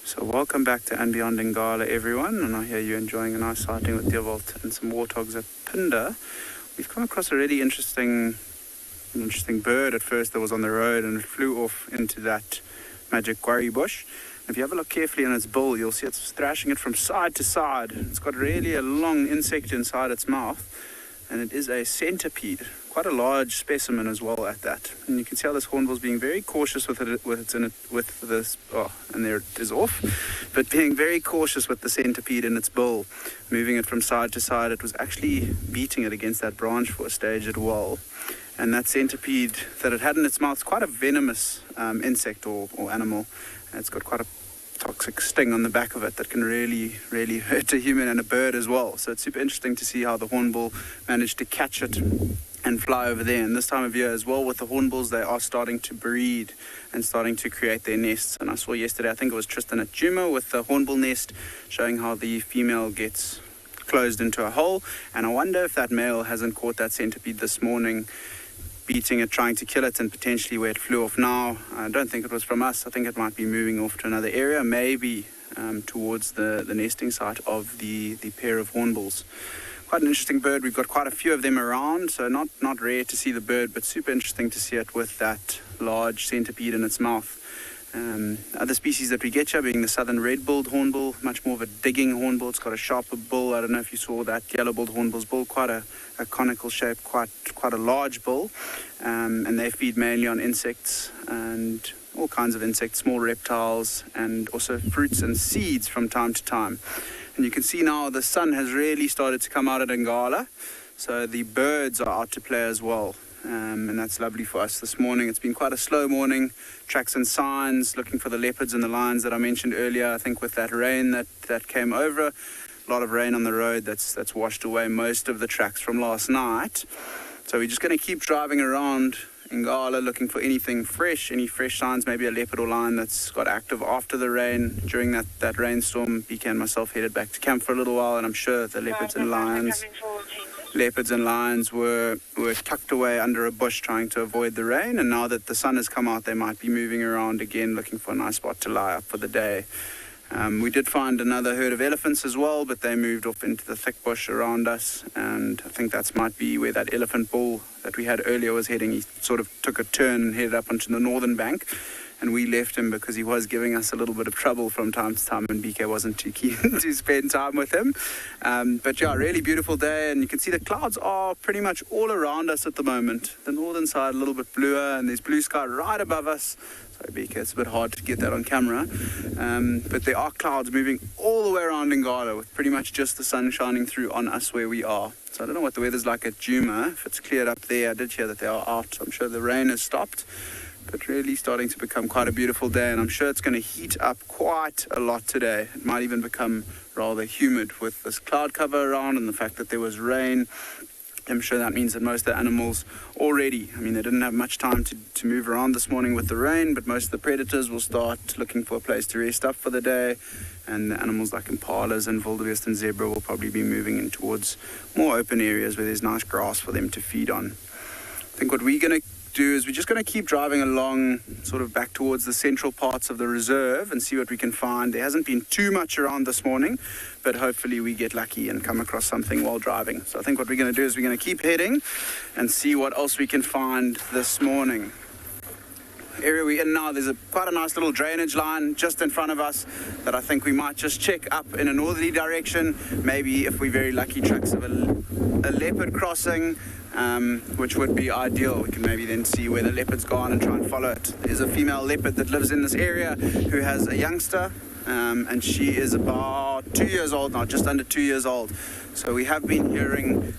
So welcome back to And Beyond Ngala, everyone, and I hear you enjoying a nice sighting with Deerwold and some warthogs at Phinda. We've come across a really interesting bird at first that was on the road, and it flew off into that magic quarry bush. If you have a look carefully on its bill, you'll see it's thrashing it from side to side. It's got really a long insect inside its mouth, and it is a centipede. quite a large specimen as well at that. And you can see how this hornbill's being very cautious with this. Oh, and there it is off. But being very cautious with the centipede in its bill, moving it from side to side. It was actually beating it against that branch for a stage at Wattle. And that centipede that it had in its mouth is quite a venomous insect or animal. And it's got quite a toxic sting on the back of it that can really, really hurt a human and a bird as well. So it's super interesting to see how the hornbill managed to catch it and fly over there. And this time of year as well, with the hornbills, they are starting to breed and starting to create their nests. And I saw yesterday, I think it was Tristan at Juma with the hornbill nest, showing how the female gets closed into a hole. And I wonder if that male hasn't caught that centipede this morning, beating it, trying to kill it, and potentially where it flew off now. I don't think it was from us. I think it might be moving off to another area, maybe towards the nesting site of the pair of hornbills. Quite an interesting bird. We've got quite a few of them around, so not rare to see the bird, but super interesting to see it with that large centipede in its mouth. Other species that we get here being the southern red-billed hornbill, much more of a digging hornbill. It's got a sharper bill. I don't know if you saw that yellow-billed hornbill's bill, quite a conical shape, quite a large bill, and they feed mainly on insects and all kinds of insects, small reptiles, and also fruits and seeds from time to time. And you can see now the sun has really started to come out at Ngala, so the birds are out to play as well. And that's lovely for us this morning. It's been quite a slow morning. Tracks and signs, looking for the leopards and the lions that I mentioned earlier. I think with that rain that came over, a lot of rain on the road that's washed away most of the tracks from last night. So we're just going to keep driving around Ngala looking for anything fresh, any fresh signs, maybe a leopard or lion that's got active after the rain. During that rainstorm, BK and myself headed back to camp for a little while, and I'm sure the leopards and lions were tucked away under a bush trying to avoid the rain, and now that the sun has come out, they might be moving around again looking for a nice spot to lie up for the day. We did find another herd of elephants as well, but they moved off into the thick bush around us, and I think that might be where that elephant bull that we had earlier was heading. He sort of took a turn and headed up onto the northern bank, and we left him because he was giving us a little bit of trouble from time to time, and BK wasn't too keen to spend time with him. But yeah, really beautiful day, and you can see the clouds are pretty much all around us at the moment. The northern side a little bit bluer, and there's blue sky right above us. Sorry, BK, it's a bit hard to get that on camera. But there are clouds moving all the way around Ngala, with pretty much just the sun shining through on us where we are. So I don't know what the weather's like at Juma. If it's cleared up there, I did hear that they are out. I'm sure the rain has stopped. But really starting to become quite a beautiful day, and I'm sure it's going to heat up quite a lot today. It might even become rather humid with this cloud cover around and the fact that there was rain. I'm sure that means that most of the animals already, they didn't have much time to move around this morning with the rain, but most of the predators will start looking for a place to rest up for the day, and the animals like impalas and wildebeest and zebra will probably be moving in towards more open areas where there's nice grass for them to feed on. I think what we're going to do is we're just going to keep driving along sort of back towards the central parts of the reserve and see what we can find. There hasn't been too much around this morning, but hopefully we get lucky and come across something while driving. So I think what we're going to do is we're going to keep heading and see what else we can find this morning. The area we're in now, there's quite a nice little drainage line just in front of us that I think we might just check up in a northerly direction. Maybe if we're very lucky, tracks of a leopard crossing, which would be ideal. We can maybe then see where the leopard's gone and try and follow it. There's a female leopard that lives in this area who has a youngster, and she is about 2 years old now, just under 2 years old. So we have been hearing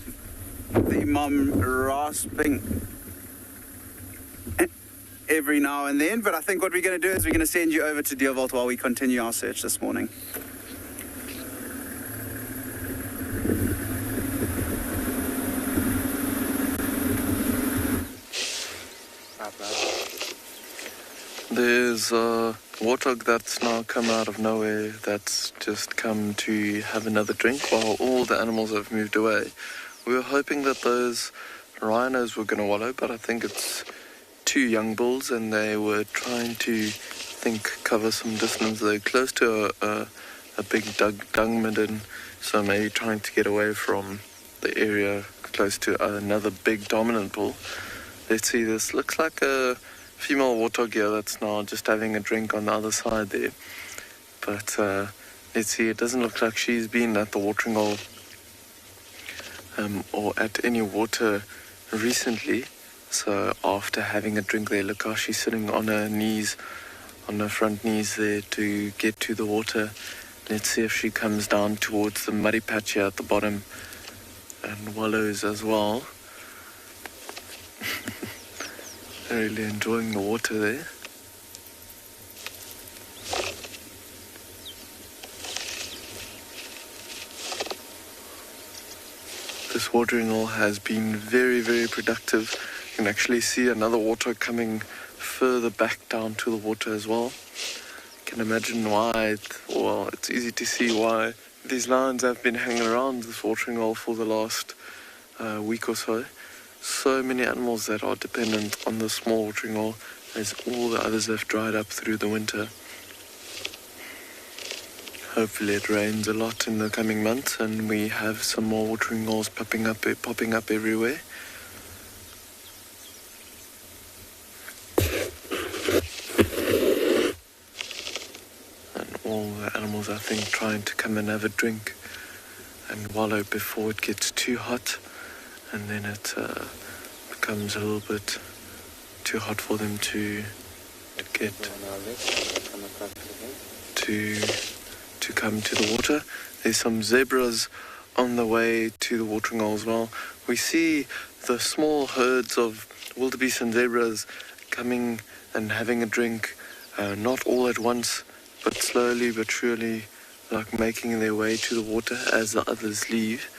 the mom rasping every now and then, but I think what we're going to do is we're going to send you over to Deerwold while we continue our search this morning. There's a warthog that's now come out of nowhere that's just come to have another drink while all the animals have moved away. We were hoping that those rhinos were going to wallow, but I think it's two young bulls and they were trying to cover some distance. They're close to a big dung midden, so maybe trying to get away from the area close to another big dominant bull. Let's see, this looks like a female warthog here that's now just having a drink on the other side there. But let's see, it doesn't look like she's been at the watering hole or at any water recently. So after having a drink there, look how she's sitting on her knees, on her front knees there to get to the water. Let's see if she comes down towards the muddy patch here at the bottom and wallows as well. Really enjoying the water there. This watering hole has been very, very productive. You can actually see another water coming further back down to the water as well. You can imagine why, well, it's easy to see why these lions have been hanging around this watering hole for the last week or so. So many animals that are dependent on the small watering hole, as all the others have dried up through the winter. Hopefully it rains a lot in the coming months and we have some more watering holes popping up everywhere. And all the animals, I think, trying to come and have a drink and wallow before it gets too hot, and then it becomes a little bit too hot for them to come to the water. There's some zebras on the way to the watering hole as well. We see the small herds of wildebeest and zebras coming and having a drink, not all at once, but slowly but surely, like making their way to the water as the others leave.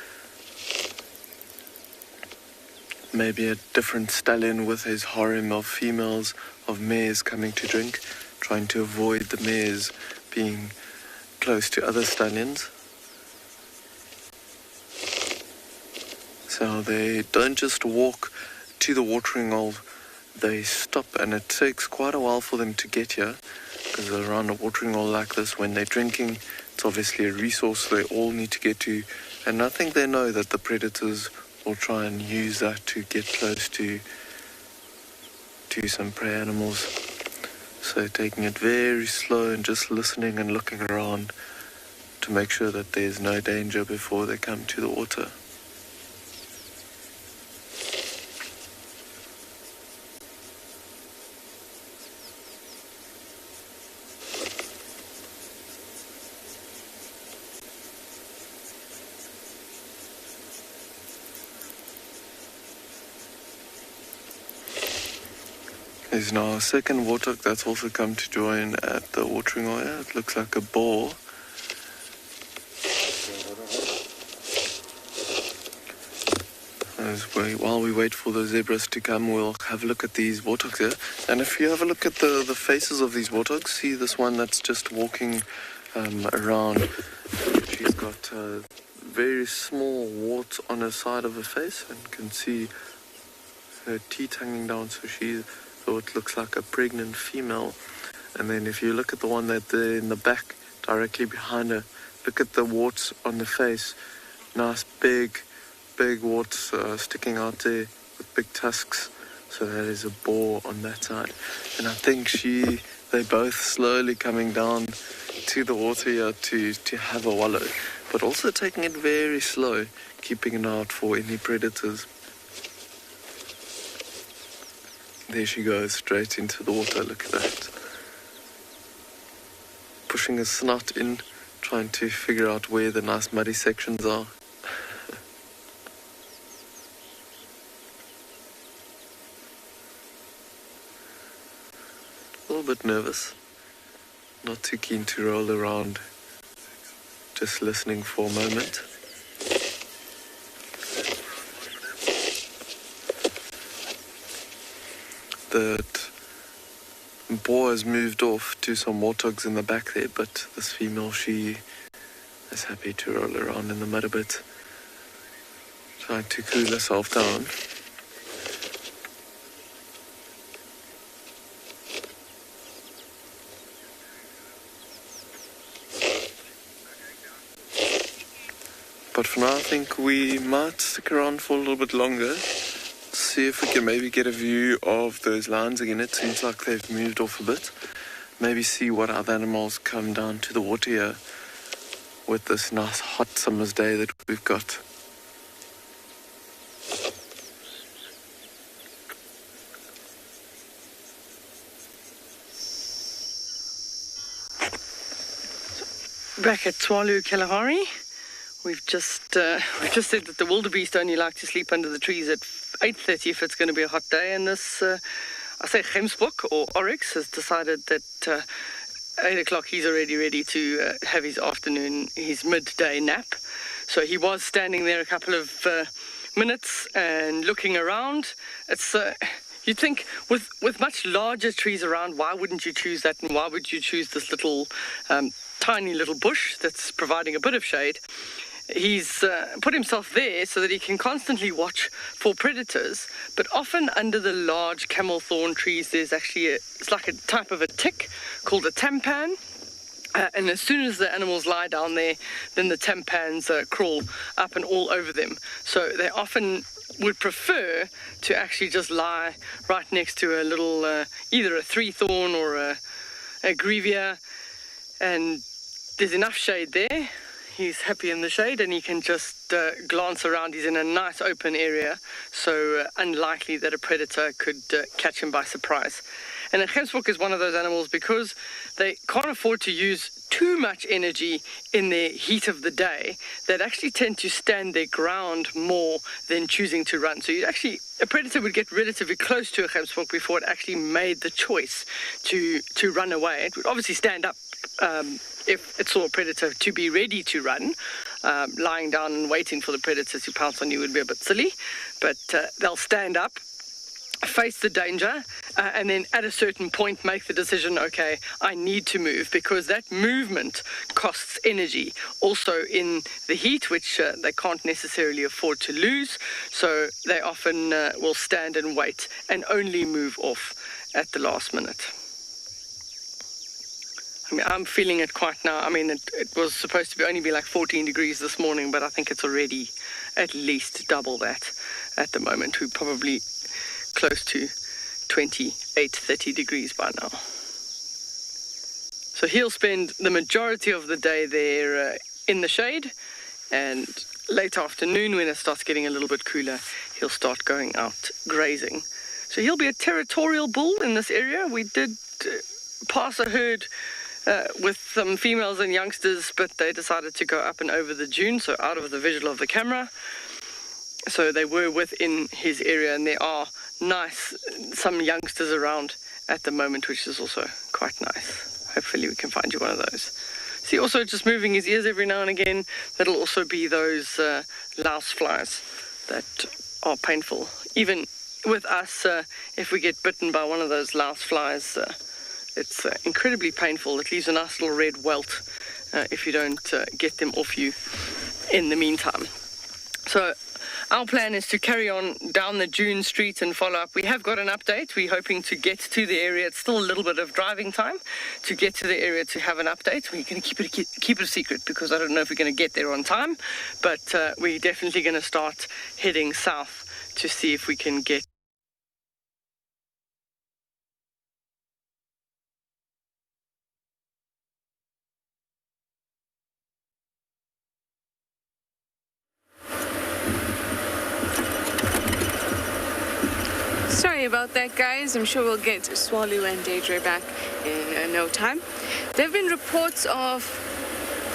Maybe a different stallion with his harem of females, of mares coming to drink, trying to avoid the mares being close to other stallions. So they don't just walk to the watering hole, they stop, and it takes quite a while for them to get here, because around a watering hole like this, when they're drinking, it's obviously a resource they all need to get to, and I think they know that the predators will try and use that to get close to some prey animals. So taking it very slow and just listening and looking around to make sure that there's no danger before they come to the water. There's now a second warthog that's also come to join at the watering hole. It looks like a boar. While we wait for the zebras to come, we'll have a look at these warthogs here. And if you have a look at the faces of these warthogs, see this one that's just walking around. She's got a very small wart on her side of her face, and you can see her teeth hanging down, so it looks like a pregnant female. And then if you look at the one that in the back, directly behind her, look at the warts on the face. Nice big warts sticking out there with big tusks. So that is a boar on that side. And I think they're both slowly coming down to the water here to have a wallow, but also taking it very slow, keeping an eye out for any predators. There she goes, straight into the water. Look at that. Pushing a snout in, trying to figure out where the nice muddy sections are. A little bit nervous. Not too keen to roll around. Just listening for a moment. That boar has moved off to some warthogs in the back there, but this female, she is happy to roll around in the mud a bit, trying to cool herself down. But for now, I think we might stick around for a little bit longer. See if we can maybe get a view of those lions again. It seems like they've moved off a bit. Maybe see what other animals come down to the water here with this nice hot summer's day that we've got. back at Tswalu Kalahari. We've just said that the wildebeest only like to sleep under the trees at 8:30 if it's going to be a hot day, and this I say gemsbok or oryx has decided that 8 o'clock he's already ready to have his midday nap. So he was standing there a couple of minutes and looking around. It's you'd think with much larger trees around, why wouldn't you choose that, and why would you choose this little tiny little bush that's providing a bit of shade? He's put himself there so that he can constantly watch for predators, but often under the large camel thorn trees there's actually it's like a type of a tick called a tampan, and as soon as the animals lie down there, then the tampans crawl up and all over them. So they often would prefer to actually just lie right next to a little either a three thorn or a grevia, and there's enough shade there. He's happy in the shade and he can just glance around. He's in a nice open area, so unlikely that a predator could catch him by surprise. And a gemsbok is one of those animals, because they can't afford to use too much energy in the heat of the day, that actually tend to stand their ground more than choosing to run. So a predator would get relatively close to a gemsbok before it actually made the choice to run away. It would obviously stand up if it saw a predator to be ready to run. Lying down and waiting for the predator to pounce on you would be a bit silly, but they'll stand up, face the danger, and then at a certain point make the decision, okay, I need to move, because that movement costs energy also in the heat, which they can't necessarily afford to lose. So they often will stand and wait and only move off at the last minute. I mean, I'm feeling it quite now. I mean, it was supposed to only be like 14 degrees this morning, but I think it's already at least double that at the moment. We're probably close to 28, 30 degrees by now. So he'll spend the majority of the day there in the shade, and late afternoon, when it starts getting a little bit cooler, he'll start going out grazing. So he'll be a territorial bull in this area. We did pass a herd with some females and youngsters, but they decided to go up and over the dune, so out of the visual of the camera. So they were within his area, and there are some youngsters around at the moment, which is also quite nice. Hopefully we can find you one of those. See, also just moving his ears every now and again. That'll also be those louse flies that are painful. Even with us, if we get bitten by one of those louse flies, it's incredibly painful. It leaves a nice little red welt if you don't get them off you in the meantime. So our plan is to carry on down the Dune Street and follow up. We have got an update. We're hoping to get to the area. It's still a little bit of driving time to get to the area to have an update. We're going to keep it a secret, because I don't know if we're going to get there on time. But we're definitely going to start heading south to see if we can get. Sorry about that, guys. I'm sure we'll get Swalu and Daedra back in no time. There have been reports of,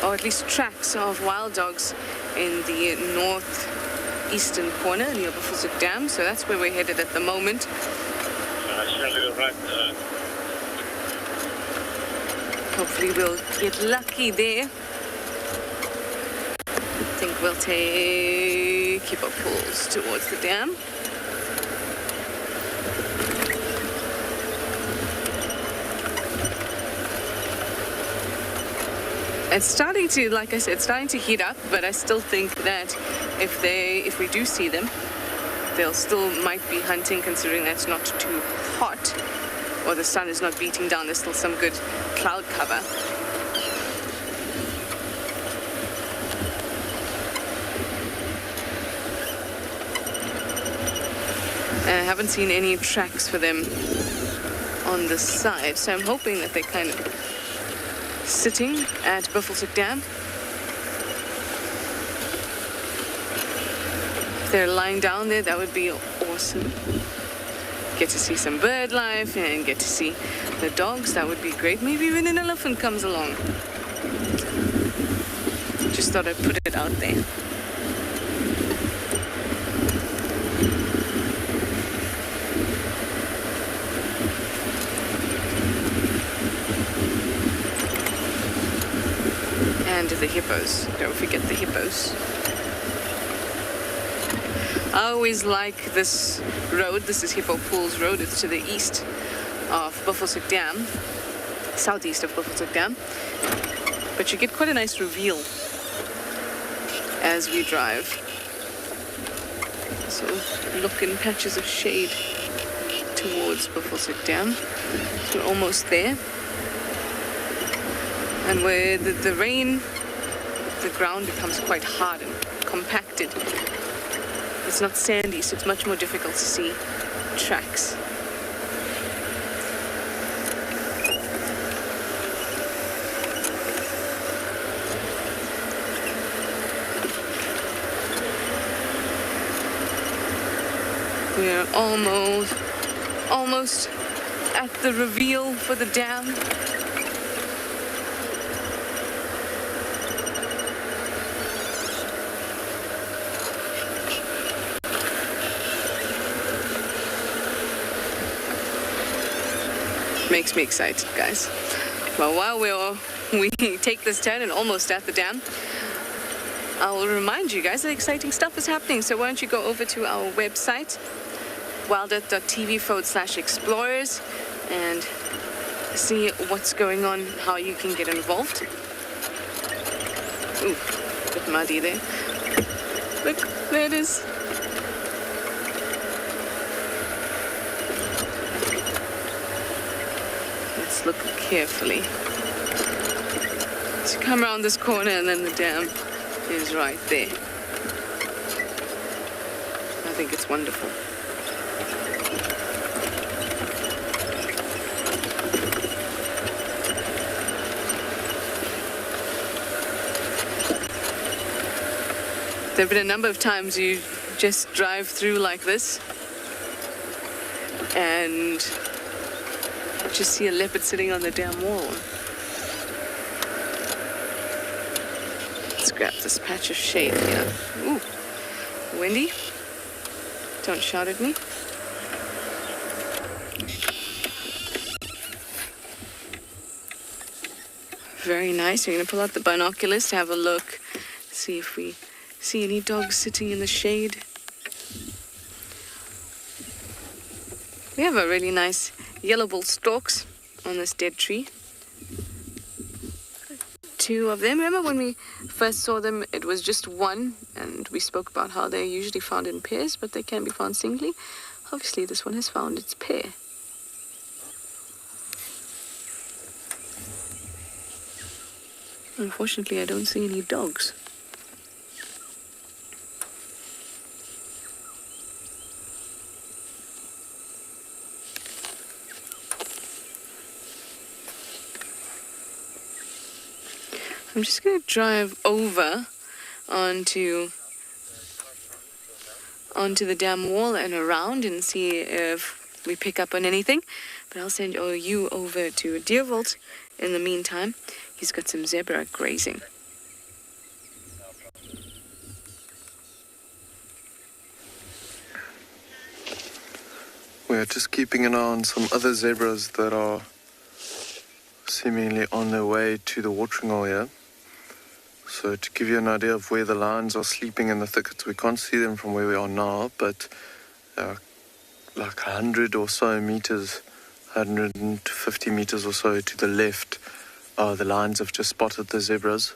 or at least tracks of wild dogs in the northeastern corner near Buffelshoek Dam, so that's where we're headed at the moment. Hopefully we'll get lucky there. I think we'll keep our pulls towards the dam. It's starting to, like I said, starting to heat up, but I still think that if we do see them, they'll still might be hunting, considering that it's not too hot or the sun is not beating down. There's still some good cloud cover. And I haven't seen any tracks for them on the side, so I'm hoping that they're kind of sitting at Buffelshoek Dam. If they're lying down there, that would be awesome. Get to see some bird life and get to see the dogs. That would be great. Maybe even an elephant comes along. Just thought I'd put it out there. And the hippos. Don't forget the hippos. I always like this road. This is Hippo Pools Road. It's to the east of Buffelshoek Dam, southeast of Buffelshoek Dam. But you get quite a nice reveal as we drive. So look in patches of shade towards Buffelshoek Dam. So we're almost there. And where the rain, the ground becomes quite hard and compacted. It's not sandy, so it's much more difficult to see tracks. We are almost at the reveal for the dam. Makes me excited, guys. Well, while we take this turn and almost at the dam, I will remind you guys that exciting stuff is happening. So why don't you go over to our website, wildearth.tv/explorers, and see what's going on, how you can get involved. Ooh, a bit muddy there. Look, there it is. Let's look carefully. So come around this corner and then the dam is right there. I think it's wonderful. There have been a number of times you just drive through like this and just see a leopard sitting on the dam wall. Let's grab this patch of shade here. Ooh, windy. Don't shout at me. Very nice. We're going to pull out the binoculars to have a look, see if we see any dogs sitting in the shade. We have a really nice yellow bull stalks on this dead tree. 2 of them. Remember when we first saw them, it was just one, and we spoke about how they're usually found in pairs, but they can be found singly. Obviously, this one has found its pair. Unfortunately, I don't see any dogs. I'm just going to drive over onto the dam wall and around and see if we pick up on anything. But I'll send you over to Deer Vault in the meantime. He's got some zebra grazing. We're just keeping an eye on some other zebras that are seemingly on their way to the watering hole here. So to give you an idea of where the lions are sleeping in the thickets, we can't see them from where we are now, but like 100 or so meters, 150 meters or so to the left, the lions have just spotted the zebras.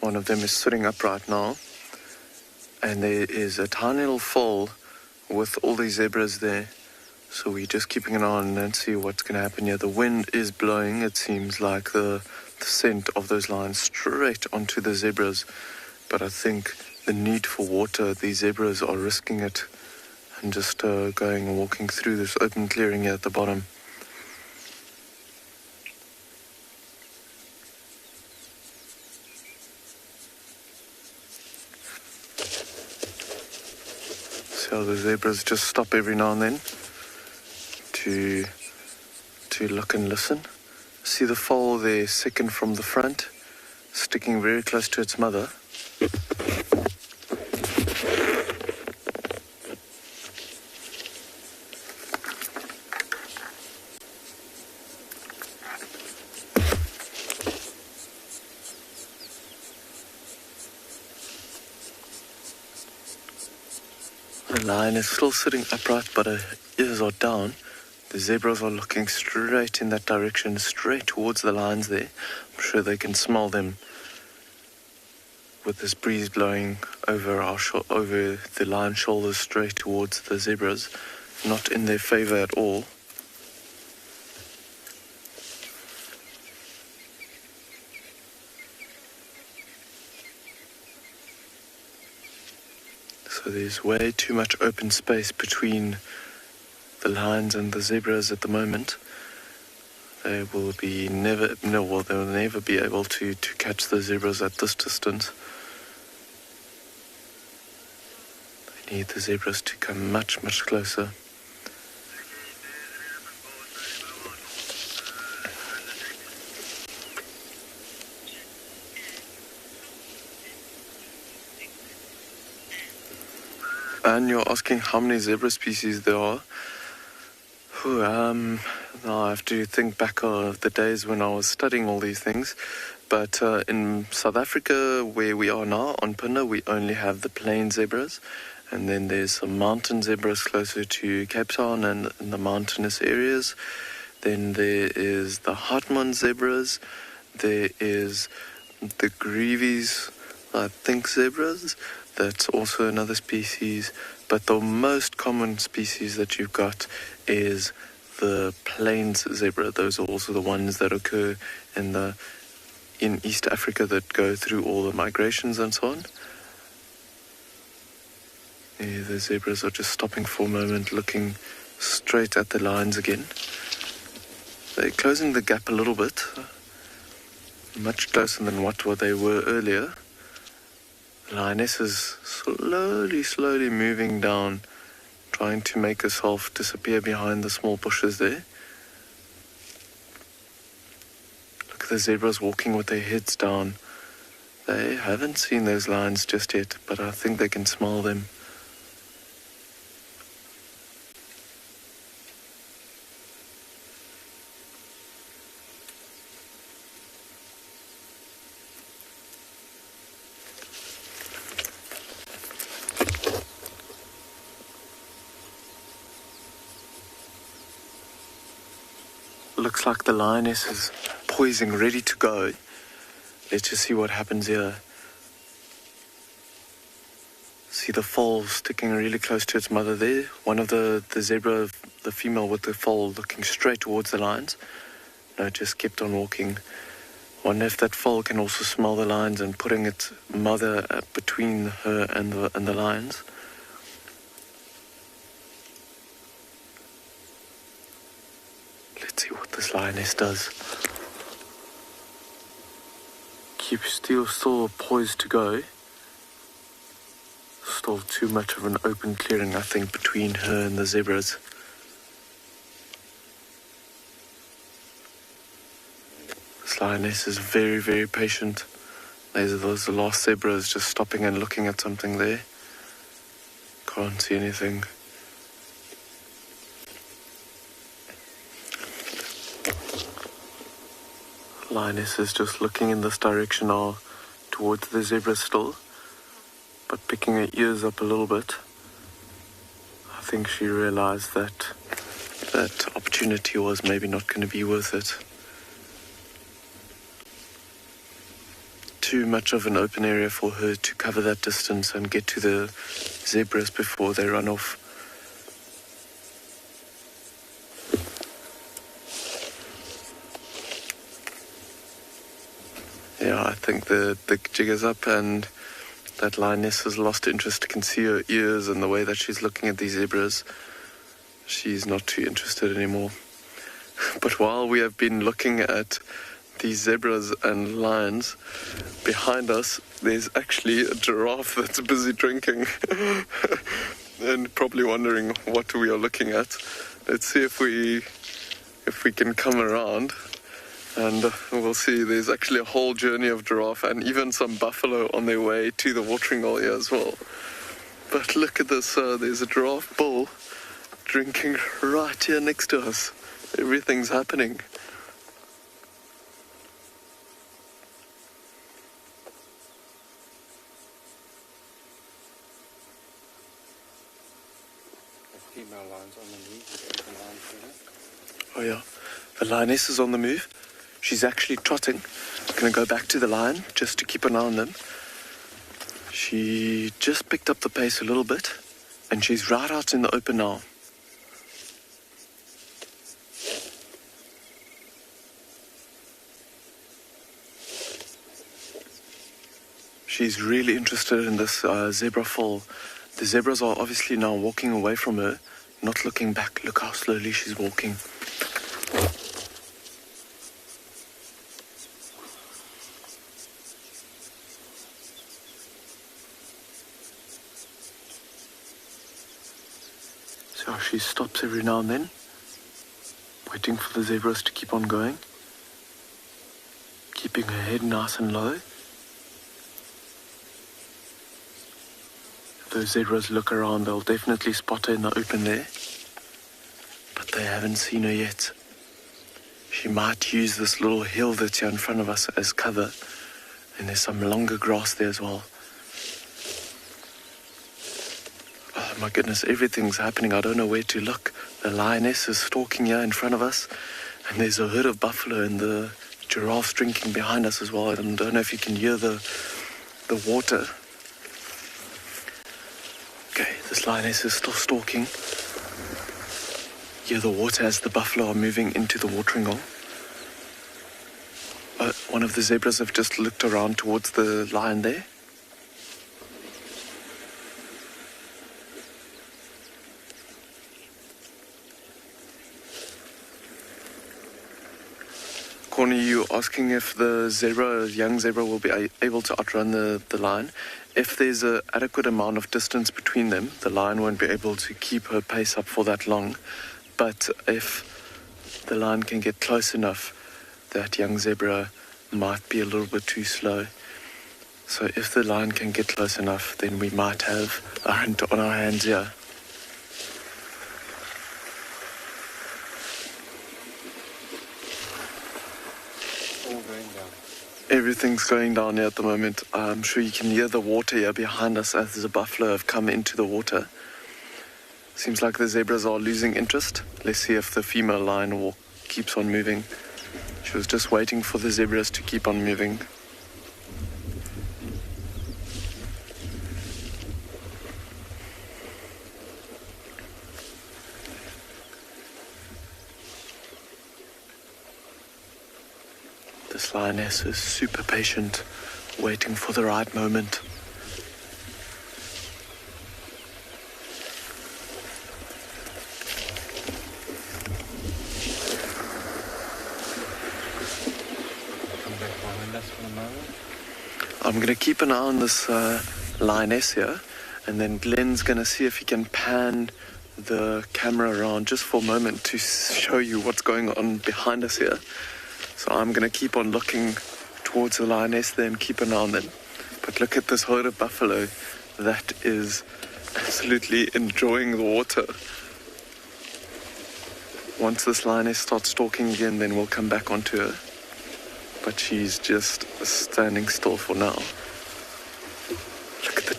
One of them is sitting up right now, and there is a tiny little foal with all these zebras there. So we're just keeping an eye on and see what's going to happen here. The wind is blowing. It seems like the scent of those lions straight onto the zebras. But I think the need for water, these zebras are risking it and just going and walking through this open clearing here at the bottom. So the zebras just stop every now and then to look and listen. See the foal there, second from the front, sticking very close to its mother. The lion is still sitting upright, but her ears are down. The zebras are looking straight in that direction, straight towards the lions there. I'm sure they can smell them with this breeze blowing over over the lion's shoulders straight towards the zebras. Not in their favor at all. So there's way too much open space between the lions and the zebras at the moment. They will never be able to catch the zebras at this distance. They need the zebras to come much, much closer. And you're asking how many zebra species there are. Now I have to think back of the days when I was studying all these things. But in South Africa, where we are now, on Punda, we only have the plain zebras. And then there's some mountain zebras closer to Cape Town and in the mountainous areas. Then there is the Hartmann zebras. There is the Greaves, I think, zebras. That's also another species, but the most common species that you've got is the plains zebra. Those are also the ones that occur in East Africa that go through all the migrations and so on. Yeah, the zebras are just stopping for a moment, looking straight at the lions again. They're closing the gap a little bit, much closer than what they were earlier. The lioness is slowly moving down, trying to make herself disappear behind the small bushes there. Look at the zebras walking with their heads down. They haven't seen those lions just yet, but I think they can smell them. Looks like the lioness is poising, ready to go. Let's just see what happens here. See the foal sticking really close to its mother there. One of the zebra, the female with the foal, looking straight towards the lions. No, it just kept on walking. Wonder if that foal can also smell the lions and putting its mother between her and the lions. Let's see what this lioness does. Keep still poised to go. Still too much of an open clearing, I think, between her and the zebras. This lioness is very, very patient. Those the last zebras just stopping and looking at something there. Can't see anything. Lioness is just looking in this direction now towards the zebra still, but picking her ears up a little bit. I think she realized that that opportunity was maybe not going to be worth it. Too much of an open area for her to cover that distance and get to the zebras before they run off. Yeah, I think the jig is up and that lioness has lost interest. You can see her ears and the way that she's looking at these zebras. She's not too interested anymore. But while we have been looking at these zebras and lions, behind us there's actually a giraffe that's busy drinking and probably wondering what we are looking at. Let's see if we can come around And we'll see, there's actually a whole journey of giraffe and even some buffalo on their way to the watering hole here as well. But look at this, there's a giraffe bull drinking right here next to us. Everything's happening. Female lion's on the move. Oh yeah, the lioness is on the move. She's actually trotting. I'm going to go back to the lion just to keep an eye on them. She just picked up the pace a little bit and she's right out in the open now. She's really interested in this zebra foal. The zebras are obviously now walking away from her, not looking back. Look how slowly she's walking. So she stops every now and then, waiting for the zebras to keep on going, keeping her head nice and low. If those zebras look around, they'll definitely spot her in the open there, but they haven't seen her yet. She might use this little hill that's here in front of us as cover, and there's some longer grass there as well. Oh my goodness, everything's happening. I don't know where to look. The lioness is stalking here in front of us, and there's a herd of buffalo and the giraffes drinking behind us as well. I don't know if you can hear the water. Okay, this lioness is still stalking. Hear the water as the buffalo are moving into the watering hole. One of the zebras have just looked around towards the lion there. Corny, you asking if the young zebra will be able to outrun the lion. If there's an adequate amount of distance between them, the lion won't be able to keep her pace up for that long. But if the lion can get close enough, that young zebra might be a little bit too slow. So if the lion can get close enough, then we might have a hunt on our hands here. Everything's going down here at the moment. I'm sure you can hear the water here behind us as the buffalo have come into the water. Seems like the zebras are losing interest. Let's see if the female lion keeps on moving. She was just waiting for the zebras to keep on moving. This lioness is super patient, waiting for the right moment. I'm going to keep an eye on this lioness here, and then Glenn's going to see if he can pan the camera around just for a moment to show you what's going on behind us here. So I'm going to keep on looking towards the lioness there and keep an eye on them. But look at this herd of buffalo that is absolutely enjoying the water. Once this lioness starts stalking again, then we'll come back onto her. But she's just standing still for now. Look at the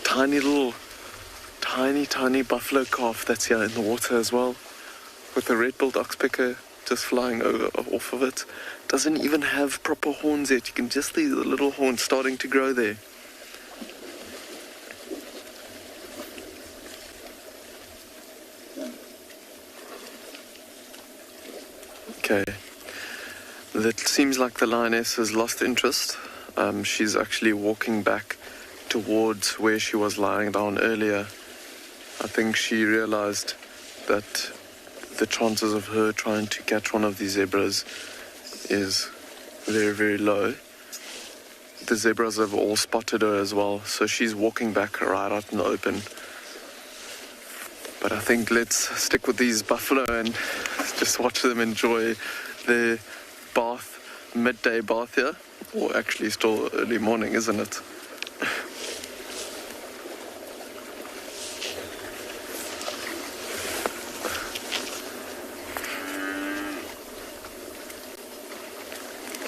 tiny buffalo calf that's here in the water as well, with the red-billed oxpecker just flying off of it. Doesn't even have proper horns yet. You can just see the little horns starting to grow there. Okay. It seems like the lioness has lost interest. She's actually walking back towards where she was lying down earlier. I think she realized that the chances of her trying to catch one of these zebras is very, very low. The zebras have all spotted her as well, so she's walking back right out in the open. But I think let's stick with these buffalo and just watch them enjoy their bath midday bath here, or actually still early morning, isn't it?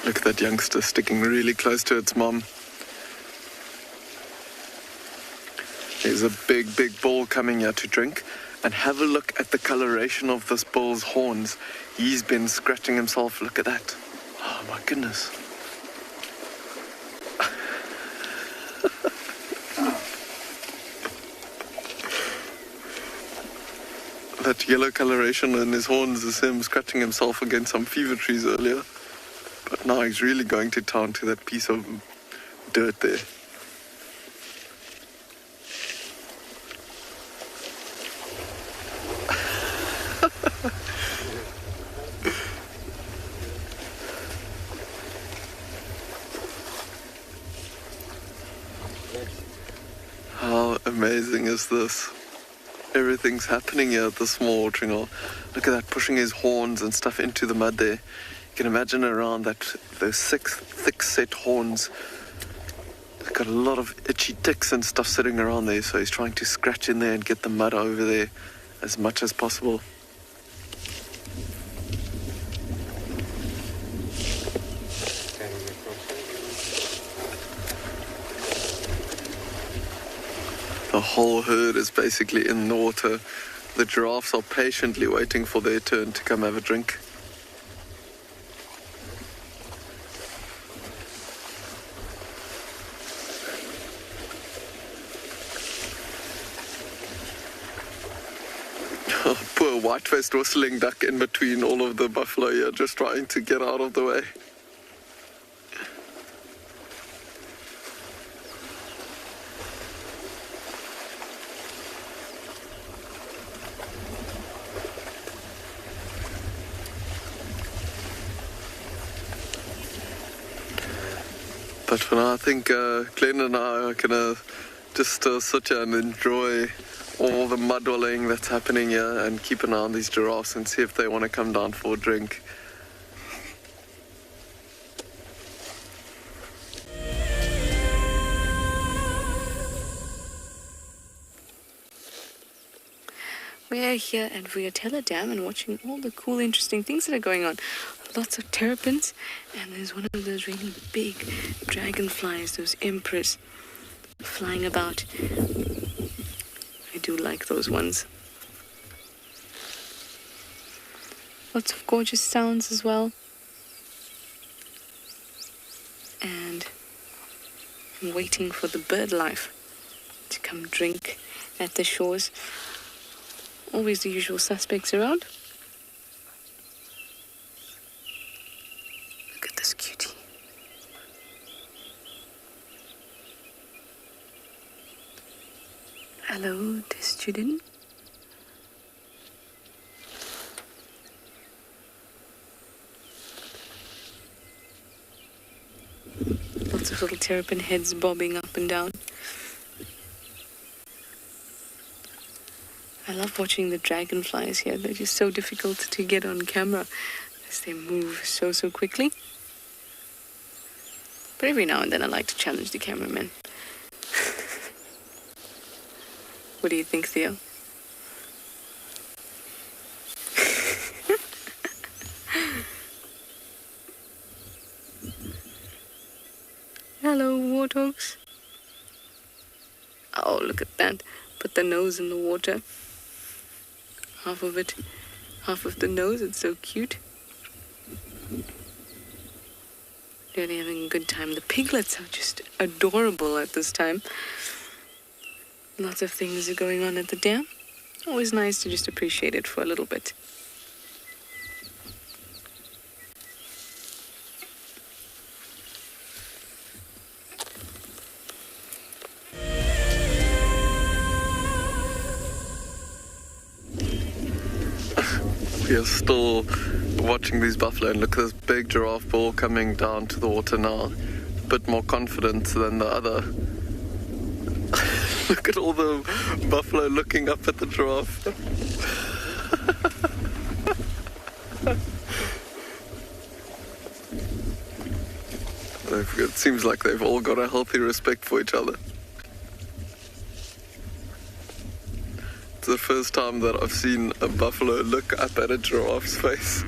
Look at that youngster sticking really close to its mom. There's a big bull coming here to drink. And have a look at the coloration of this bull's horns. He's been scratching himself. Look at that. Oh my goodness. That yellow coloration in his horns is him scratching himself against some fever trees earlier. But now he's really going to town to that piece of dirt there. How amazing is this? Everything's happening here at the small watering hole. Look at that, pushing his horns and stuff into the mud there. You can imagine around that, those 6 thick set horns. They've got a lot of itchy ticks and stuff sitting around there, so he's trying to scratch in there and get the mud over there as much as possible. The whole herd is basically in the water. The giraffes are patiently waiting for their turn to come have a drink. Oh, poor white-faced whistling duck in between all of the buffalo here, just trying to get out of the way. But for now, I think Glenn and I are gonna just sit here and enjoy all the mud wallowing that's happening here and keep an eye on these giraffes and see if they want to come down for a drink. We are here at Vulture Dam and watching all the cool, interesting things that are going on. Lots of terrapins, and there's one of those really big dragonflies, those emperors, flying about. I do like those ones. Lots of gorgeous sounds as well. And I'm waiting for the bird life to come drink at the shores. Always the usual suspects around. Look at this cutie. Hello, dear student. Lots of little terrapin heads bobbing up and down. I love watching the dragonflies here. They're just so difficult to get on camera as they move so quickly. But every now and then I like to challenge the cameraman. What do you think, Theo? Hello, warthogs. Oh, look at that. Put the nose in the water. Half of it, half of the nose. It's so cute. Really having a good time. The piglets are just adorable at this time. Lots of things are going on at the dam. Always nice to just appreciate it for a little bit. We are still watching these buffalo, and look at this big giraffe bull coming down to the water now. A bit more confident than the other. Look at all the buffalo looking up at the giraffe. It seems like they've all got a healthy respect for each other. It's the first time that I've seen a buffalo look up at a giraffe's face.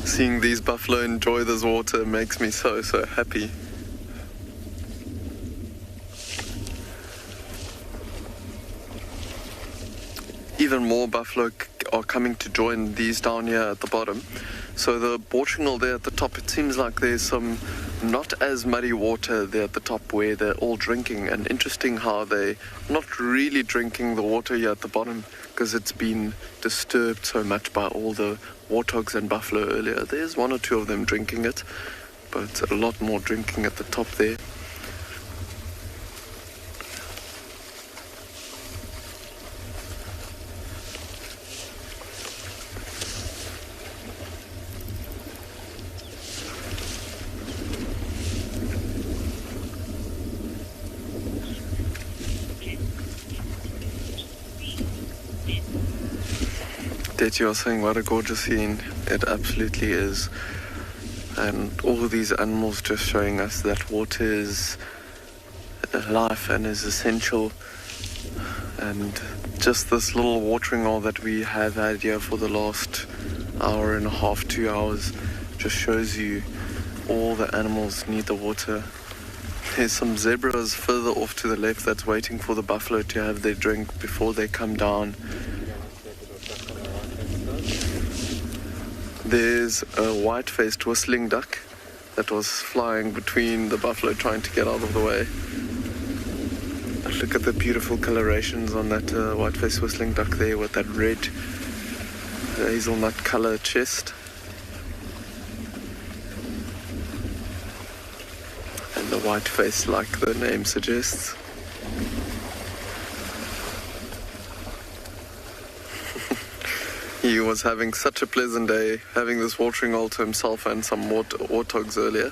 Seeing these buffalo enjoy this water makes me so happy. Even more buffalo are coming to join these down here at the bottom. So the watering hole there at the top, it seems like there's some not as muddy water there at the top where they're all drinking. And interesting how they're not really drinking the water here at the bottom because it's been disturbed so much by all the warthogs and buffalo earlier. There's one or two of them drinking it, but a lot more drinking at the top there. That you're saying what a gorgeous scene. It absolutely is. And all of these animals just showing us that water is life and is essential. And just this little watering hole that we have had here for the last hour and a half, 2 hours, just shows you all the animals need the water. There's some zebras further off to the left that's waiting for the buffalo to have their drink before they come down. There's a white-faced whistling duck that was flying between the buffalo trying to get out of the way. Look at the beautiful colorations on that white-faced whistling duck there with that red hazelnut color chest. And the white face like the name suggests. He was having such a pleasant day, having this watering hole to himself and some warthogs earlier.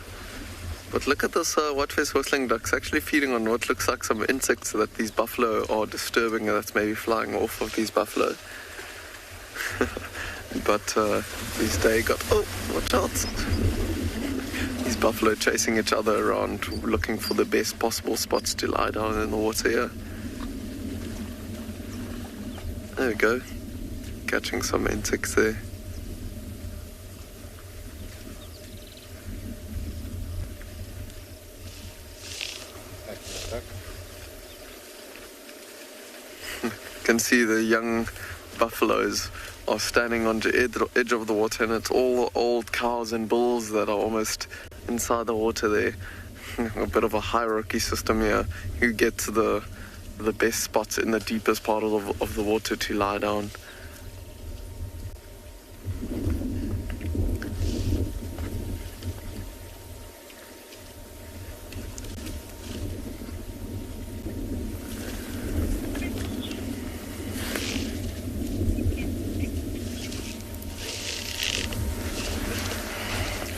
But look at this white-faced whistling duck's actually feeding on what looks like some insects that these buffalo are disturbing, and that's maybe flying off of these buffalo. But this day got... Oh, watch out! These buffalo chasing each other around, looking for the best possible spots to lie down in the water here. There we go. Catching some insects there. Can see the young buffaloes are standing on the edge of the water, and it's all old cows and bulls that are almost inside the water there. A bit of a hierarchy system here. You get to the best spots in the deepest part of the water to lie down.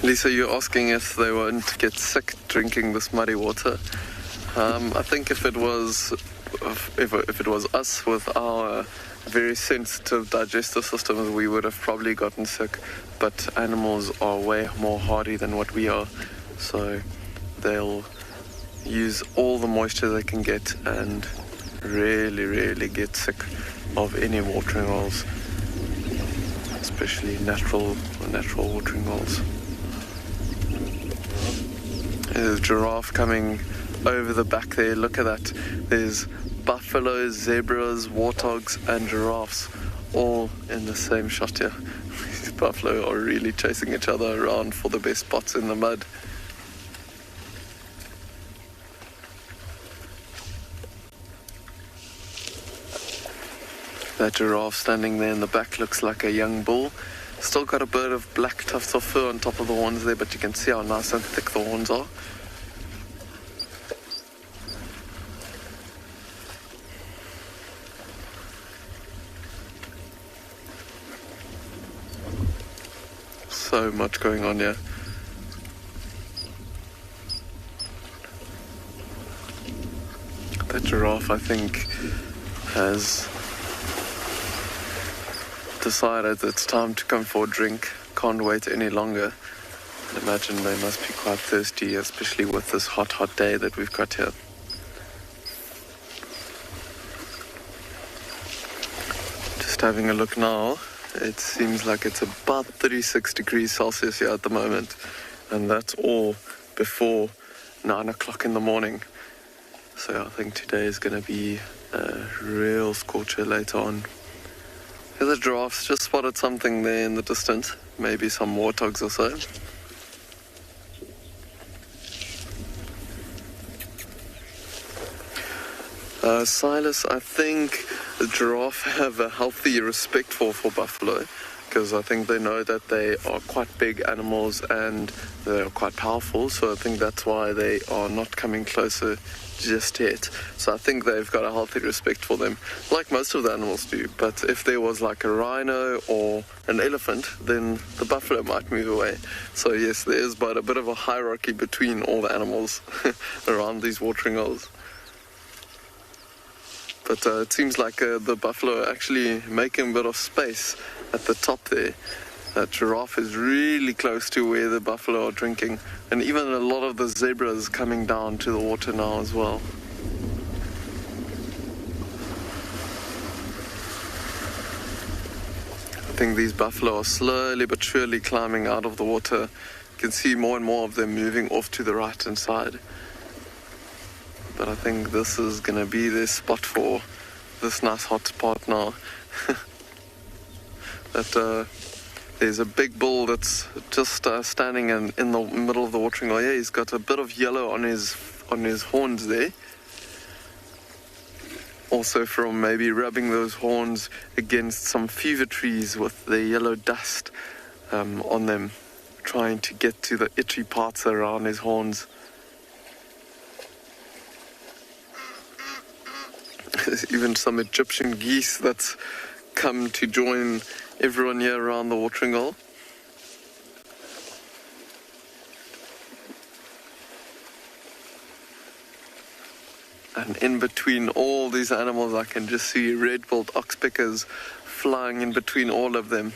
Lisa, you're asking if they won't get sick drinking this muddy water. I think if it was us with our very sensitive digestive systems, we would have probably gotten sick. But animals are way more hardy than what we are, so they'll use all the moisture they can get and really get sick of any watering holes, especially natural watering holes. There's a giraffe coming over the back there. Look at that. There's buffaloes, zebras, warthogs and giraffes all in the same shot here. These buffalo are really chasing each other around for the best spots in the mud. That giraffe standing there in the back looks like a young bull. Still got a bit of black tufts of fur on top of the horns there, but you can see how nice and thick the horns are. So much going on here. That giraffe, I think, has decided it's time to come for a drink. Can't wait any longer. I imagine they must be quite thirsty, especially with this hot day that we've got here. Just having a look now, it seems like it's about 36 degrees Celsius here at the moment, and that's all before 9 o'clock in the morning. So I think today is going to be a real scorcher later on. Here the giraffes just spotted something there in the distance, maybe some warthogs or so. Silas, I think the giraffe have a healthy respect for buffalo, because I think they know that they are quite big animals and they are quite powerful, so I think that's why they are not coming closer just yet. So I think they've got a healthy respect for them, like most of the animals do. But if there was like a rhino or an elephant, then the buffalo might move away. So yes, there is but a bit of a hierarchy between all the animals around these watering holes. But it seems like the buffalo are actually making a bit of space at the top there. That giraffe is really close to where the buffalo are drinking. And even a lot of the zebras coming down to the water now as well. I think these buffalo are slowly but surely climbing out of the water. You can see more and more of them moving off to the right hand side. But I think this is going to be their spot for this nice hot spot now. There's a big bull that's just standing in the middle of the watering hole. Yeah, he's got a bit of yellow on his horns there. Also from maybe rubbing those horns against some fever trees with the yellow dust on them, trying to get to the itchy parts around his horns. There's even some Egyptian geese that's come to join everyone here around the watering hole. And in between all these animals, I can just see red-billed oxpeckers flying in between all of them.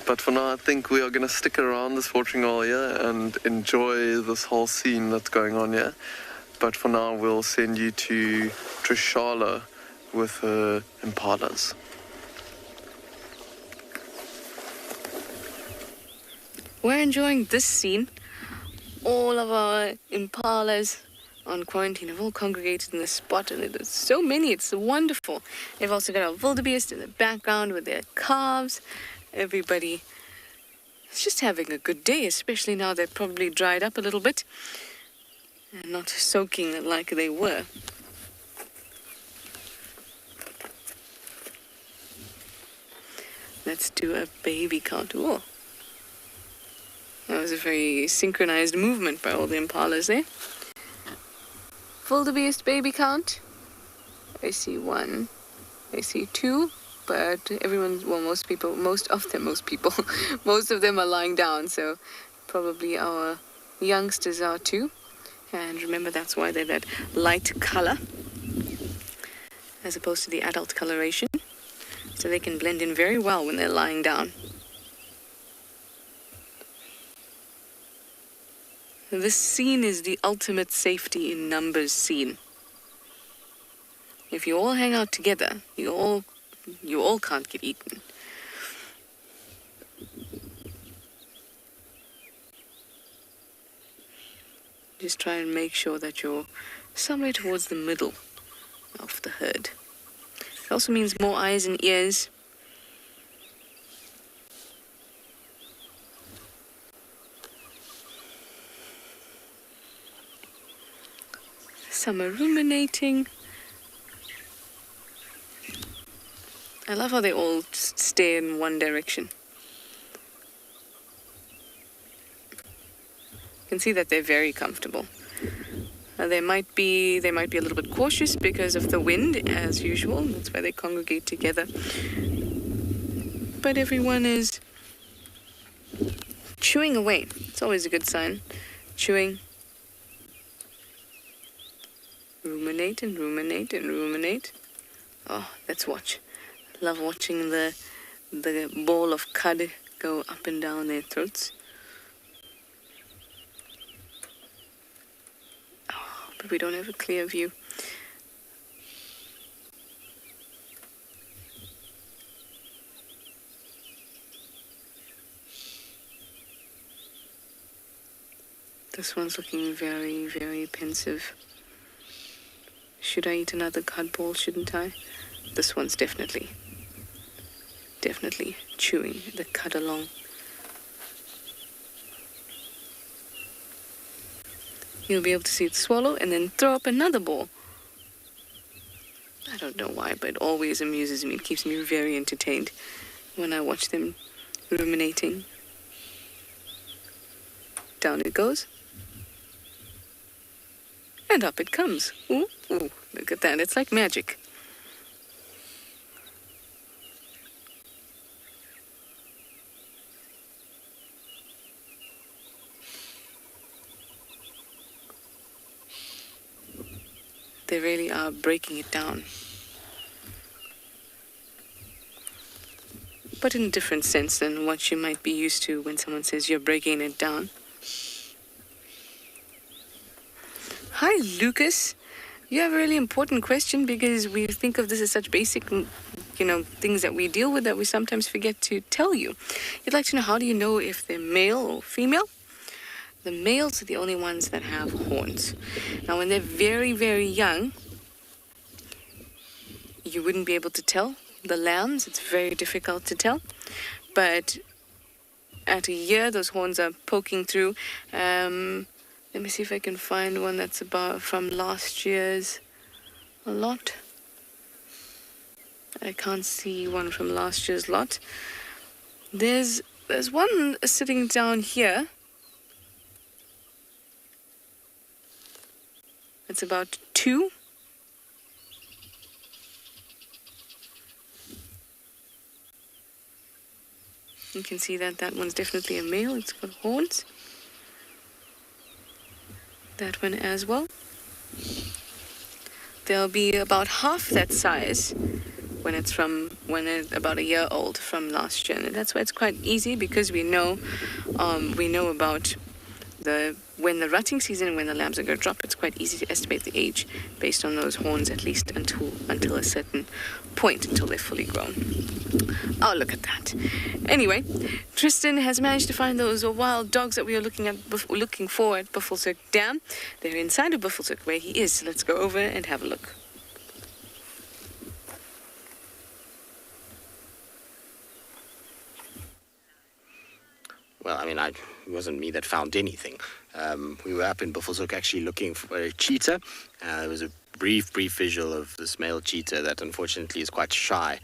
But for now, I think we are going to stick around this watering hole here and enjoy this whole scene that's going on here. But for now, we'll send you to Trishala with her impalas. We're enjoying this scene. All of our impalas on quarantine have all congregated in this spot, and there's so many, it's wonderful. They've also got our wildebeest in the background with their calves. Everybody is just having a good day, especially now they're probably dried up a little bit and not soaking like they were. Let's do a baby count. Whoa. That was a very synchronized movement by all the impalas there. Wildebeest baby count. I see 1. I see 2. But everyone, well, most of them are lying down. So probably our youngsters are too. And remember, that's why they're that light color as opposed to the adult coloration. So they can blend in very well when they're lying down. This scene is the ultimate safety in numbers scene. If you all hang out together, you all can't get eaten. Just try and make sure that you're somewhere towards the middle of the herd. It also means more eyes and ears. Some are ruminating. I love how they all just stay in one direction. You can see that they're very comfortable. They might be a little bit cautious because of the wind, as usual. That's why they congregate together. But everyone is chewing away. It's always a good sign. Chewing. Ruminate and ruminate and ruminate. Oh, let's watch. I love watching the ball of cud go up and down their throats. Oh, but we don't have a clear view. This one's looking very, very pensive. Should I eat another cud ball, shouldn't I? This one's definitely chewing the cud along. You'll be able to see it swallow and then throw up another ball. I don't know why, but it always amuses me. It keeps me very entertained when I watch them ruminating. Down it goes. And up it comes. Ooh, ooh, look at that. It's like magic. They really are breaking it down. But in a different sense than what you might be used to when someone says you're breaking it down. Hi, Lucas. You have a really important question because we think of this as such basic, things that we deal with that we sometimes forget to tell you. You'd like to know, how do you know if they're male or female? The males are the only ones that have horns. Now, when they're very, very young, you wouldn't be able to tell. The lambs, it's very difficult to tell. But at a year, those horns are poking through. Let me see if I can find one that's about from last year's lot. I can't see one from last year's lot. There's one sitting down here. It's about 2. You can see that one's definitely a male. It's got horns. That one as well. They'll be about half that size when it's about a year old from last year. And that's why it's quite easy, because we know about when the rutting season and when the lambs are going to drop. It's quite easy to estimate the age based on those horns, at least until a certain point, until they're fully grown. Oh, look at that. Anyway, Tristan has managed to find those wild dogs that we are looking for at Buffelshoek Dam. They're inside of Buffelshoek where he is. So let's go over and have a look. Well, I mean, it wasn't me that found anything. We were up in Buffelshoek actually looking for a cheetah. There was a brief visual of this male cheetah that unfortunately is quite shy.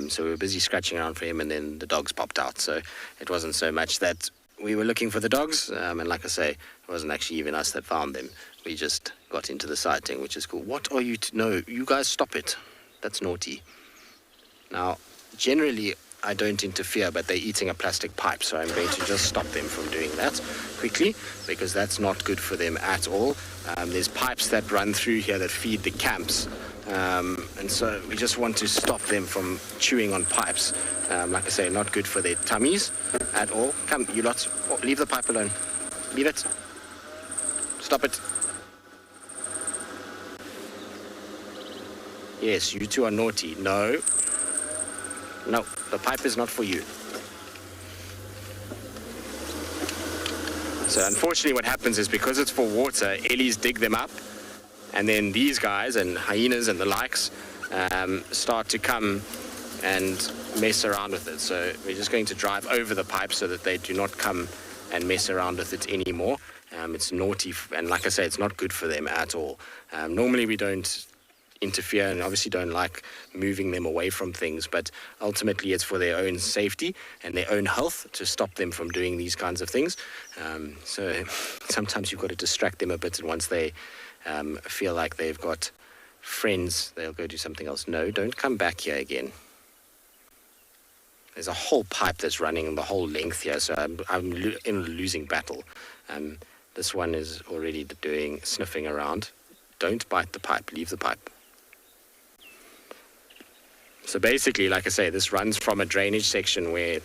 So we were busy scratching around for him, and then the dogs popped out. So it wasn't so much that we were looking for the dogs. And like I say, it wasn't actually even us that found them. We just got into the sighting, which is cool. What are you No, you guys stop it. That's naughty. Now, generally, I don't interfere, but they're eating a plastic pipe, so I'm going to just stop them from doing that quickly, because that's not good for them at all. There's pipes that run through here that feed the camps, and so we just want to stop them from chewing on pipes. Like I say, not good for their tummies at all. Come, you lot, leave the pipe alone. Leave it. Stop it. Yes, you two are naughty. No, the pipe is not for you. So unfortunately what happens is, because it's for water, ellies dig them up, and then these guys and hyenas and the likes start to come and mess around with it. So we're just going to drive over the pipe so that they do not come and mess around with it anymore. It's naughty, and like I say, it's not good for them at all. Normally we don't interfere, and obviously don't like moving them away from things, but ultimately it's for their own safety and their own health to stop them from doing these kinds of things. So sometimes you've got to distract them a bit, and once they feel like they've got friends, they'll go do something else. No, don't come back here again. There's a whole pipe that's running the whole length here, so I'm in a losing battle. This one is already sniffing around. Don't bite the pipe, leave the pipe. So basically, like I say, this runs from a drainage section where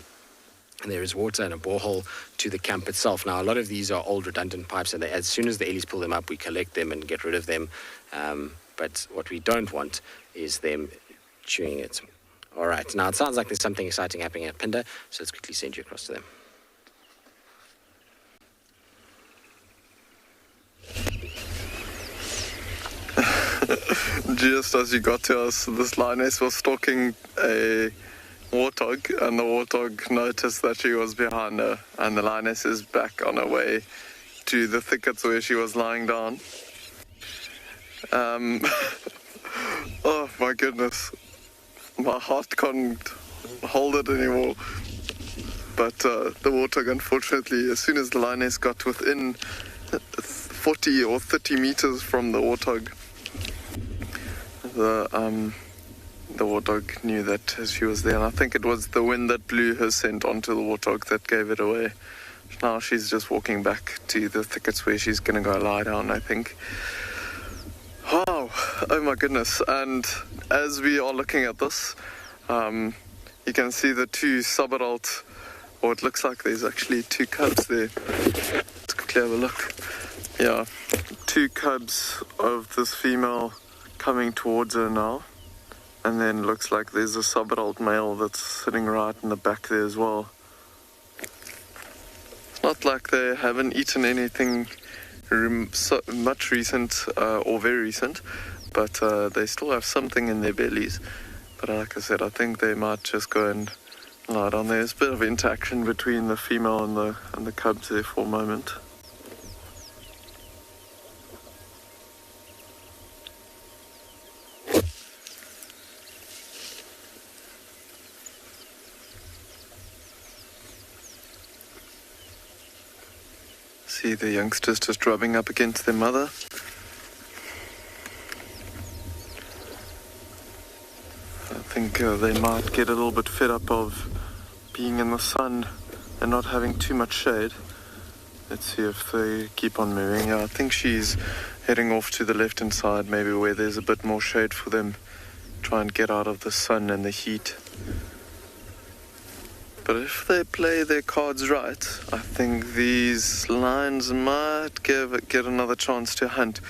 there is water and a borehole to the camp itself. Now, a lot of these are old redundant pipes, and as soon as the Ellies pull them up, we collect them and get rid of them. But what we don't want is them chewing it. All right, now it sounds like there's something exciting happening at Pinder, so let's quickly send you across to them. Just as you got to us, this lioness was stalking a warthog, and the warthog noticed that she was behind her, and the lioness is back on her way to the thickets where she was lying down. Oh my goodness, my heart can't hold it anymore. But the warthog, unfortunately, as soon as the lioness got within 40 or 30 meters from the warthog, the warthog knew that she was there, and I think it was the wind that blew her scent onto the warthog that gave it away. Now she's just walking back to the thickets where she's going to go lie down, I think. Wow, oh my goodness. And as we are looking at this, you can see the two sub-adult, or it looks like there's actually two cubs there. Let's quickly have a look. Yeah, two cubs of this female coming towards her now. And then looks like there's a sub-adult male that's sitting right in the back there as well. It's not like they haven't eaten anything much recent or very recent, but they still have something in their bellies. But like I said, I think they might just go and lie down. There's a bit of interaction between the female and the cubs there for a moment. See the youngsters just rubbing up against their mother. I think they might get a little bit fed up of being in the sun and not having too much shade. Let's see if they keep on moving. Yeah, I think she's heading off to the left-hand side, maybe where there's a bit more shade for them. Try and get out of the sun and the heat. But if they play their cards right, I think these lions might get another chance to hunt.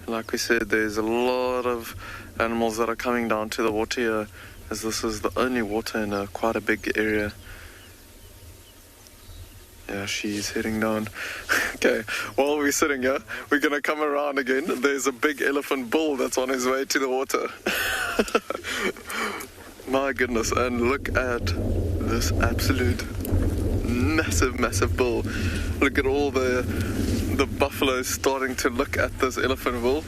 Like we said, there's a lot of animals that are coming down to the water here, as this is the only water in quite a big area. Yeah, she's heading down. Okay, while we're sitting here, we're going to come around again. There's a big elephant bull that's on his way to the water. My goodness, and look at this absolute massive bull. Look at all the buffaloes starting to look at this elephant bull.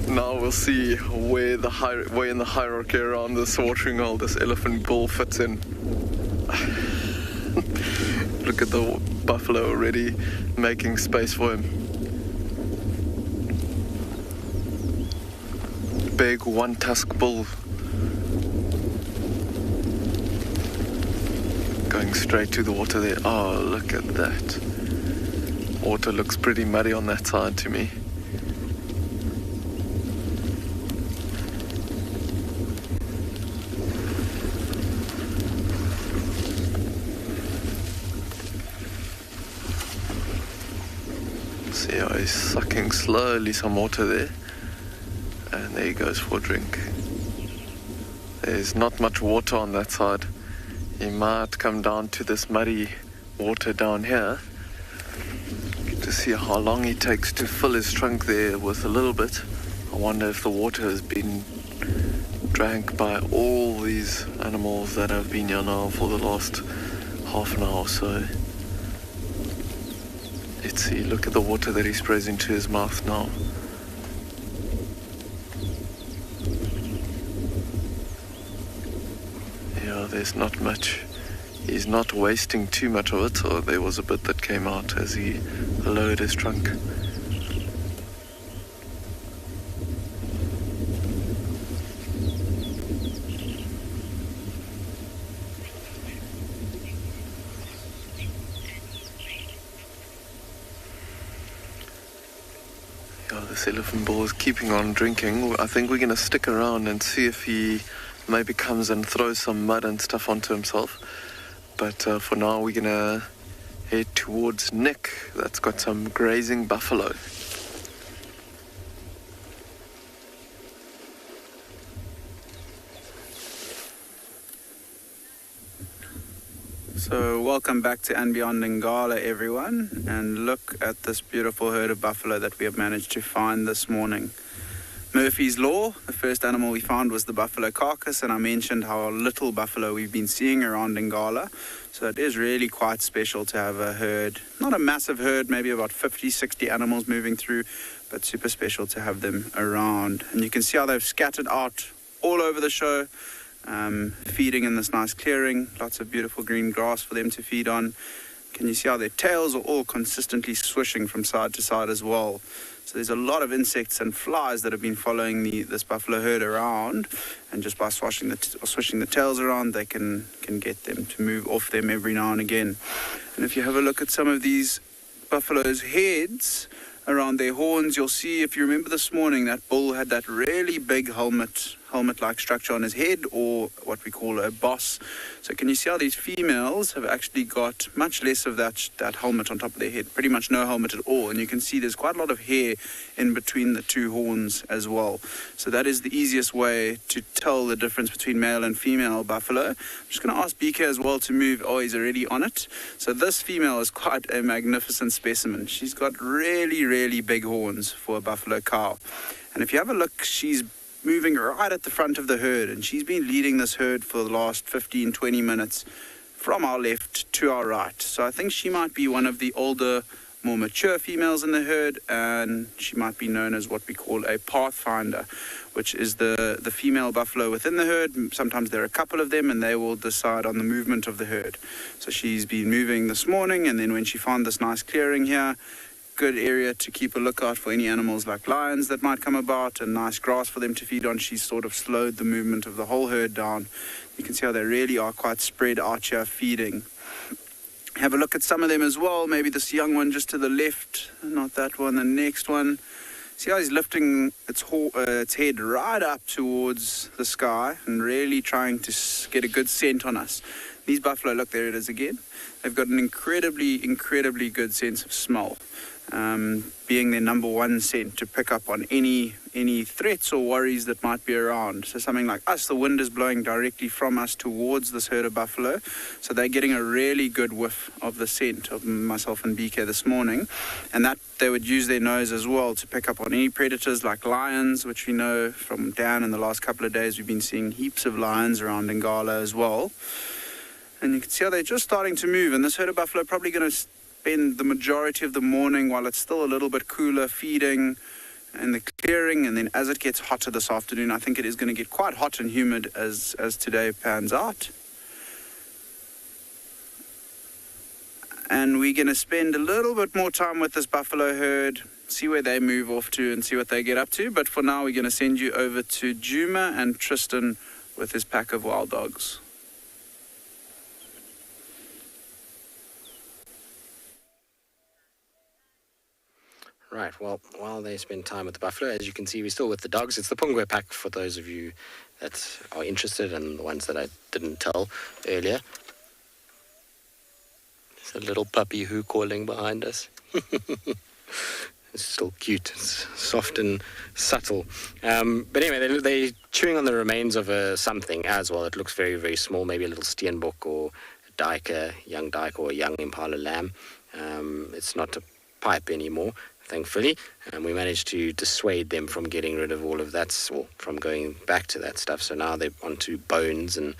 Now we'll see where in the hierarchy around this watering hole this elephant bull fits in. Look at the buffalo already making space for him. Big one-tusk bull. Going straight to the water there. Oh, look at that. Water looks pretty muddy on that side to me. See how he's sucking slowly some water there. And there he goes for a drink. There's not much water on that side. He might come down to this muddy water down here. Get to see how long he takes to fill his trunk there with a little bit. I wonder if the water has been drank by all these animals that have been here now for the last half an hour or so. Let's see, look at the water that he sprays into his mouth now. Yeah, there's not much. He's not wasting too much of it, so there was a bit that came out as he lowered his trunk. Yeah, this elephant bull is keeping on drinking. I think we're going to stick around and see if he maybe comes and throws some mud and stuff onto himself. But for now, we're gonna head towards Nick. That's got some grazing buffalo. So welcome back to And Beyond Ngala, everyone, and look at this beautiful herd of buffalo that we have managed to find this morning. Murphy's Law, the first animal we found was the buffalo carcass, and I mentioned how little buffalo we've been seeing around Ngala. So it is really quite special to have a herd, not a massive herd, maybe about 50, 60 animals moving through, but super special to have them around. And you can see how they've scattered out all over the show, feeding in this nice clearing, lots of beautiful green grass for them to feed on. Can you see how their tails are all consistently swishing from side to side as well? So there's a lot of insects and flies that have been following this buffalo herd around, and just by swishing the tails around, they can get them to move off them every now and again. And if you have a look at some of these buffaloes' heads around their horns, you'll see, if you remember this morning, that bull had that really big helmet-like structure on his head, or what we call a boss. So can you see how these females have actually got much less of that helmet on top of their head, pretty much no helmet at all, and you can see there's quite a lot of hair in between the two horns as well. So that is the easiest way to tell the difference between male and female buffalo. I'm just going to ask BK as well to move. Oh, he's already on it. So this female is quite a magnificent specimen. She's got really, really big horns for a buffalo cow. And if you have a look, she's moving right at the front of the herd, and she's been leading this herd for the last 15-20 minutes from our left to our right. So I think she might be one of the older, more mature females in the herd, and she might be known as what we call a pathfinder, which is the female buffalo within the herd. Sometimes there are a couple of them, and they will decide on the movement of the herd. So she's been moving this morning, and then when she found this nice clearing here, good area to keep a lookout for any animals like lions that might come about, and nice grass for them to feed on. She's sort of slowed the movement of the whole herd down. You can see how they really are quite spread out here feeding. Have a look at some of them as well. Maybe this young one just to the left, not that one, the next one. See how he's lifting its head right up towards the sky and really trying to get a good scent on us. These buffalo, look, there it is again. They've got an incredibly, incredibly good sense of smell, being their number one scent to pick up on any threats or worries that might be around. So something like us, the wind is blowing directly from us towards this herd of buffalo, so they're getting a really good whiff of the scent of myself and BK this morning, and that they would use their nose as well to pick up on any predators like lions, which we know from Dan in the last couple of days. We've been seeing heaps of lions around Ngala as well. And you can see how they're just starting to move, and this herd of buffalo are probably going to spend the majority of the morning, while it's still a little bit cooler, feeding in the clearing, and then as it gets hotter this afternoon, I think it is going to get quite hot and humid as today pans out. And we're going to spend a little bit more time with this buffalo herd, see where they move off to and see what they get up to. But for now, we're going to send you over to Juma and Tristan with his pack of wild dogs. Right, well, while they spend time with the buffalo, as you can see, we're still with the dogs. It's the Pungwe pack for those of you that are interested, and the ones that I didn't tell earlier. There's a little puppy who calling behind us. It's still cute. It's soft and subtle. But anyway, they're chewing on the remains of something as well. It looks very, very small, maybe a little steenbok or a dyke, young dyke or a young impala lamb. It's not a pipe anymore, thankfully, and we managed to dissuade them from getting rid of all of that, or from going back to that stuff. So now they're onto bones and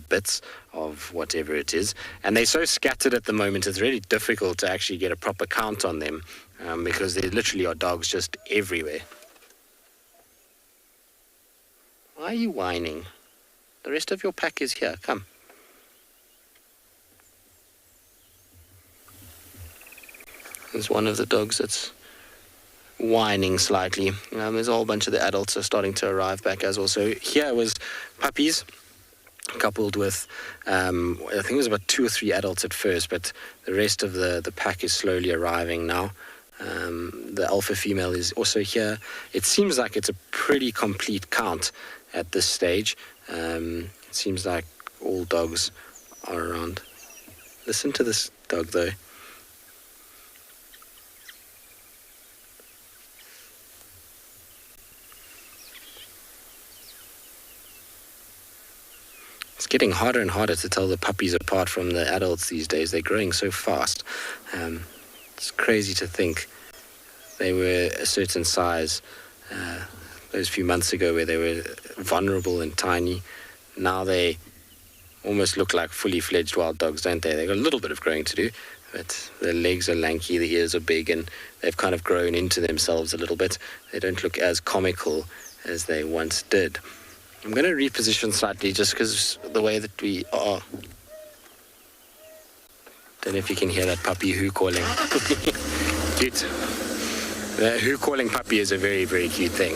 bits of whatever it is, and they're so scattered at the moment, it's really difficult to actually get a proper count on them, because there literally are dogs just everywhere. Why are you whining? The rest of your pack is here. Come. There's one of the dogs that's whining slightly. There's a whole bunch of the adults are starting to arrive back as well. So here was puppies coupled with, I think it was about 2 or 3 adults at first, but the rest of the pack is slowly arriving now. The alpha female is also here. It seems like it's a pretty complete count at this stage. It seems like all dogs are around. Listen to this dog though. It's getting harder and harder to tell the puppies apart from the adults these days. They're growing so fast. It's crazy to think they were a certain size those few months ago where they were vulnerable and tiny. Now they almost look like fully fledged wild dogs, don't they? They've got a little bit of growing to do, but their legs are lanky, the ears are big, and they've kind of grown into themselves a little bit. They don't look as comical as they once did. I'm going to reposition slightly just because the way that we are. Don't know if you can hear that puppy who calling. Cute. The who calling puppy is a very, very cute thing.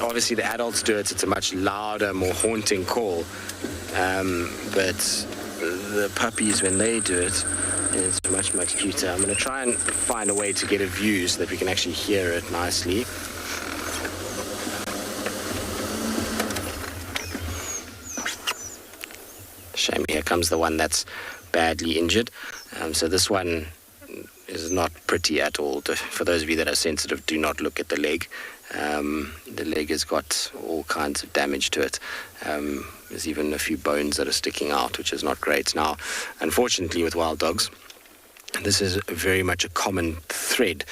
Obviously the adults do it. It's a much louder, more haunting call. But the puppies, when they do it, it's much, much cuter. I'm going to try and find a way to get a view so that we can actually hear it nicely. Shame, here comes the one that's badly injured. So this one is not pretty at all. For those of you that are sensitive, do not look at the leg. The leg has got all kinds of damage to it. There's even a few bones that are sticking out, which is not great. Now, unfortunately, with wild dogs, this is very much a common thread.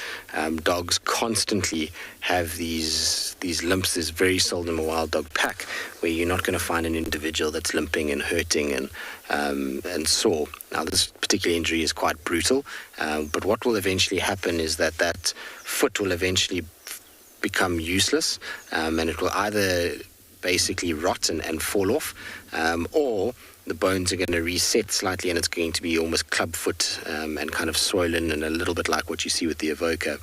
Dogs constantly have these limps. There's very seldom a wild dog pack where you're not going to find an individual that's limping and hurting and sore. Now, this particular injury is quite brutal, but what will eventually happen is that foot will eventually become useless, and it will either basically rot and fall off, or the bones are going to reset slightly and it's going to be almost clubfoot and kind of swollen and a little bit like what you see with the evoker.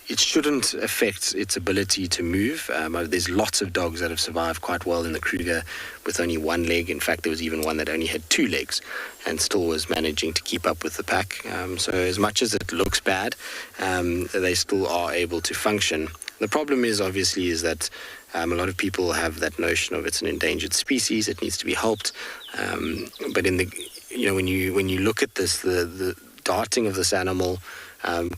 It shouldn't affect its ability to move. There's lots of dogs that have survived quite well in the Kruger with only one leg. In fact, there was even one that only had two legs and still was managing to keep up with the pack. So as much as it looks bad, they still are able to function. The problem is that a lot of people have that notion of it's an endangered species, it needs to be helped. But when you look at this, the darting of this animal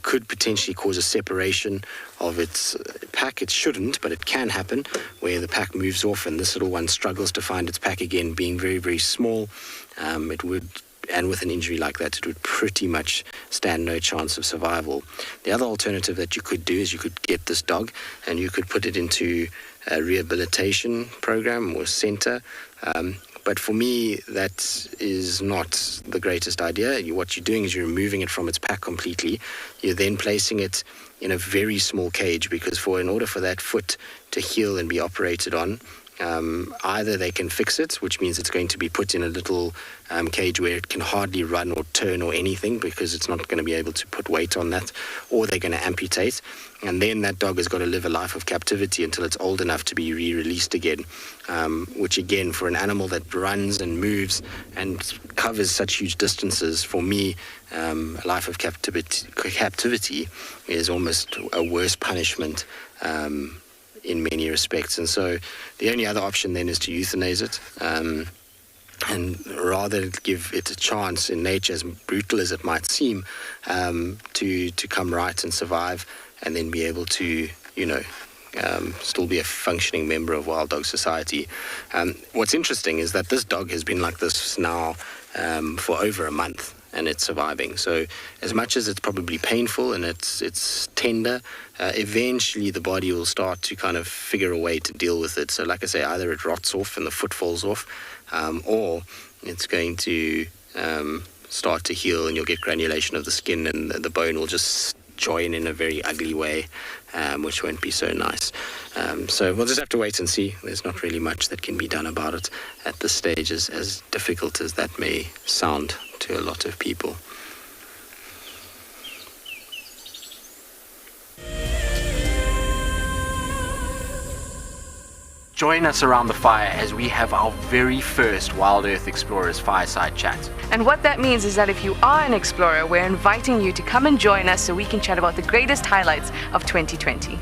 could potentially cause a separation of its pack. It shouldn't, but it can happen where the pack moves off and this little one struggles to find its pack again, being very, very small. It would. And with an injury like that, it would pretty much stand no chance of survival. The other alternative that you could do is you could get this dog and you could put it into a rehabilitation program or center. But for me, that is not the greatest idea. What you're doing is you're removing it from its pack completely. You're then placing it in a very small cage because in order for that foot to heal and be operated on, either they can fix it, which means it's going to be put in a little cage where it can hardly run or turn or anything because it's not going to be able to put weight on that, or they're going to amputate, and then that dog has got to live a life of captivity until it's old enough to be re-released again, which again, for an animal that runs and moves and covers such huge distances, for me, a life of captivity is almost a worse punishment in many respects. And so the only other option then is to euthanize it and rather give it a chance in nature, as brutal as it might seem, to come right and survive and then be able to, still be a functioning member of wild dog society. What's interesting is that this dog has been like this now for over a month. And it's surviving. So as much as it's probably painful and it's tender, eventually the body will start to kind of figure a way to deal with it. So like I say, either it rots off and the foot falls off, or it's going to start to heal and you'll get granulation of the skin and the bone will just join in a very ugly way, which won't be so nice. So we'll just have to wait and see. There's not really much that can be done about it at this stage, as difficult as that may sound to a lot of people. Join us around the fire as we have our very first Wild Earth Explorers Fireside Chat. And what that means is that if you are an explorer, we're inviting you to come and join us so we can chat about the greatest highlights of 2020.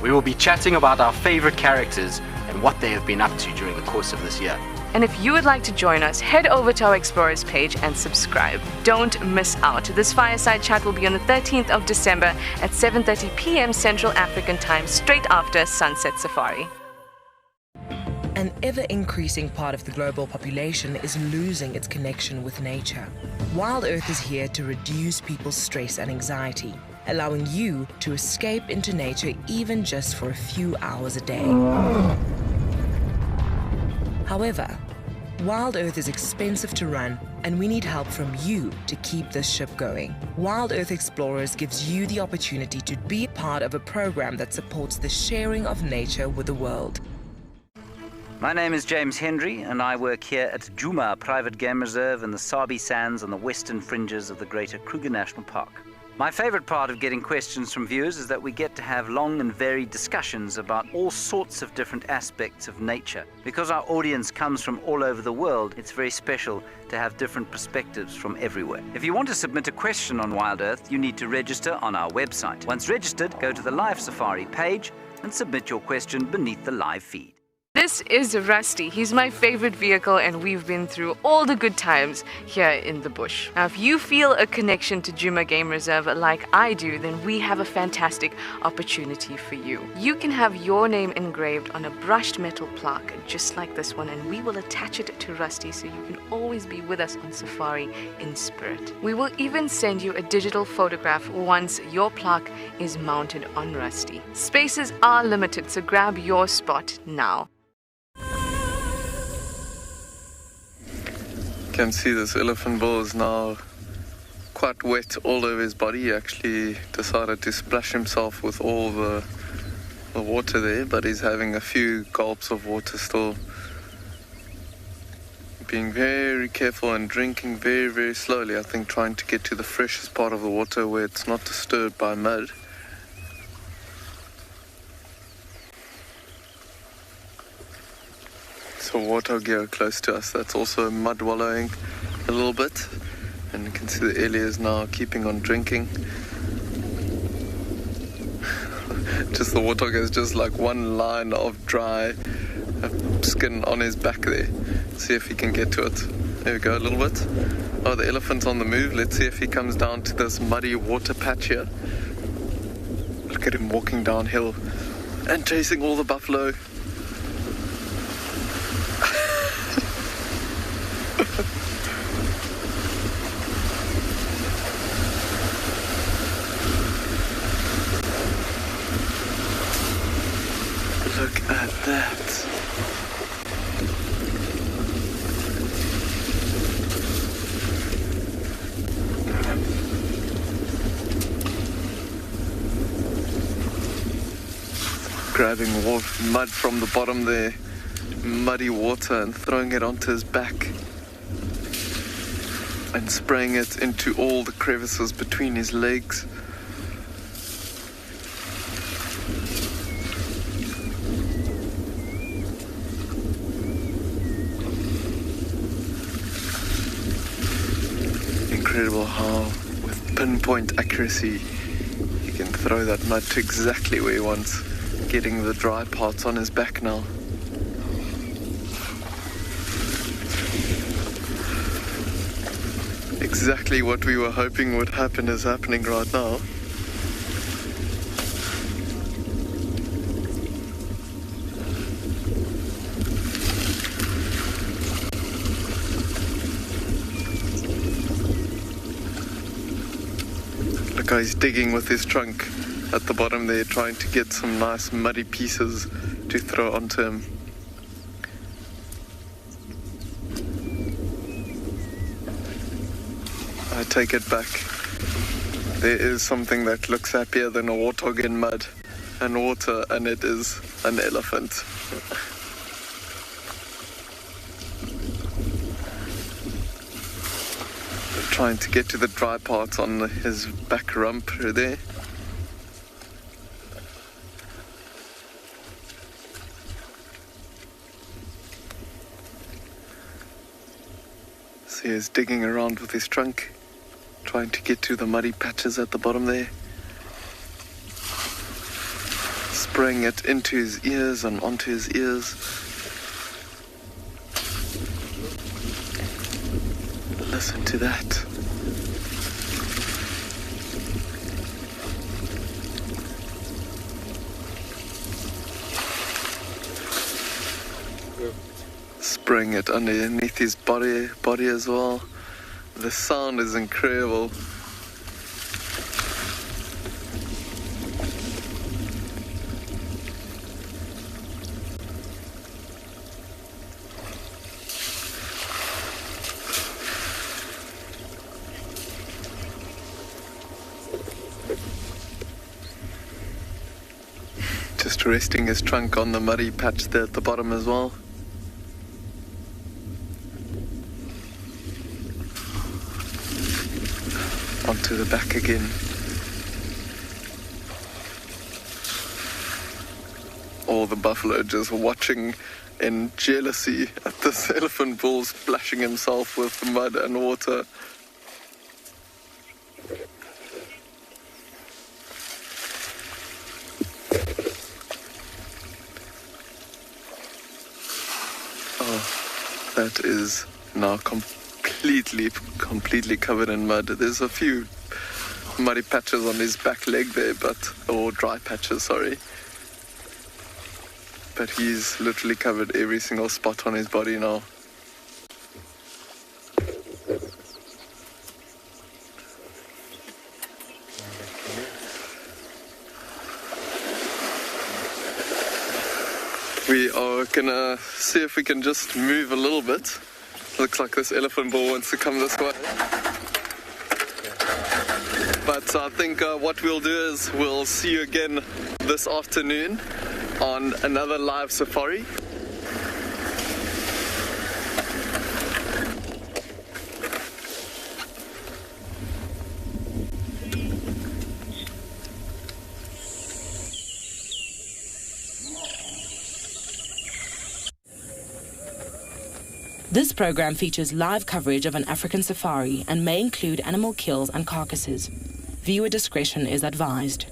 We will be chatting about our favorite characters and and what they have been up to during the course of this year. And if you would like to join us, head over to our Explorers page and subscribe. Don't miss out. This Fireside Chat will be on the 13th of December at 7:30 p.m. Central African Time, straight after Sunset Safari. An ever-increasing part of the global population is losing its connection with nature. Wild Earth is here to reduce people's stress and anxiety, allowing you to escape into nature even just for a few hours a day. However, Wild Earth is expensive to run, and we need help from you to keep this ship going. Wild Earth Explorers gives you the opportunity to be part of a program that supports the sharing of nature with the world. My name is James Hendry, and I work here at Djuma Private Game Reserve in the Sabi Sands on the western fringes of the Greater Kruger National Park. My favorite part of getting questions from viewers is that we get to have long and varied discussions about all sorts of different aspects of nature. Because our audience comes from all over the world, it's very special to have different perspectives from everywhere. If you want to submit a question on Wild Earth, you need to register on our website. Once registered, go to the Live Safari page and submit your question beneath the live feed. This is Rusty. He's my favorite vehicle, and we've been through all the good times here in the bush. Now, if you feel a connection to Djuma Game Reserve like I do, then we have a fantastic opportunity for you. You can have your name engraved on a brushed metal plaque just like this one, and we will attach it to Rusty so you can always be with us on safari in spirit. We will even send you a digital photograph once your plaque is mounted on Rusty. Spaces are limited, so grab your spot now. You can see this elephant bull is now quite wet all over his body. He actually decided to splash himself with all the water there, but he's having a few gulps of water still. Being very careful and drinking very, very slowly, I think, trying to get to the freshest part of the water where it's not disturbed by mud. So warthog close to us, that's also mud wallowing a little bit, and you can see the Ellie is now keeping on drinking. Just the warthog has just like one line of dry skin on his back there. See if he can get to it. There we go, a little bit. Oh, the elephant's on the move. Let's see if he comes down to this muddy water patch here. Look at him walking downhill and chasing all the buffalo. Look at that. Grabbing mud from the bottom there, muddy water, and throwing it onto his back and spraying it into all the crevices between his legs. Incredible how, with pinpoint accuracy, he can throw that mud to exactly where he wants, getting the dry parts on his back now. Exactly what we were hoping would happen is happening right now. Look how he's digging with his trunk at the bottom there, trying to get some nice muddy pieces to throw onto him. I take it back. There is something that looks happier than a warthog in mud and water, and it is an elephant. Trying to get to the dry parts on his back rump there. So he's digging around with his trunk, trying to get to the muddy patches at the bottom there. spraying it into his ears and onto his ears. Listen to that. Spraying it underneath his body as well. The sound is incredible. Just resting his trunk on the muddy patch there at the bottom as well. Onto the back again. All the buffalo just watching in jealousy at this elephant bull splashing himself with mud and water. Oh, that is now completely covered in mud. There's a few muddy patches on his back leg there, or dry patches, sorry. But he's literally covered every single spot on his body now. We are gonna see if we can just move a little bit. Looks like this elephant bull wants to come this way. But I think what we'll do is we'll see you again this afternoon on another live safari. This program features live coverage of an African safari and may include animal kills and carcasses. Viewer discretion is advised.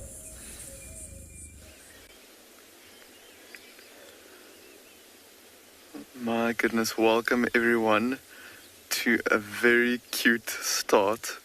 My goodness, welcome everyone to a very cute start